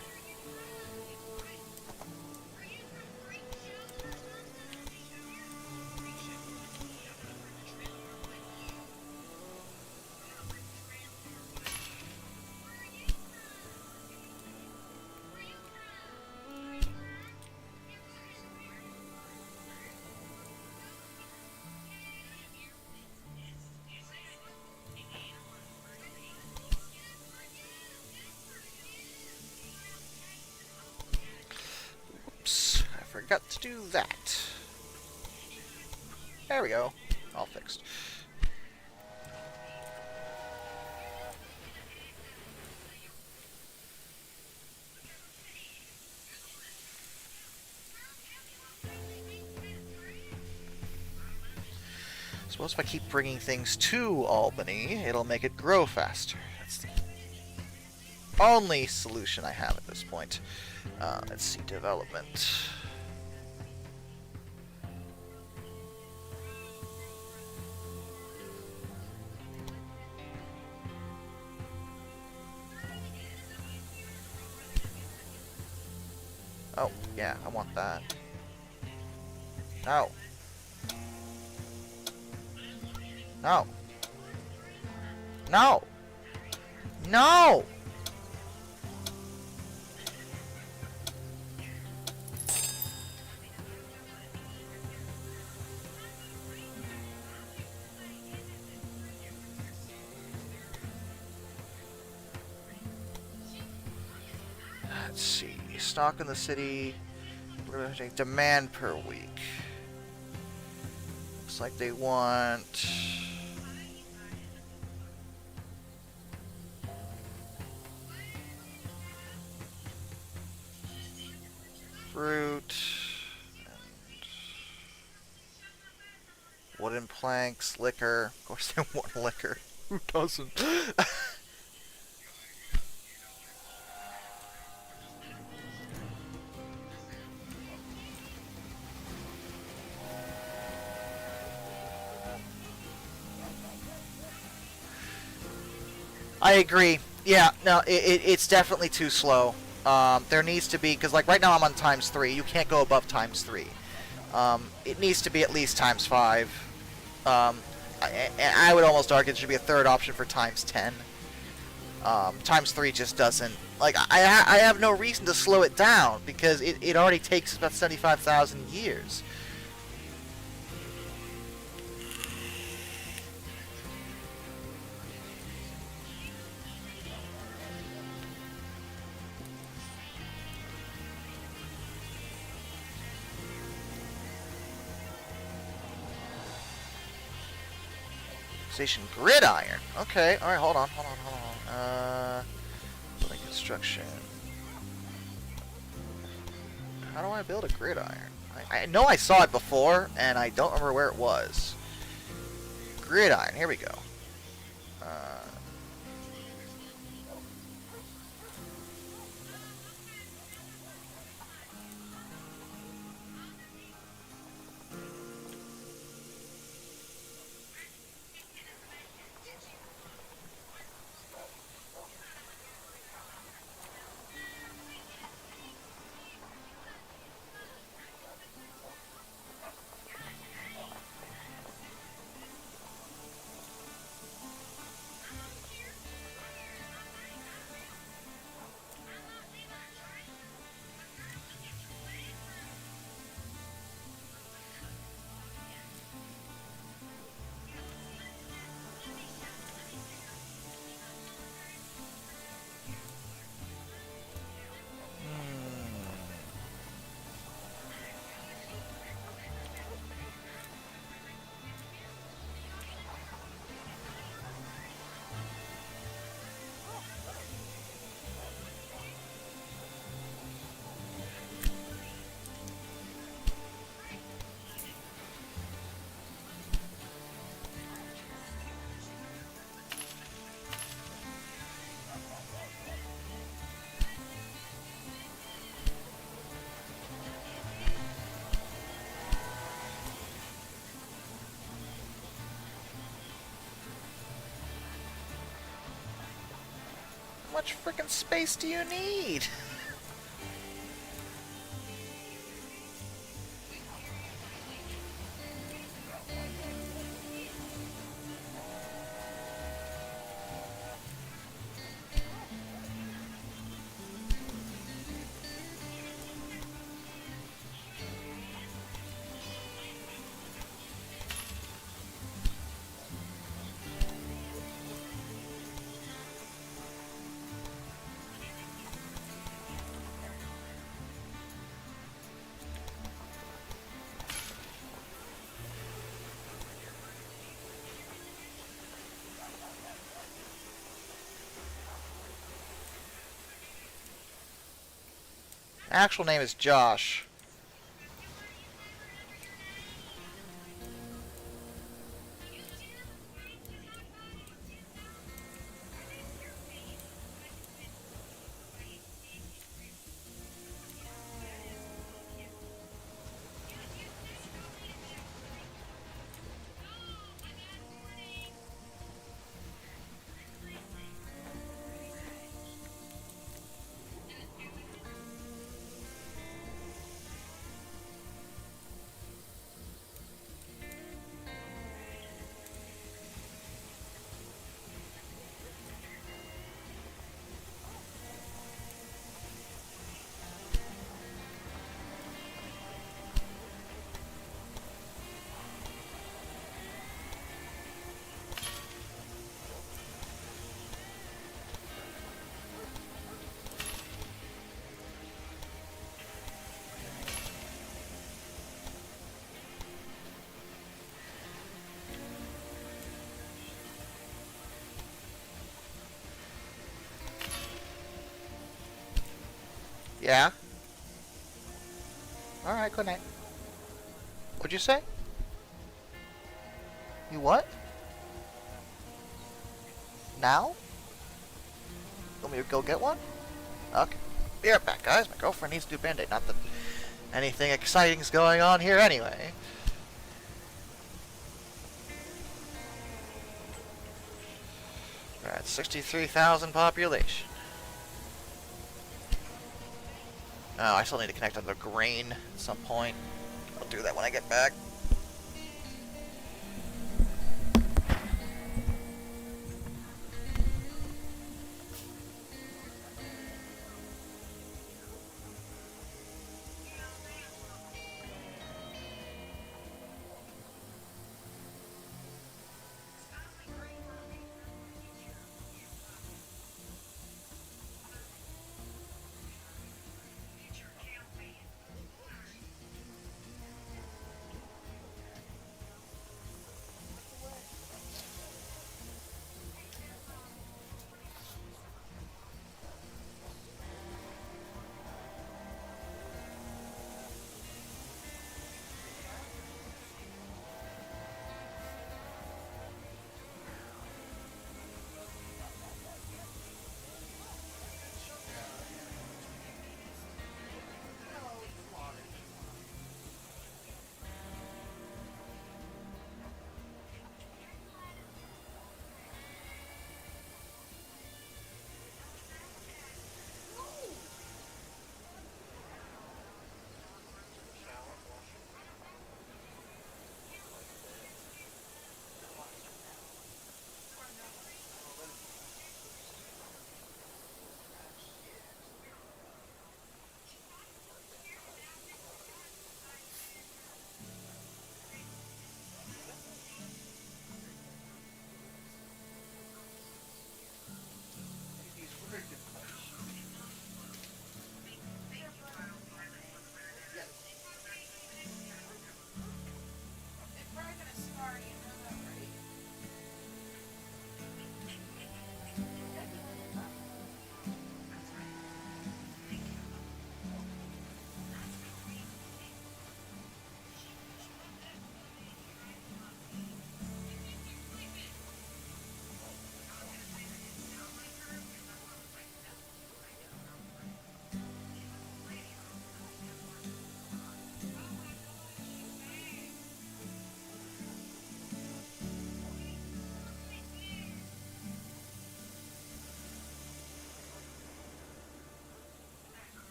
Forgot to do that. There we go. All fixed. Suppose if I keep bringing things to Albany, it'll make it grow faster. That's the only solution I have at this point. Let's see, development. Oh, yeah, I want that. No. No. No! No! Let's see. Stock in the city. Demand per week. Looks like they want... fruit. And wooden planks, liquor. Of course they want liquor. Who doesn't? I agree. Yeah, no, it's definitely too slow. There needs to be, because like right now I'm on ×3. You can't go above ×3. It needs to be at least ×5. I would almost argue there should be a third option for ×10. ×3 just doesn't... Like, I have no reason to slow it down, because it already takes about 75,000 years. Station gridiron. Okay, alright, hold on. Building construction. How do I build a gridiron? I know I saw it before, and I don't remember where it was. Gridiron, here we go. much freaking space do you need? Actual name is Josh. Yeah? Alright, good night. What'd you say? You what? Now? You want me to go get one? Okay. Be right back, guys. My girlfriend needs to do Band-Aid. Not that anything exciting's going on here anyway. We're at 63,000 population. Oh, I still need to connect on the grain at some point. I'll do that when I get back.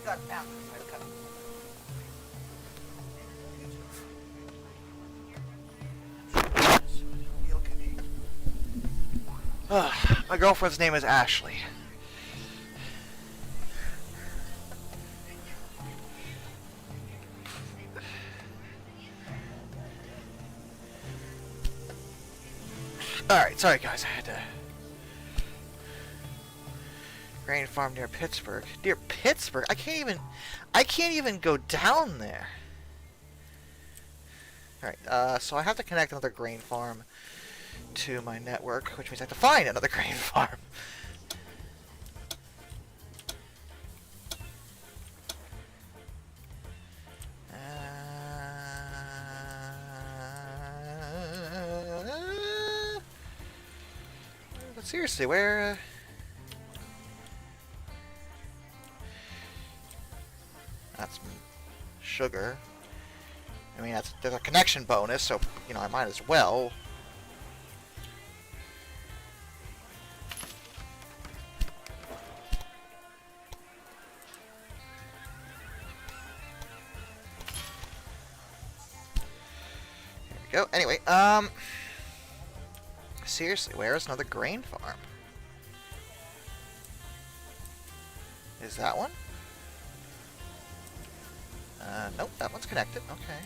cut. Ow. I cut. My girlfriend's name is Ashley. Alright, sorry guys, I had to... Grain farm near Pittsburgh. Near Pittsburgh? I can't even go down there. Alright, so I have to connect another grain farm to my network, which means I have to find another grain farm. But seriously, where... That's sugar. I mean, there's a connection bonus, so, you know, I might as well. There we go. Anyway, seriously, where is another grain farm? Is that one? Nope, that one's connected. Okay.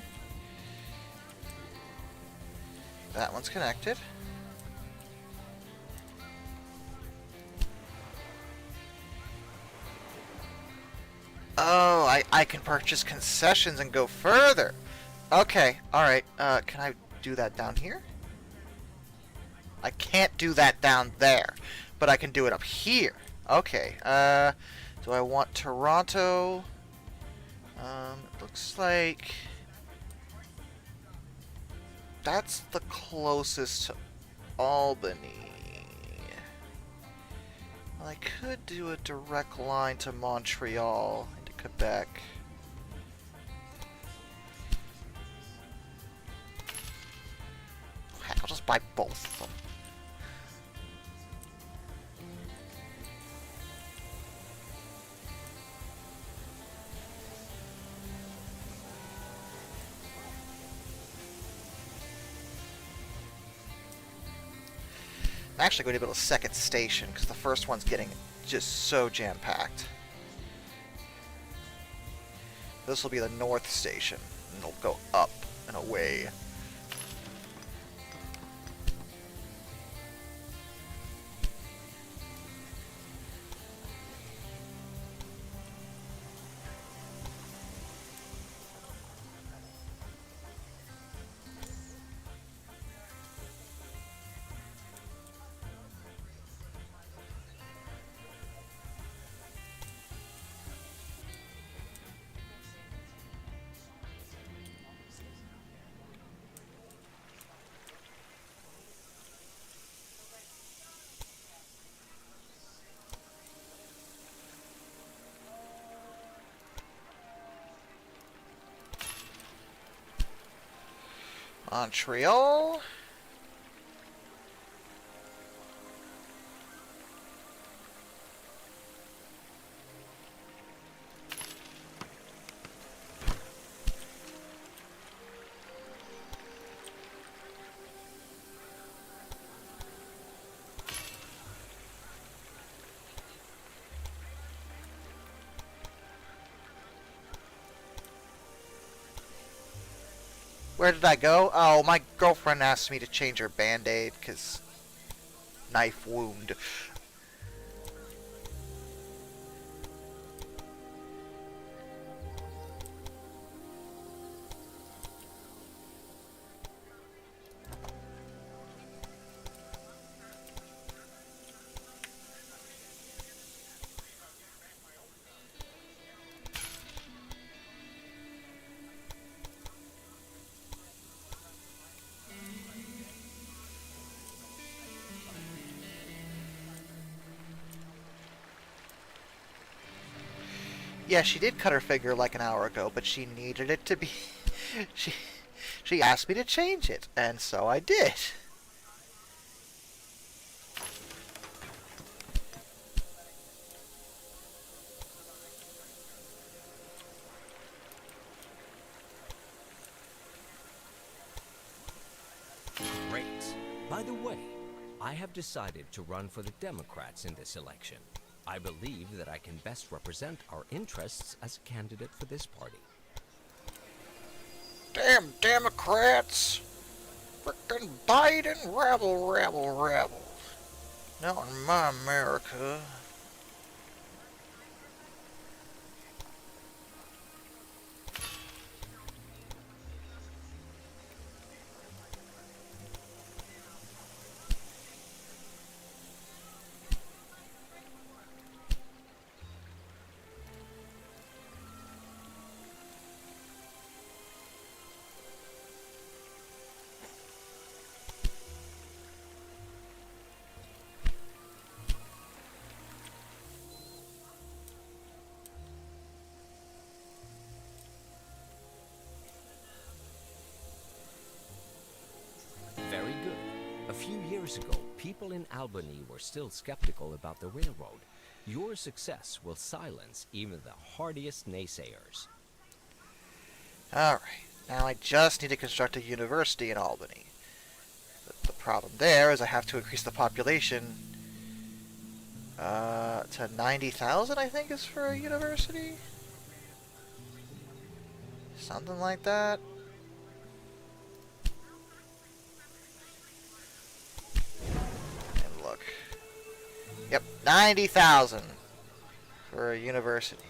That one's connected. Oh, I can purchase concessions and go further. Okay, alright. Can I do that down here? I can't do that down there, but I can do it up here. Okay, do I want Toronto? It looks like that's the closest to Albany. Well, I could do a direct line to Montreal into Quebec. Heck, I'll just buy both of them. I'm actually going to build a second station because the first one's getting just so jam-packed. This will be the north station, and it'll go up and away. Montreal. Where did I go? Oh, my girlfriend asked me to change her band-aid because knife wound. Yeah, she did cut her finger like an hour ago, but she needed it to be... She asked me to change it, and so I did. By the way, I have decided to run for the Democrats in this election. I believe that I can best represent our interests as a candidate for this party. Damn Democrats! Frickin' Biden, rabble, rabble, rabble. Not in my America. Very good. A few years ago, people in Albany were still skeptical about the railroad. Your success will silence even the hardiest naysayers. Alright, now I just need to construct a university in Albany. But the problem there is I have to increase the population to 90,000, I think, is for a university? Something like that. And look. Yep, 90,000 for a university.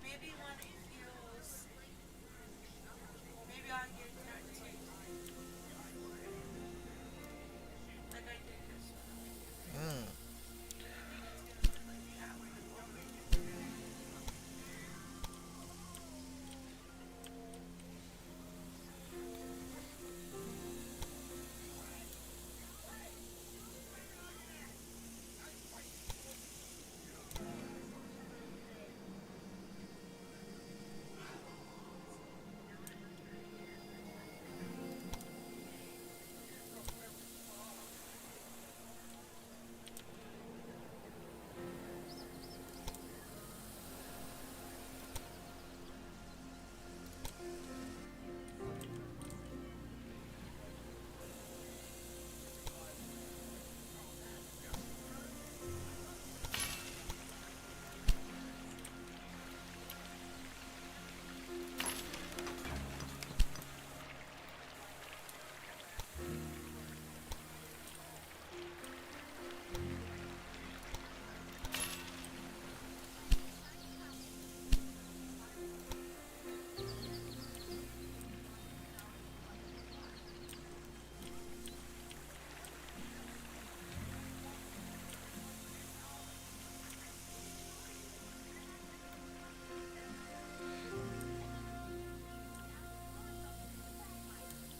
Maybe when it feels, maybe I'll get that too. Like I did this one. Hmm.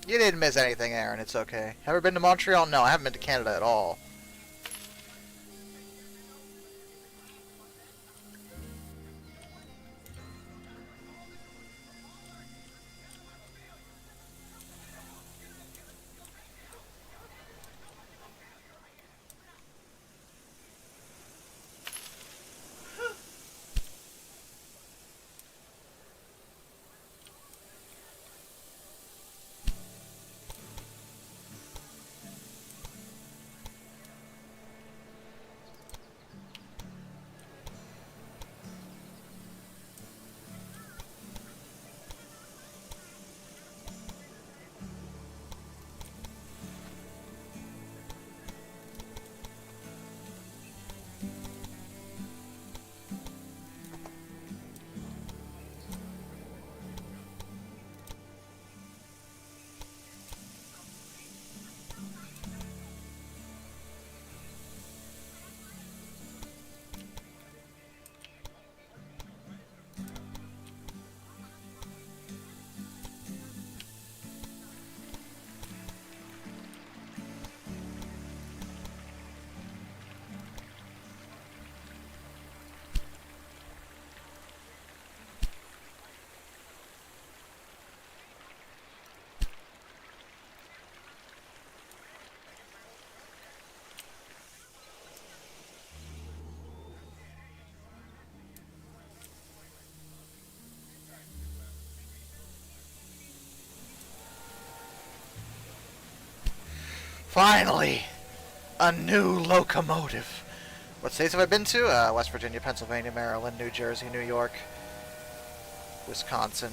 You didn't miss anything, Aaron. It's okay. Ever been to Montreal? No, I haven't been to Canada at all. Finally! A new locomotive. What states have I been to? West Virginia, Pennsylvania, Maryland, New Jersey, New York, Wisconsin,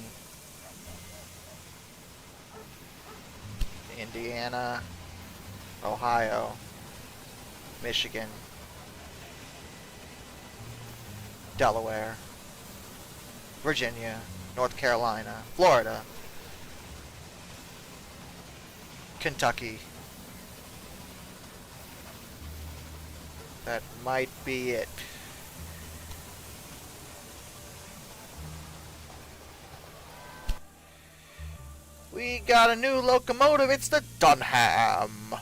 Indiana, Ohio, Michigan, Delaware, Virginia, North Carolina, Florida, Kentucky. That might be it. We got a new locomotive. It's the Dunham.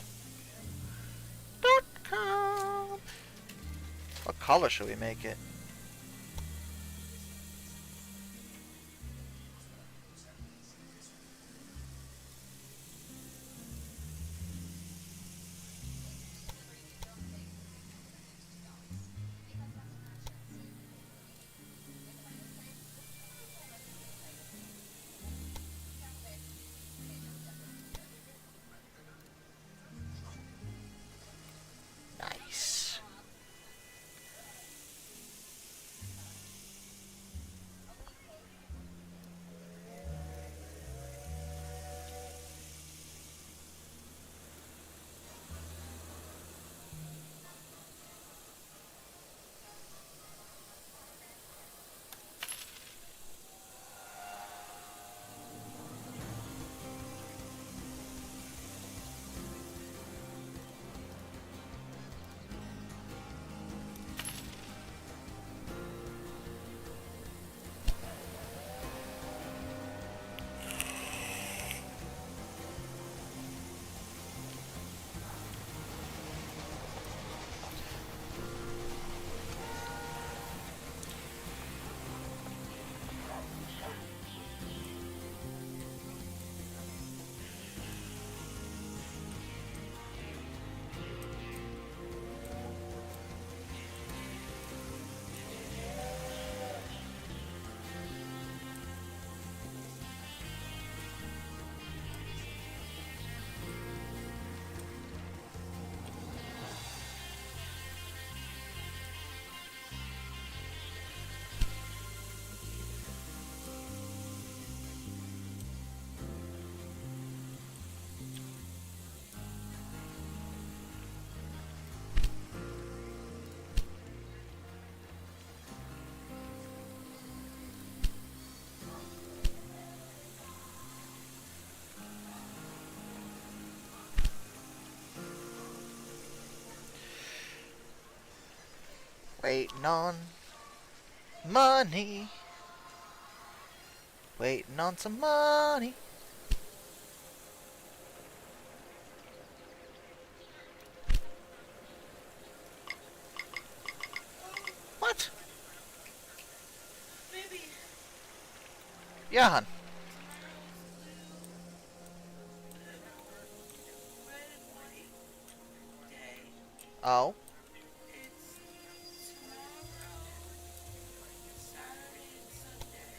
.com. What color should we make it? Nice. Waiting on money. Waiting on some money. What? Baby, Yeah, hon. red and white day. Oh. It's tomorrow, Saturday and Sunday.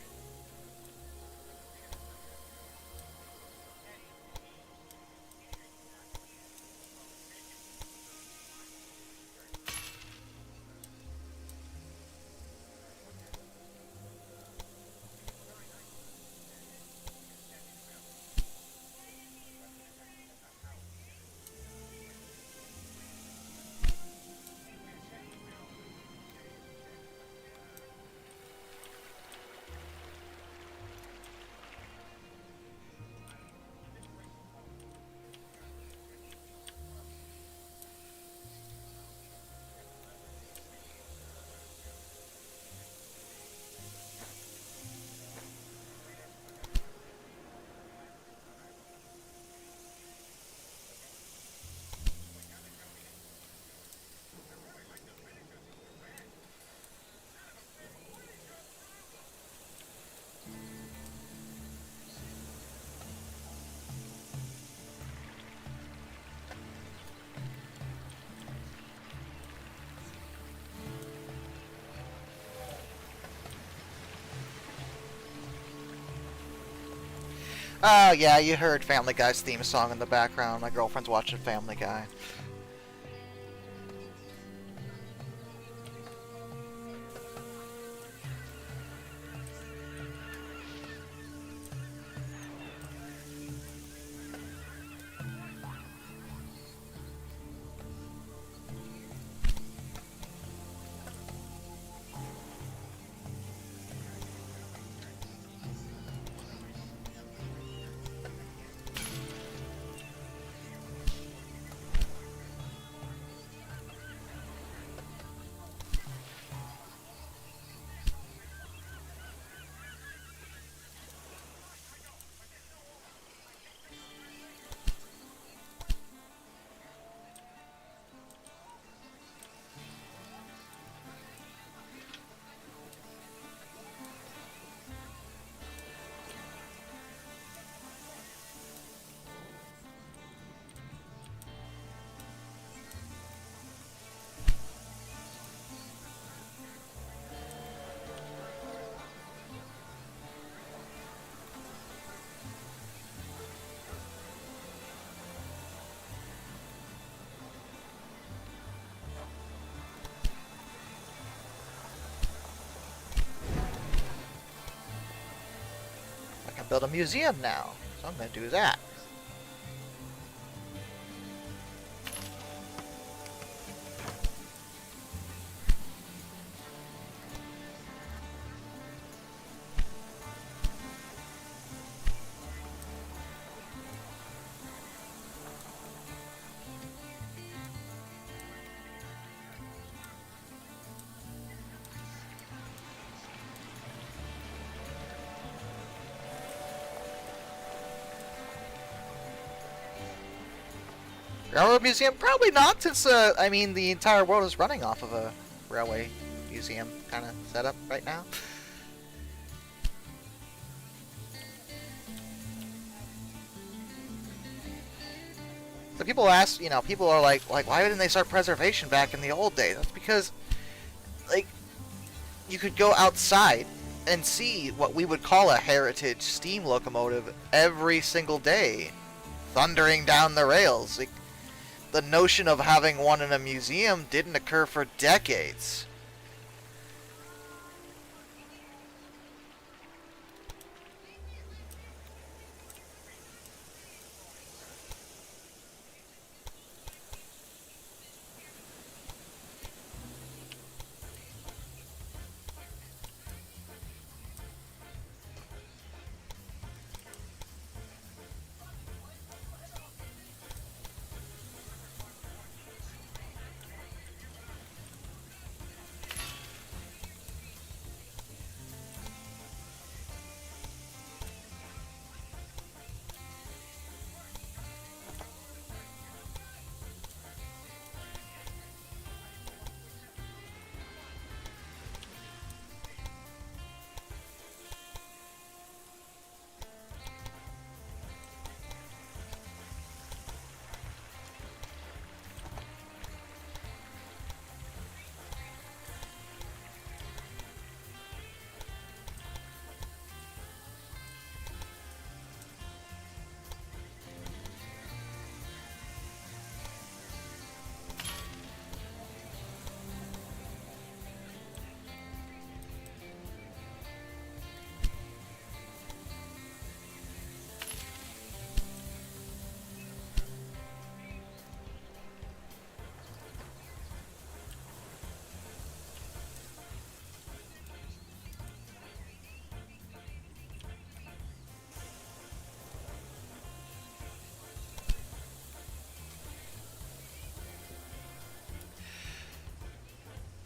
Oh yeah, you heard Family Guy's theme song in the background. My girlfriend's watching Family Guy. I can build a museum now, so I'm gonna do that. Railroad museum? Probably not, since, I mean, the entire world is running off of a railway museum kind of setup right now. So people ask, you know, people are like, why didn't they start preservation back in the old days? That's because, like, you could go outside and see what we would call a heritage steam locomotive every single day, thundering down the rails. Like, the notion of having one in a museum didn't occur for decades.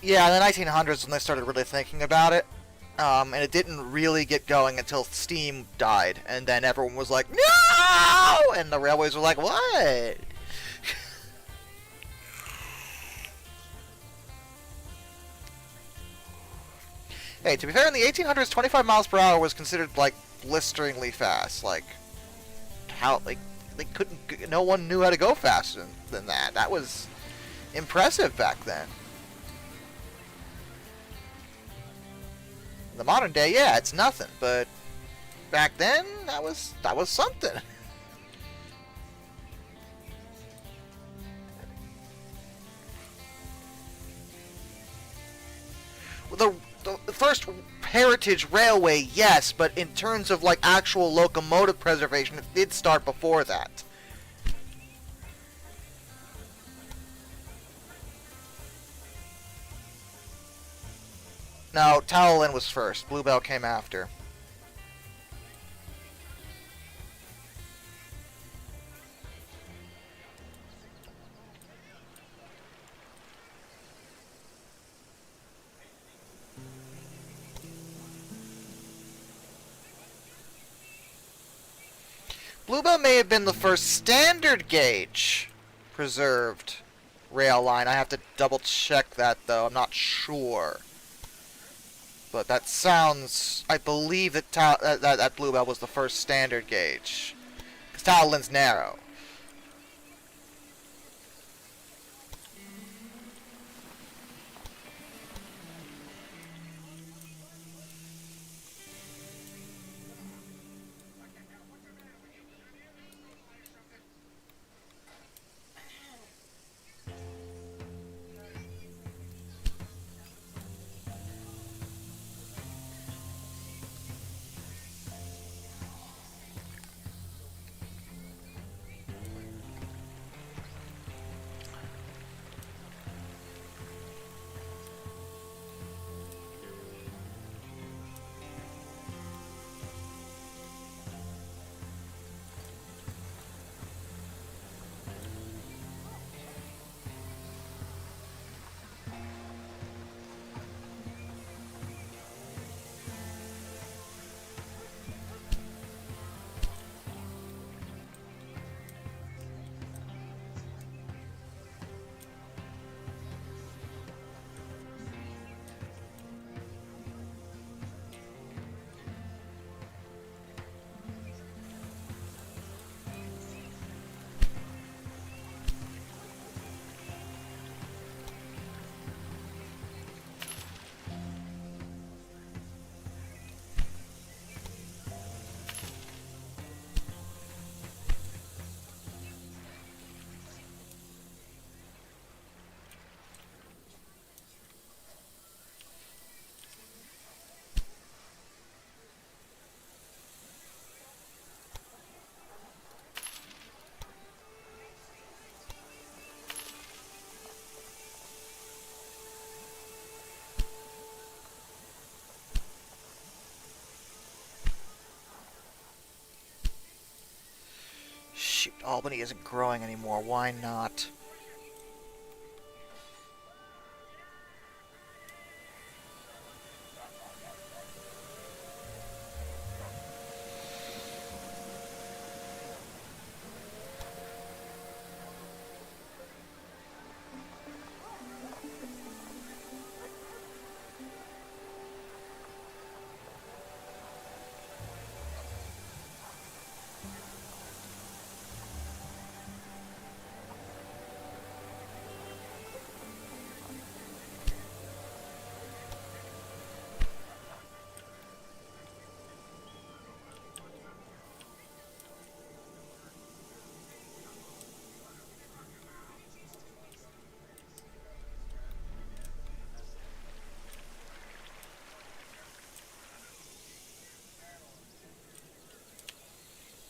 Yeah, in the 1900s when they started really thinking about it, and it didn't really get going until steam died, and then everyone was like, no! And the railways were like, what? Hey, to be fair, in the 1800s, 25 miles per hour was considered, like, blisteringly fast. Like, how, like, they couldn't, no one knew how to go faster than that. That was impressive back then. In the modern day, yeah, it's nothing, but back then, that was something. The first heritage railway, yes, but in terms of like actual locomotive preservation, it did start before that. No, Towelin was first. Bluebell came after. Bluebell may have been the first standard gauge preserved rail line. I have to double check that though. I'm not sure. But that sounds... I believe that that Bluebell was the first standard gauge. Because Taolin's narrow. Shoot, Albany isn't growing anymore. Why not?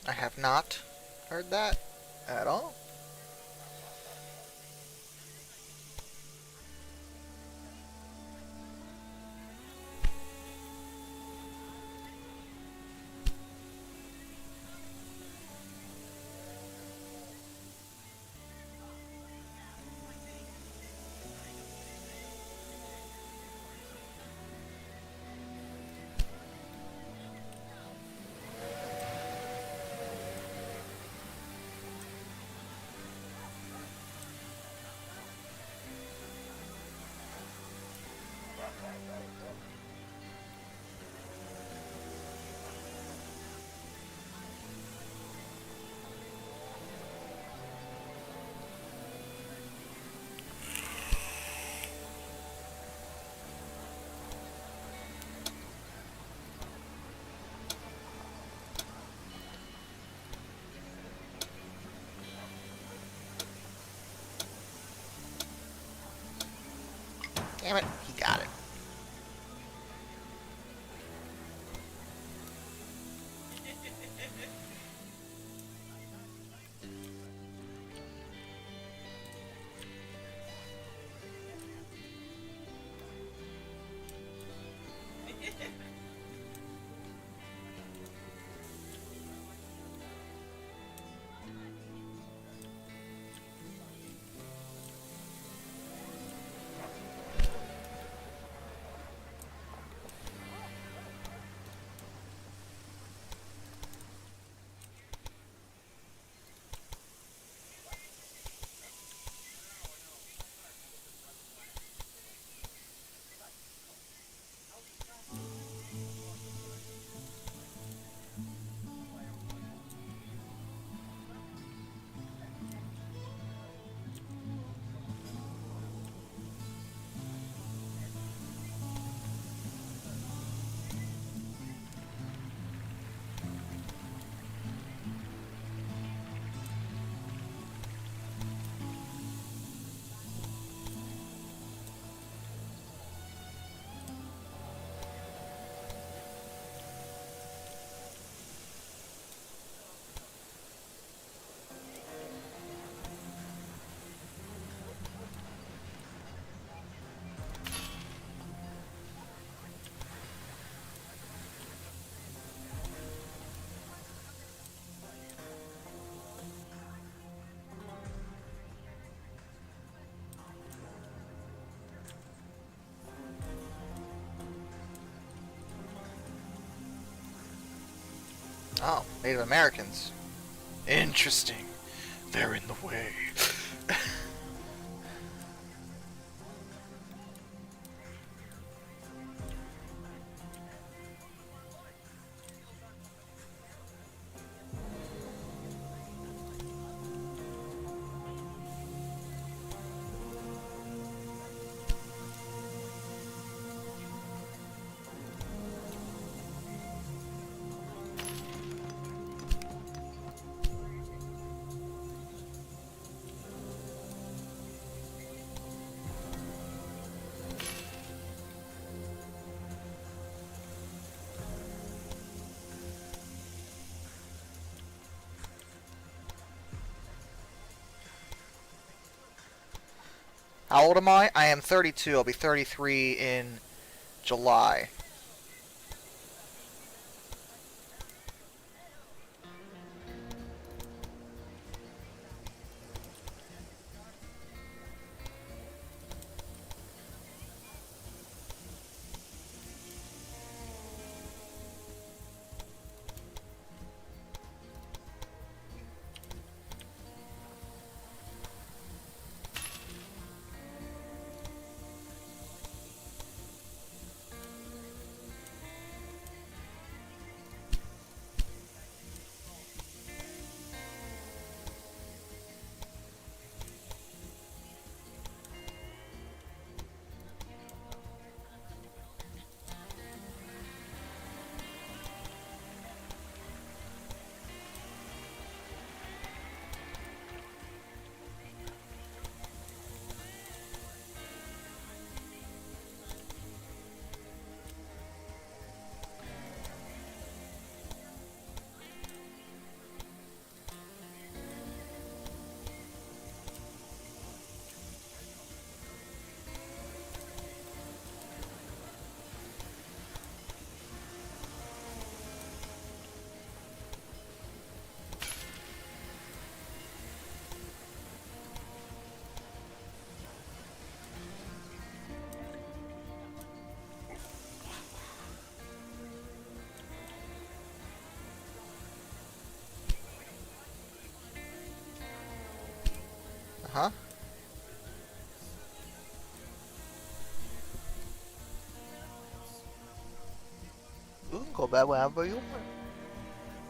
I have not heard that at all. Damn it, he got it. Oh, Native Americans. Interesting. They're in the way. How old am I? I am 32. I'll be 33 in July. Huh? You can go bed whenever you want.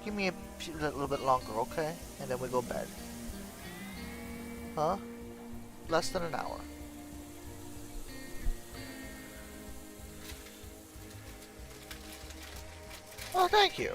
Give me a little bit longer, okay? And then we go bed. Huh? Less than an hour. Oh, thank you.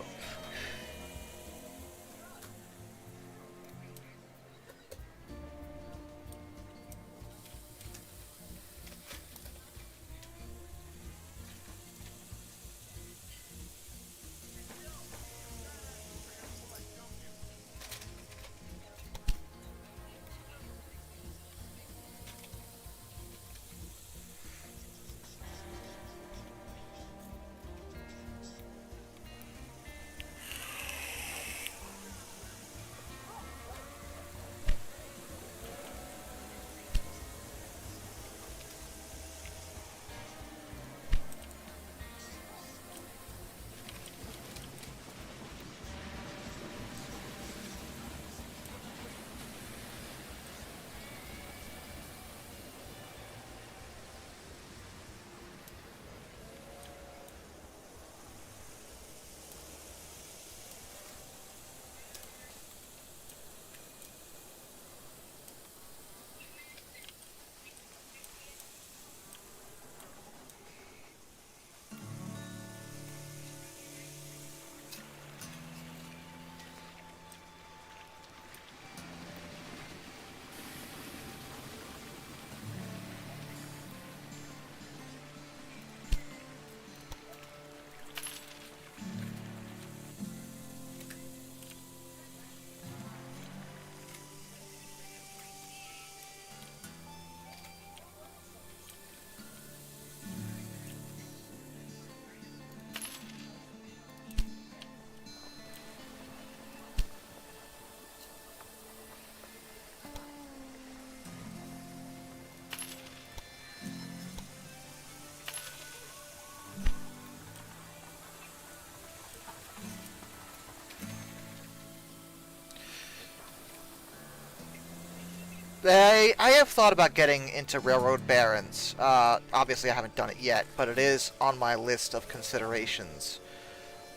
I have thought about getting into Railroad Barons. Obviously, I haven't done it yet, but it is on my list of considerations.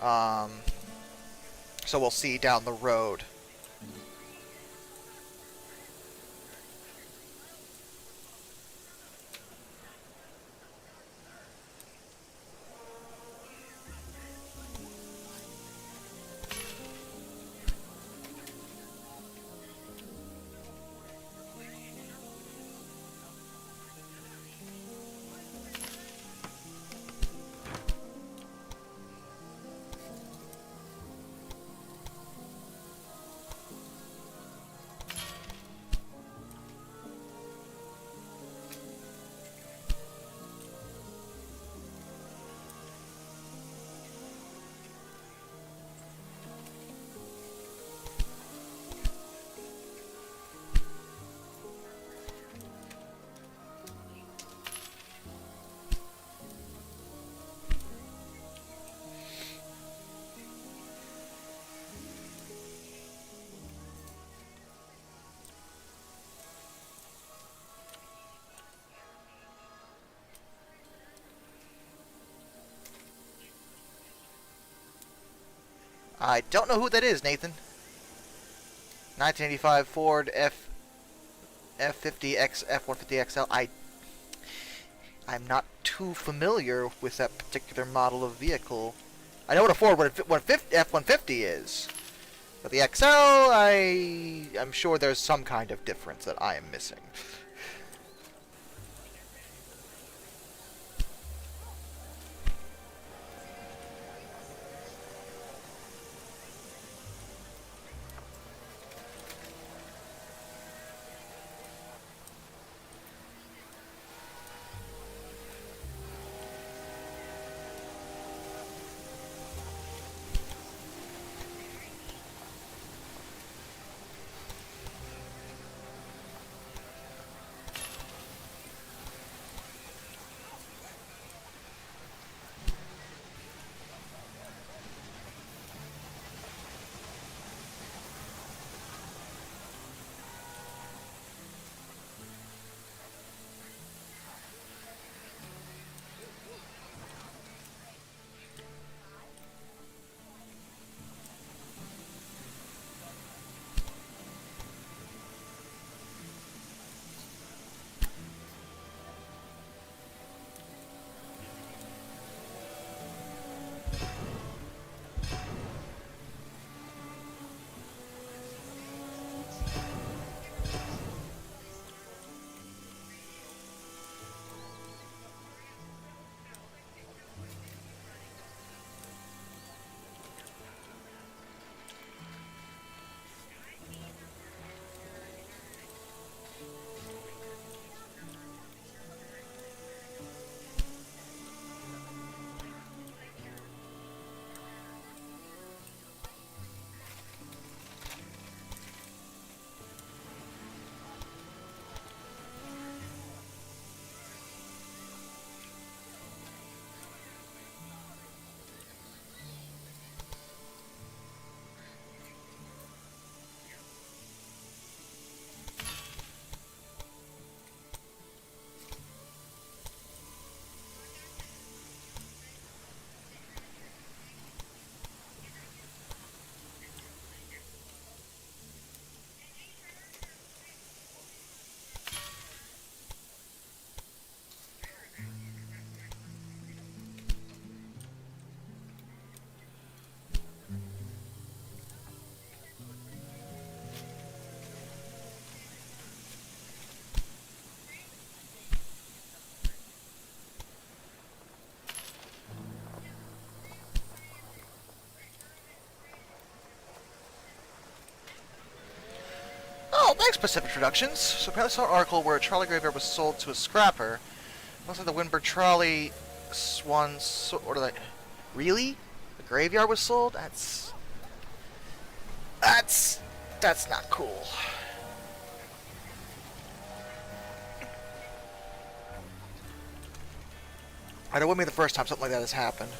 So we'll see down the road. I don't know who that is, Nathan. 1985 Ford F50X F150XL. I'm not too familiar with that particular model of vehicle. I know what a Ford F150 is, but the XL, I'm sure there's some kind of difference that I am missing. Oh, thanks, Pacific Productions. So apparently I saw an article where a trolley graveyard was sold to a scrapper. Looks like the Winburn trolley one or like, really? The graveyard was sold? That's not cool. I know it wouldn't be the first time something like that has happened.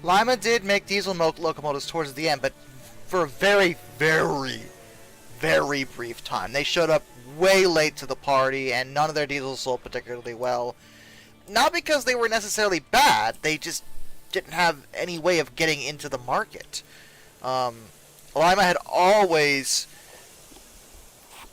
Lima did make diesel locomotives towards the end, but for a very, very, very brief time. They showed up way late to the party, and none of their diesels sold particularly well. Not because they were necessarily bad, they just didn't have any way of getting into the market. Lima had always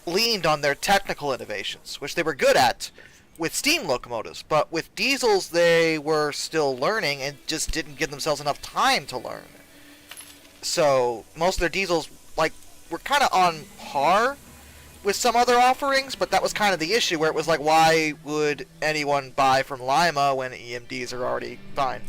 leaned on their technical innovations, which they were good at with steam locomotives, but with diesels they were still learning and just didn't give themselves enough time to learn. So most of their diesels were kind of on par with some other offerings, but that was kind of the issue, where it was like, why would anyone buy from Lima when EMDs are already fine?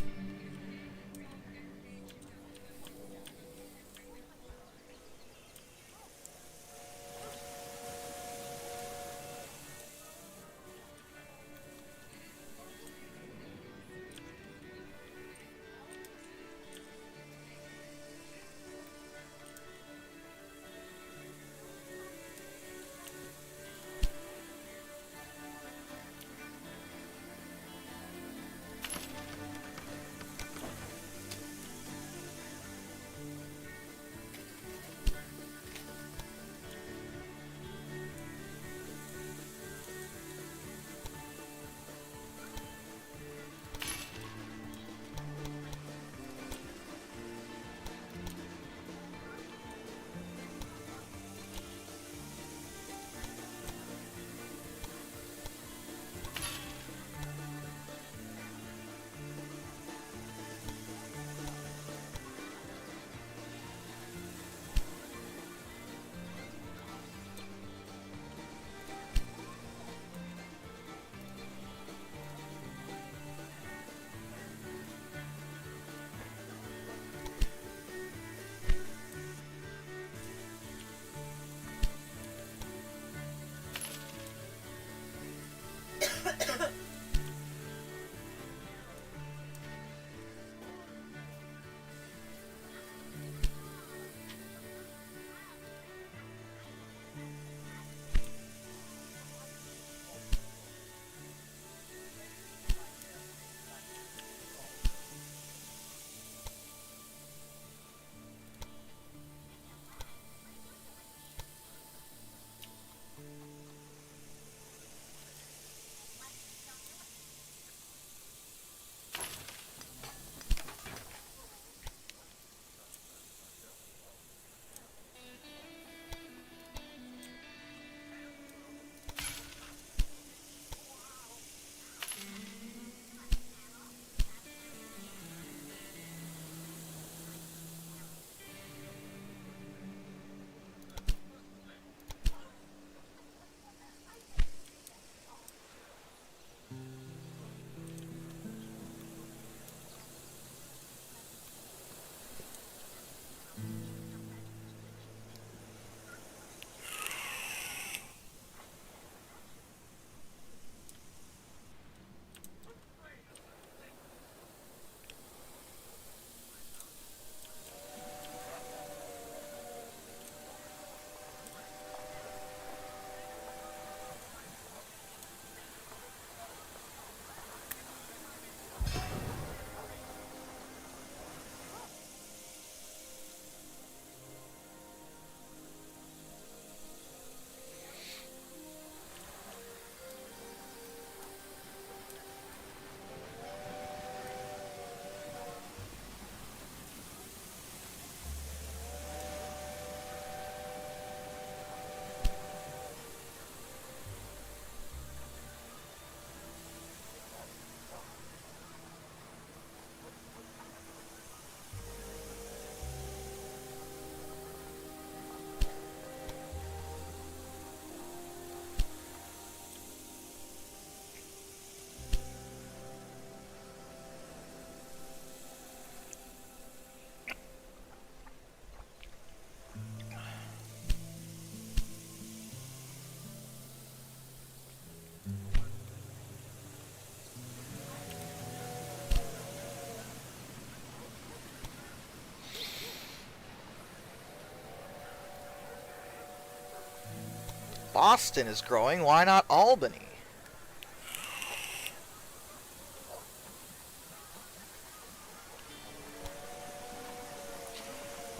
Boston is growing, why not Albany?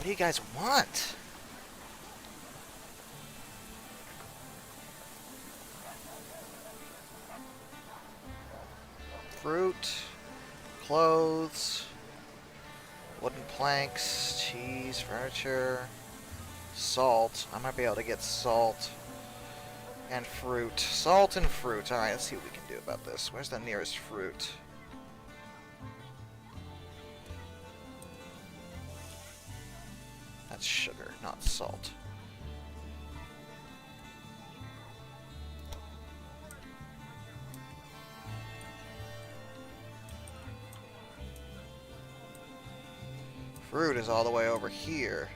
What do you guys want? Fruit, clothes, wooden planks, cheese, furniture, salt. I might be able to get salt and fruit. Salt and fruit. Alright, let's see what we can do about this. Where's the nearest fruit? That's sugar, not salt. Fruit is all the way over here.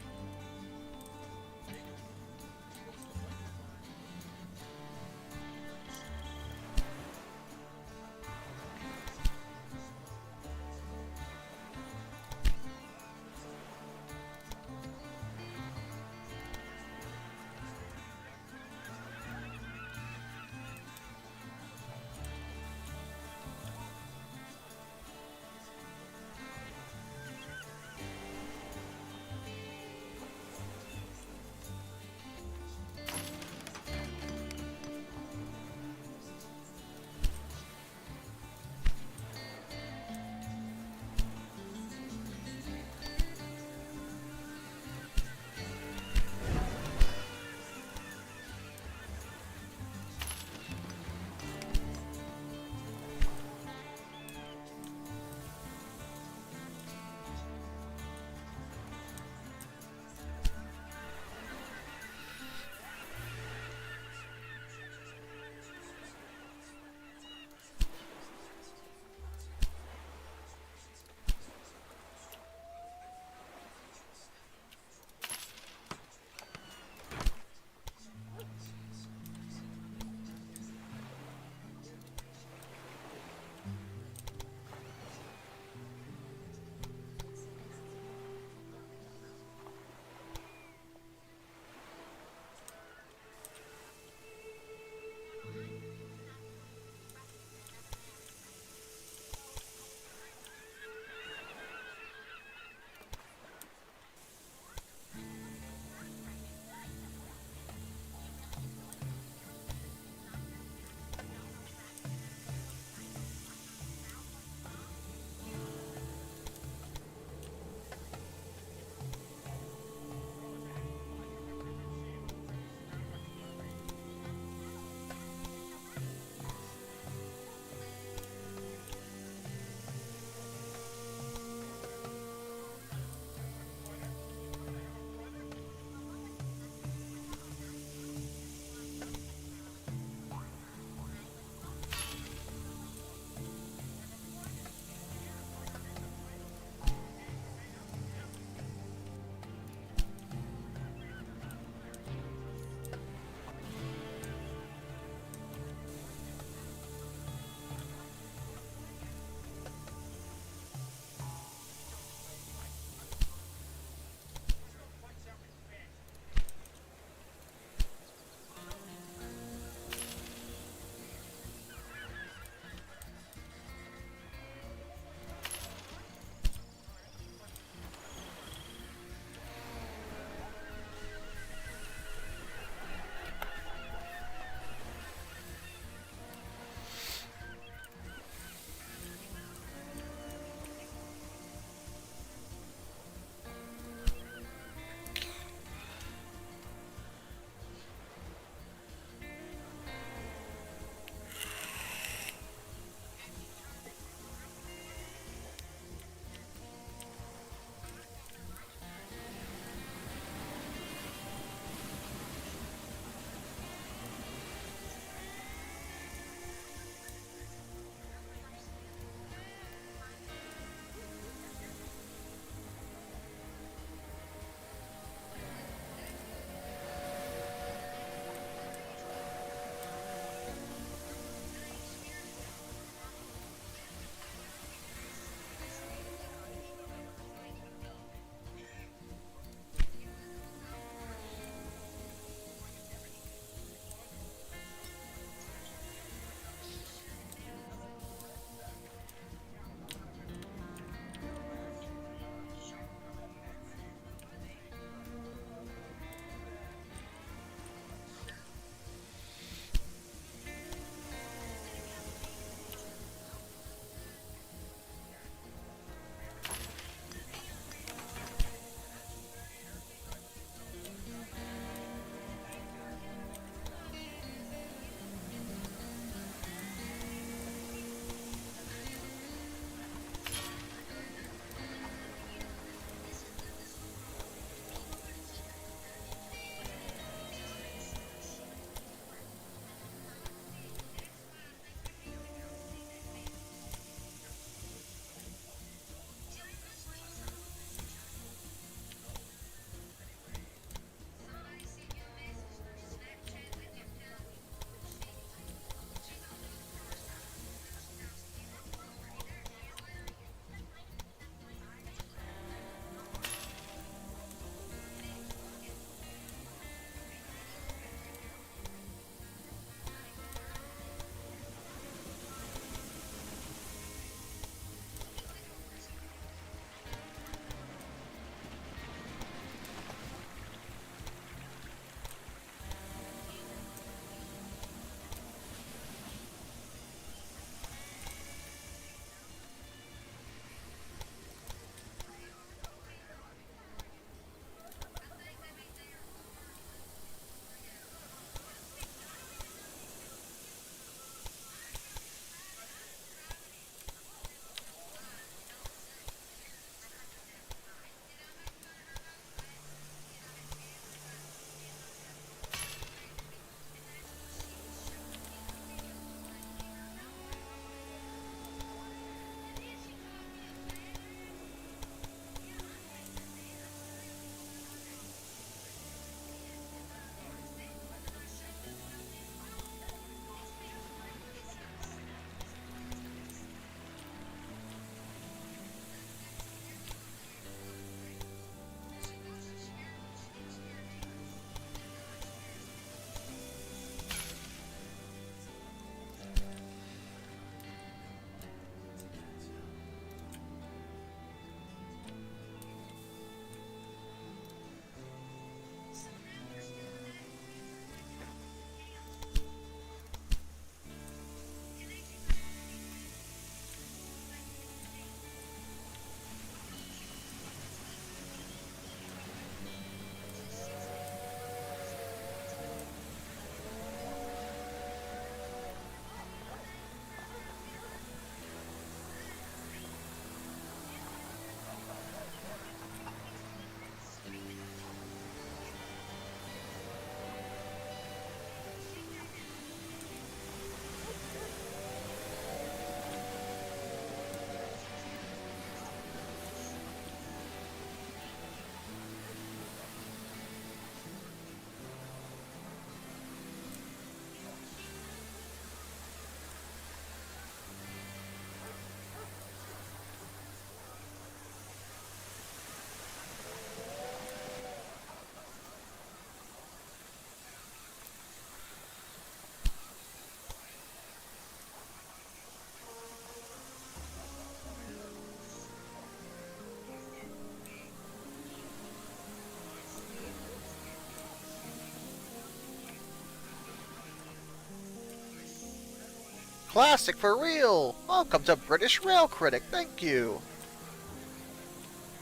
classic for real. Welcome to British Rail Critic. Thank you.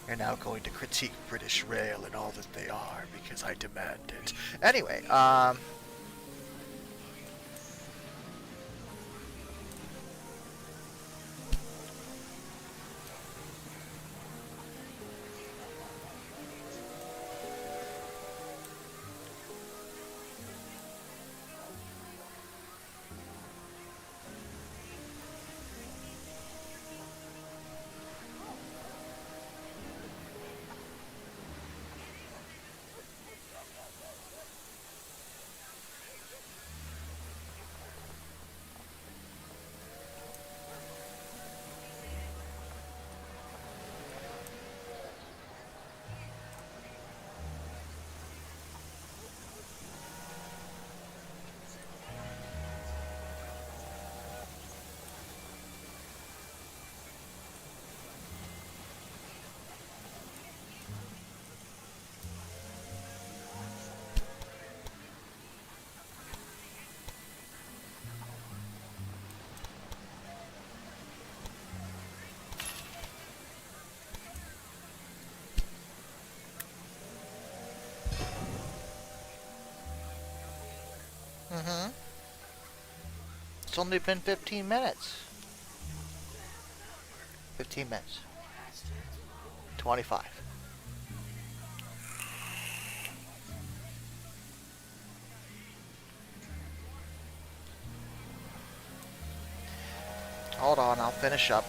You're now going to critique British Rail and all that they are because I demand it. Anyway, it's only been 15 minutes. 15 minutes. 25. Hold on, I'll finish up.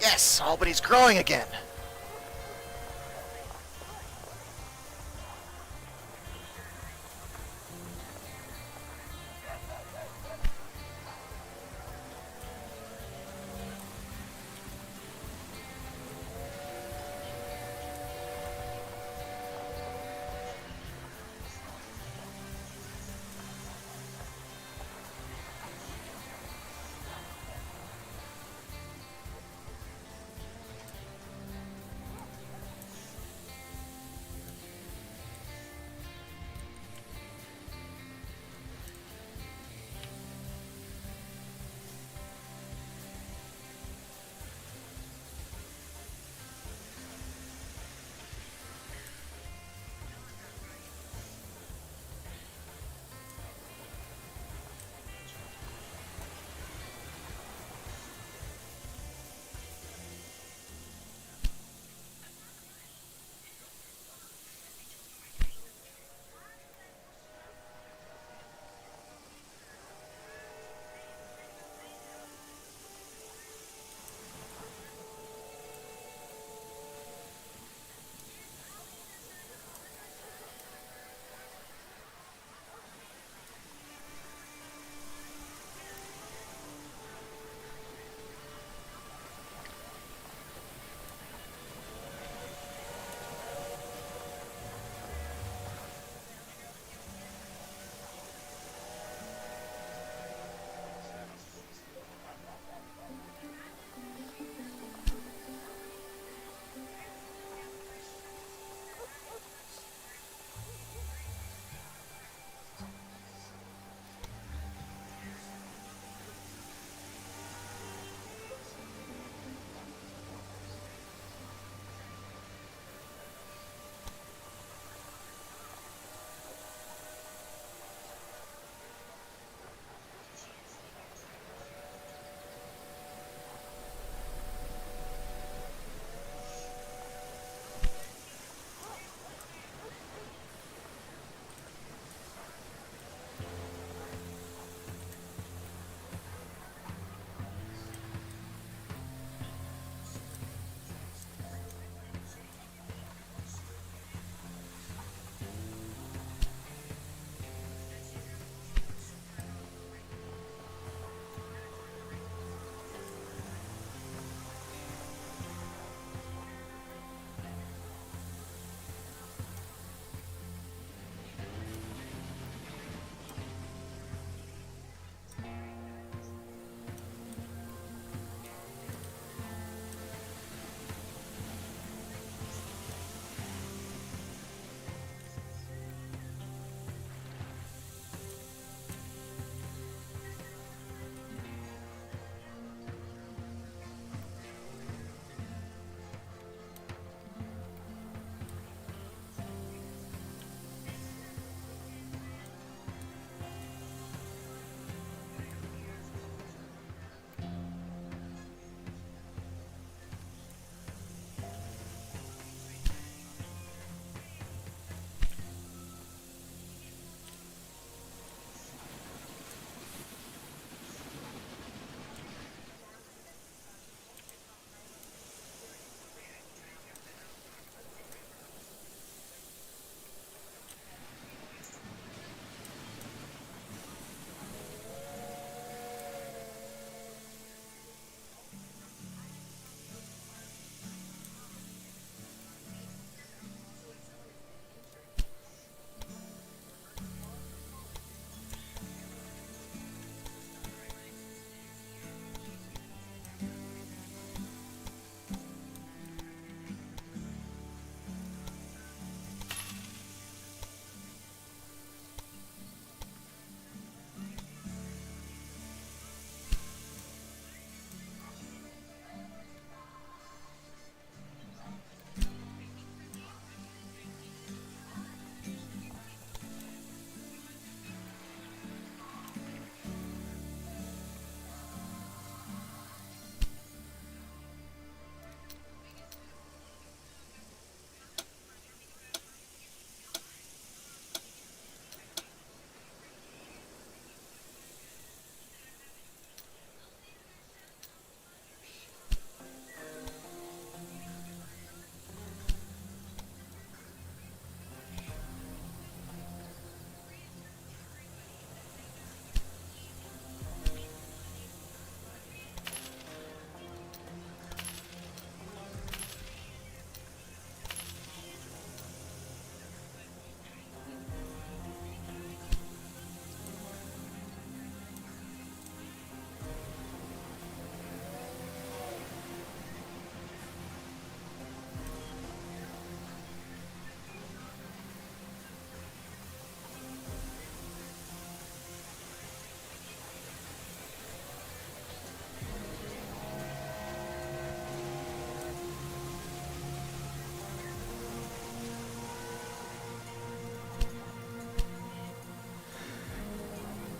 Yes, Albany's growing again.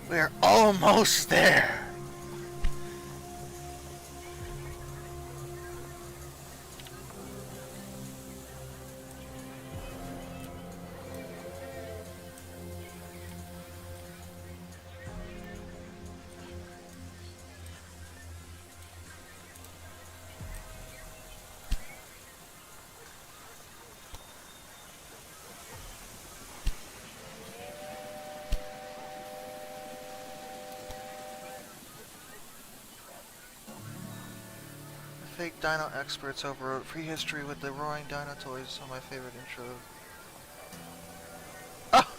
We're almost there. Fake Dino Experts overwrote prehistory with the roaring dino toys on my favorite intro. Oh!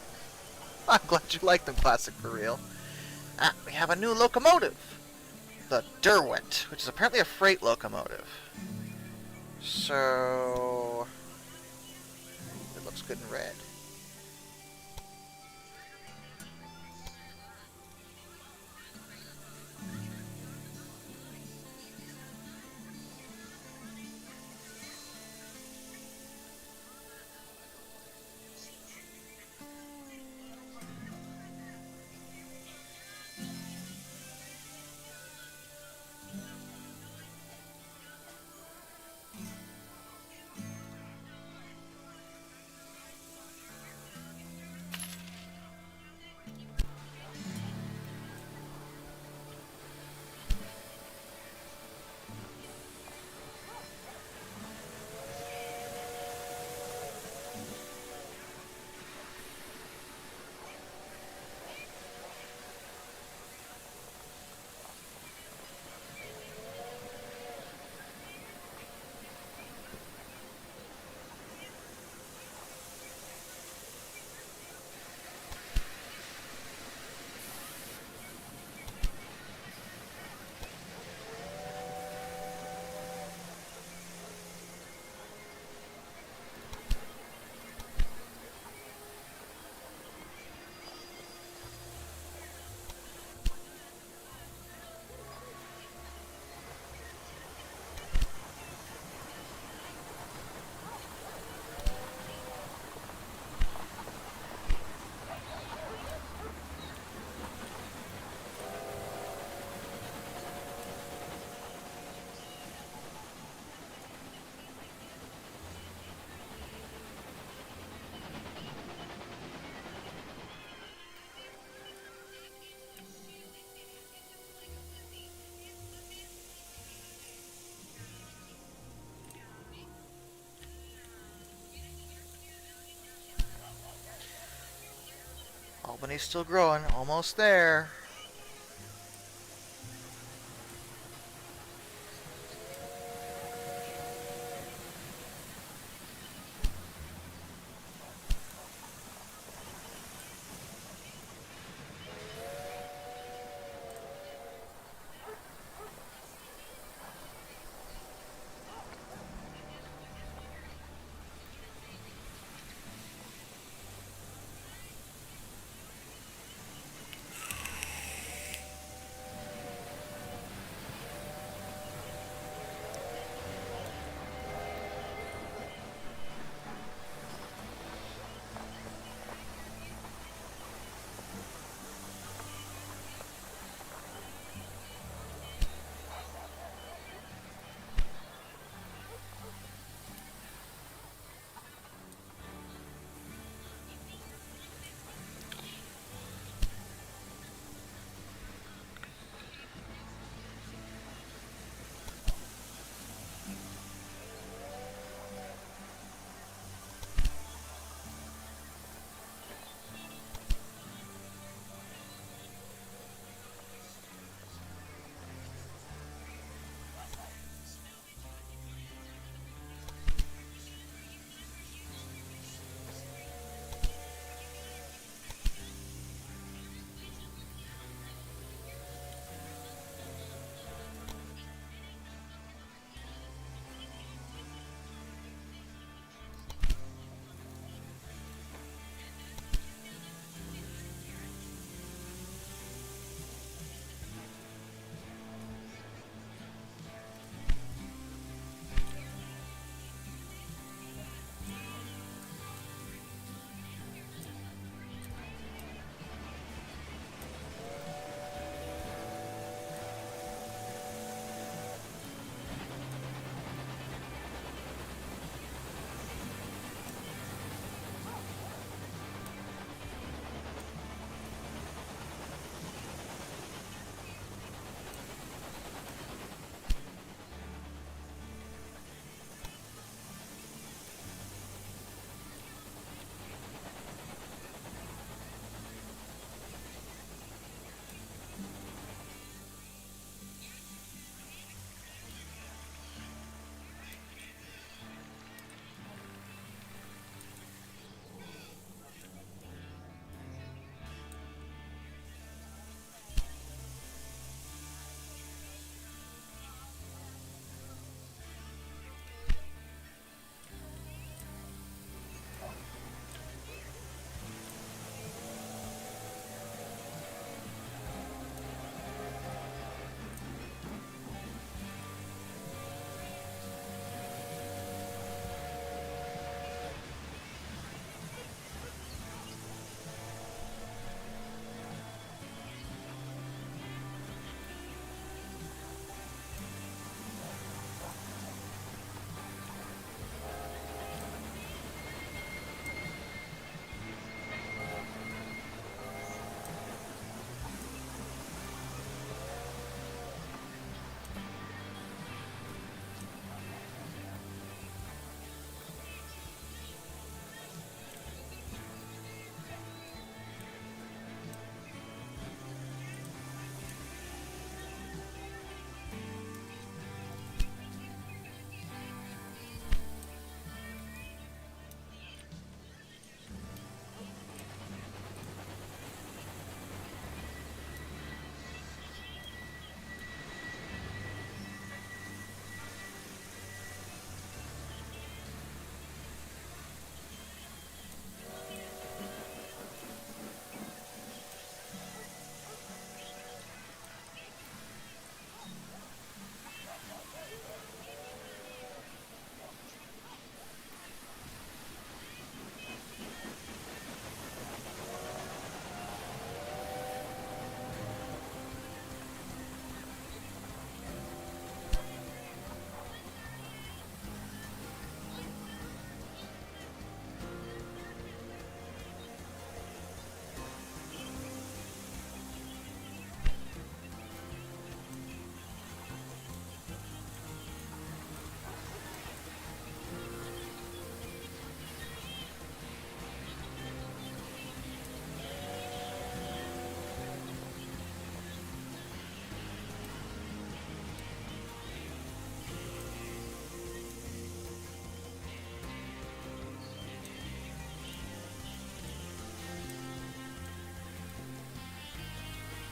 I'm glad you like them, Classic, for real. Ah, we have a new locomotive! The Derwent, which is apparently a freight locomotive. So... it looks good in red. Albany's still growing, almost there.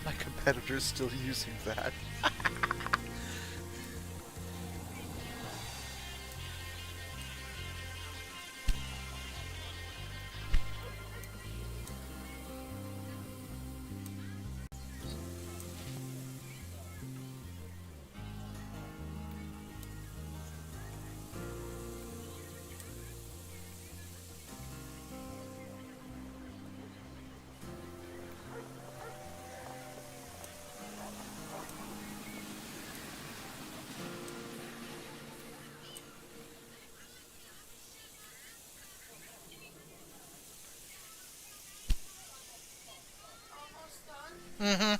My competitor's still using that. Almost done. Mm-hmm.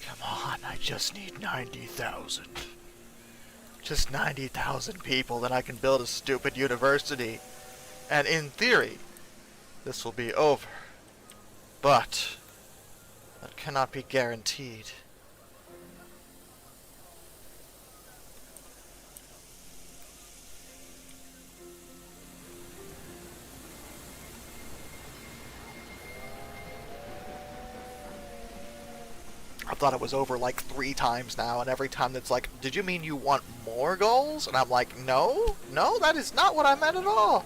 Come on, I just need 90,000. Just 90,000 people, then I can build a stupid university. And in theory, this will be over. But that cannot be guaranteed. I thought it was over like 3 times now, and every time it's like, did you mean you want more goals? And I'm like, no, that is not what I meant at all.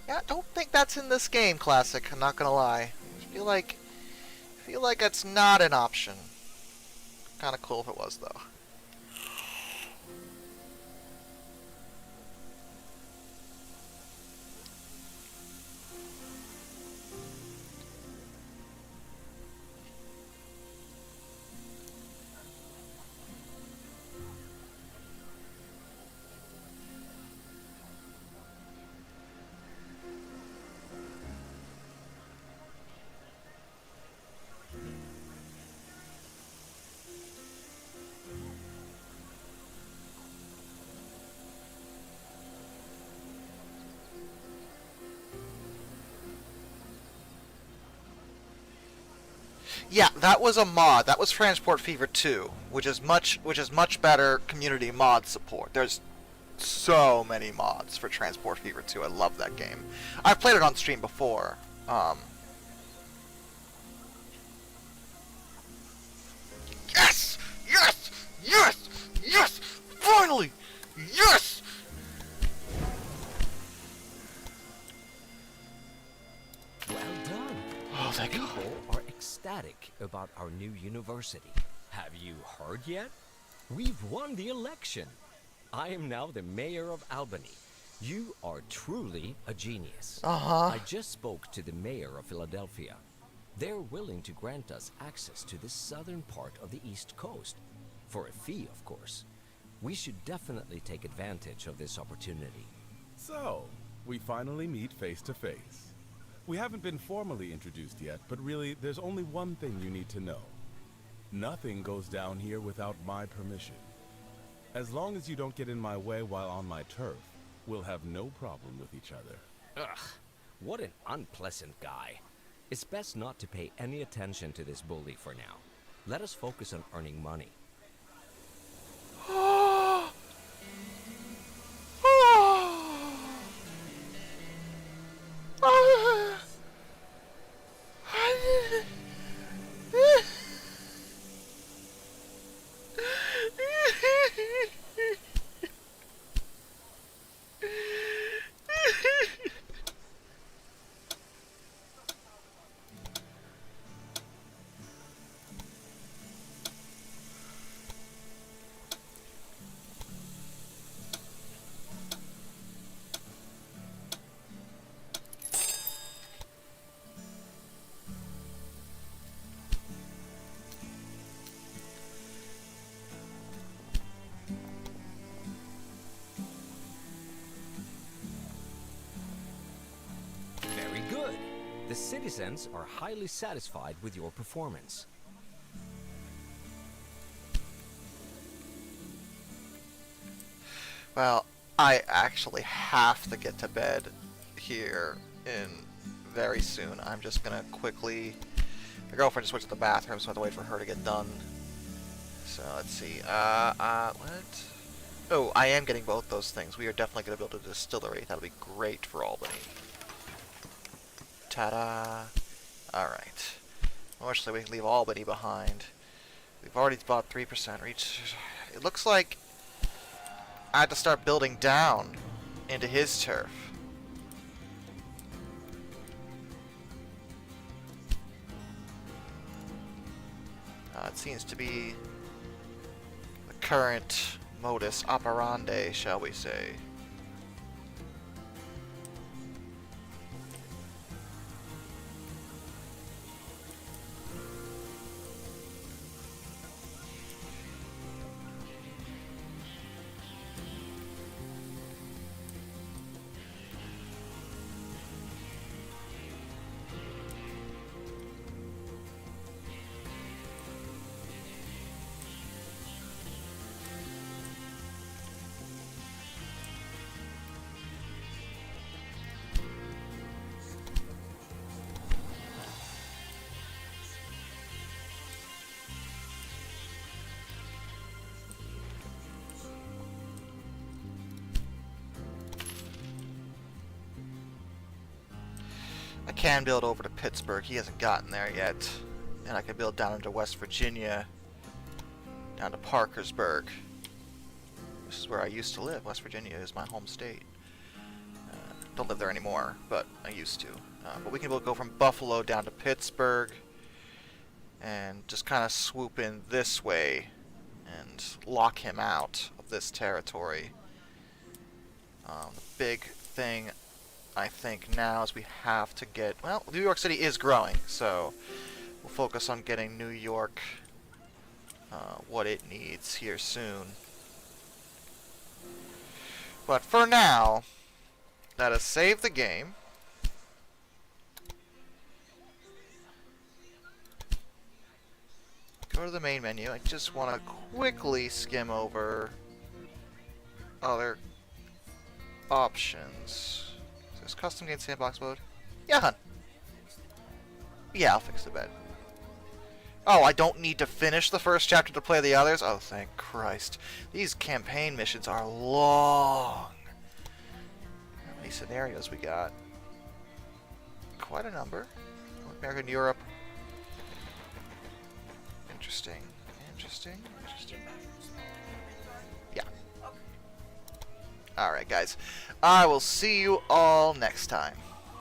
Yeah, I don't think that's in this game, Classic. I'm not gonna lie. I feel like that's not an option. Kind of cool if it was, though. Yeah, that was a mod. That was Transport Fever 2, which is much better community mod support. There's so many mods for Transport Fever 2. I love that game. I've played it on stream before. Yes! Yes! Yes! Yes! Finally! Yes! Well done. Oh, thank God. People are ecstatic about our new university. Have you heard yet? We've won the election. I am now the mayor of Albany. You are truly a genius. I just spoke to the mayor of Philadelphia. They're willing to grant us access to the southern part of the East Coast. For a fee, of course. We should definitely take advantage of this opportunity. So, we finally meet face to face. We haven't been formally introduced yet, but really, there's only one thing you need to know. Nothing goes down here without my permission. As long as you don't get in my way while on my turf, we'll have no problem with each other. Ugh, what an unpleasant guy. It's best not to pay any attention to this bully for now. Let us focus on earning money. Very good. The citizens are highly satisfied with your performance. Well, I actually have to get to bed here in very soon. I'm just gonna quickly... My girlfriend just went to the bathroom, so I have to wait for her to get done. So, let's see. What? Oh, I am getting both those things. We are definitely gonna build a distillery. That'll be great for Albany. Ta-da! Alright. Unfortunately, we can leave Albany behind. We've already bought 3% reach. It looks like I had to start building down into his turf. It seems to be the current modus operandi, shall we say. I can build over to Pittsburgh. He hasn't gotten there yet. And I can build down into West Virginia, down to Parkersburg. This is where I used to live. West Virginia is my home state. Don't live there anymore, but I used to. But we can go from Buffalo down to Pittsburgh and just kind of swoop in this way and lock him out of this territory. The big thing I think now is we have to get... Well, New York City is growing, so we'll focus on getting New York what it needs here soon. But for now, let us save the game. Go to the main menu. I just want to quickly skim over other options. So there's custom game sandbox mode. Yeah, hun. Yeah, I'll fix the bed. Oh, I don't need to finish the first chapter to play the others? Oh, thank Christ. These campaign missions are long. How many scenarios we got? Quite a number. North America and Europe. Interesting. Interesting. Interesting. Yeah. Alright, guys. I will see you all next time.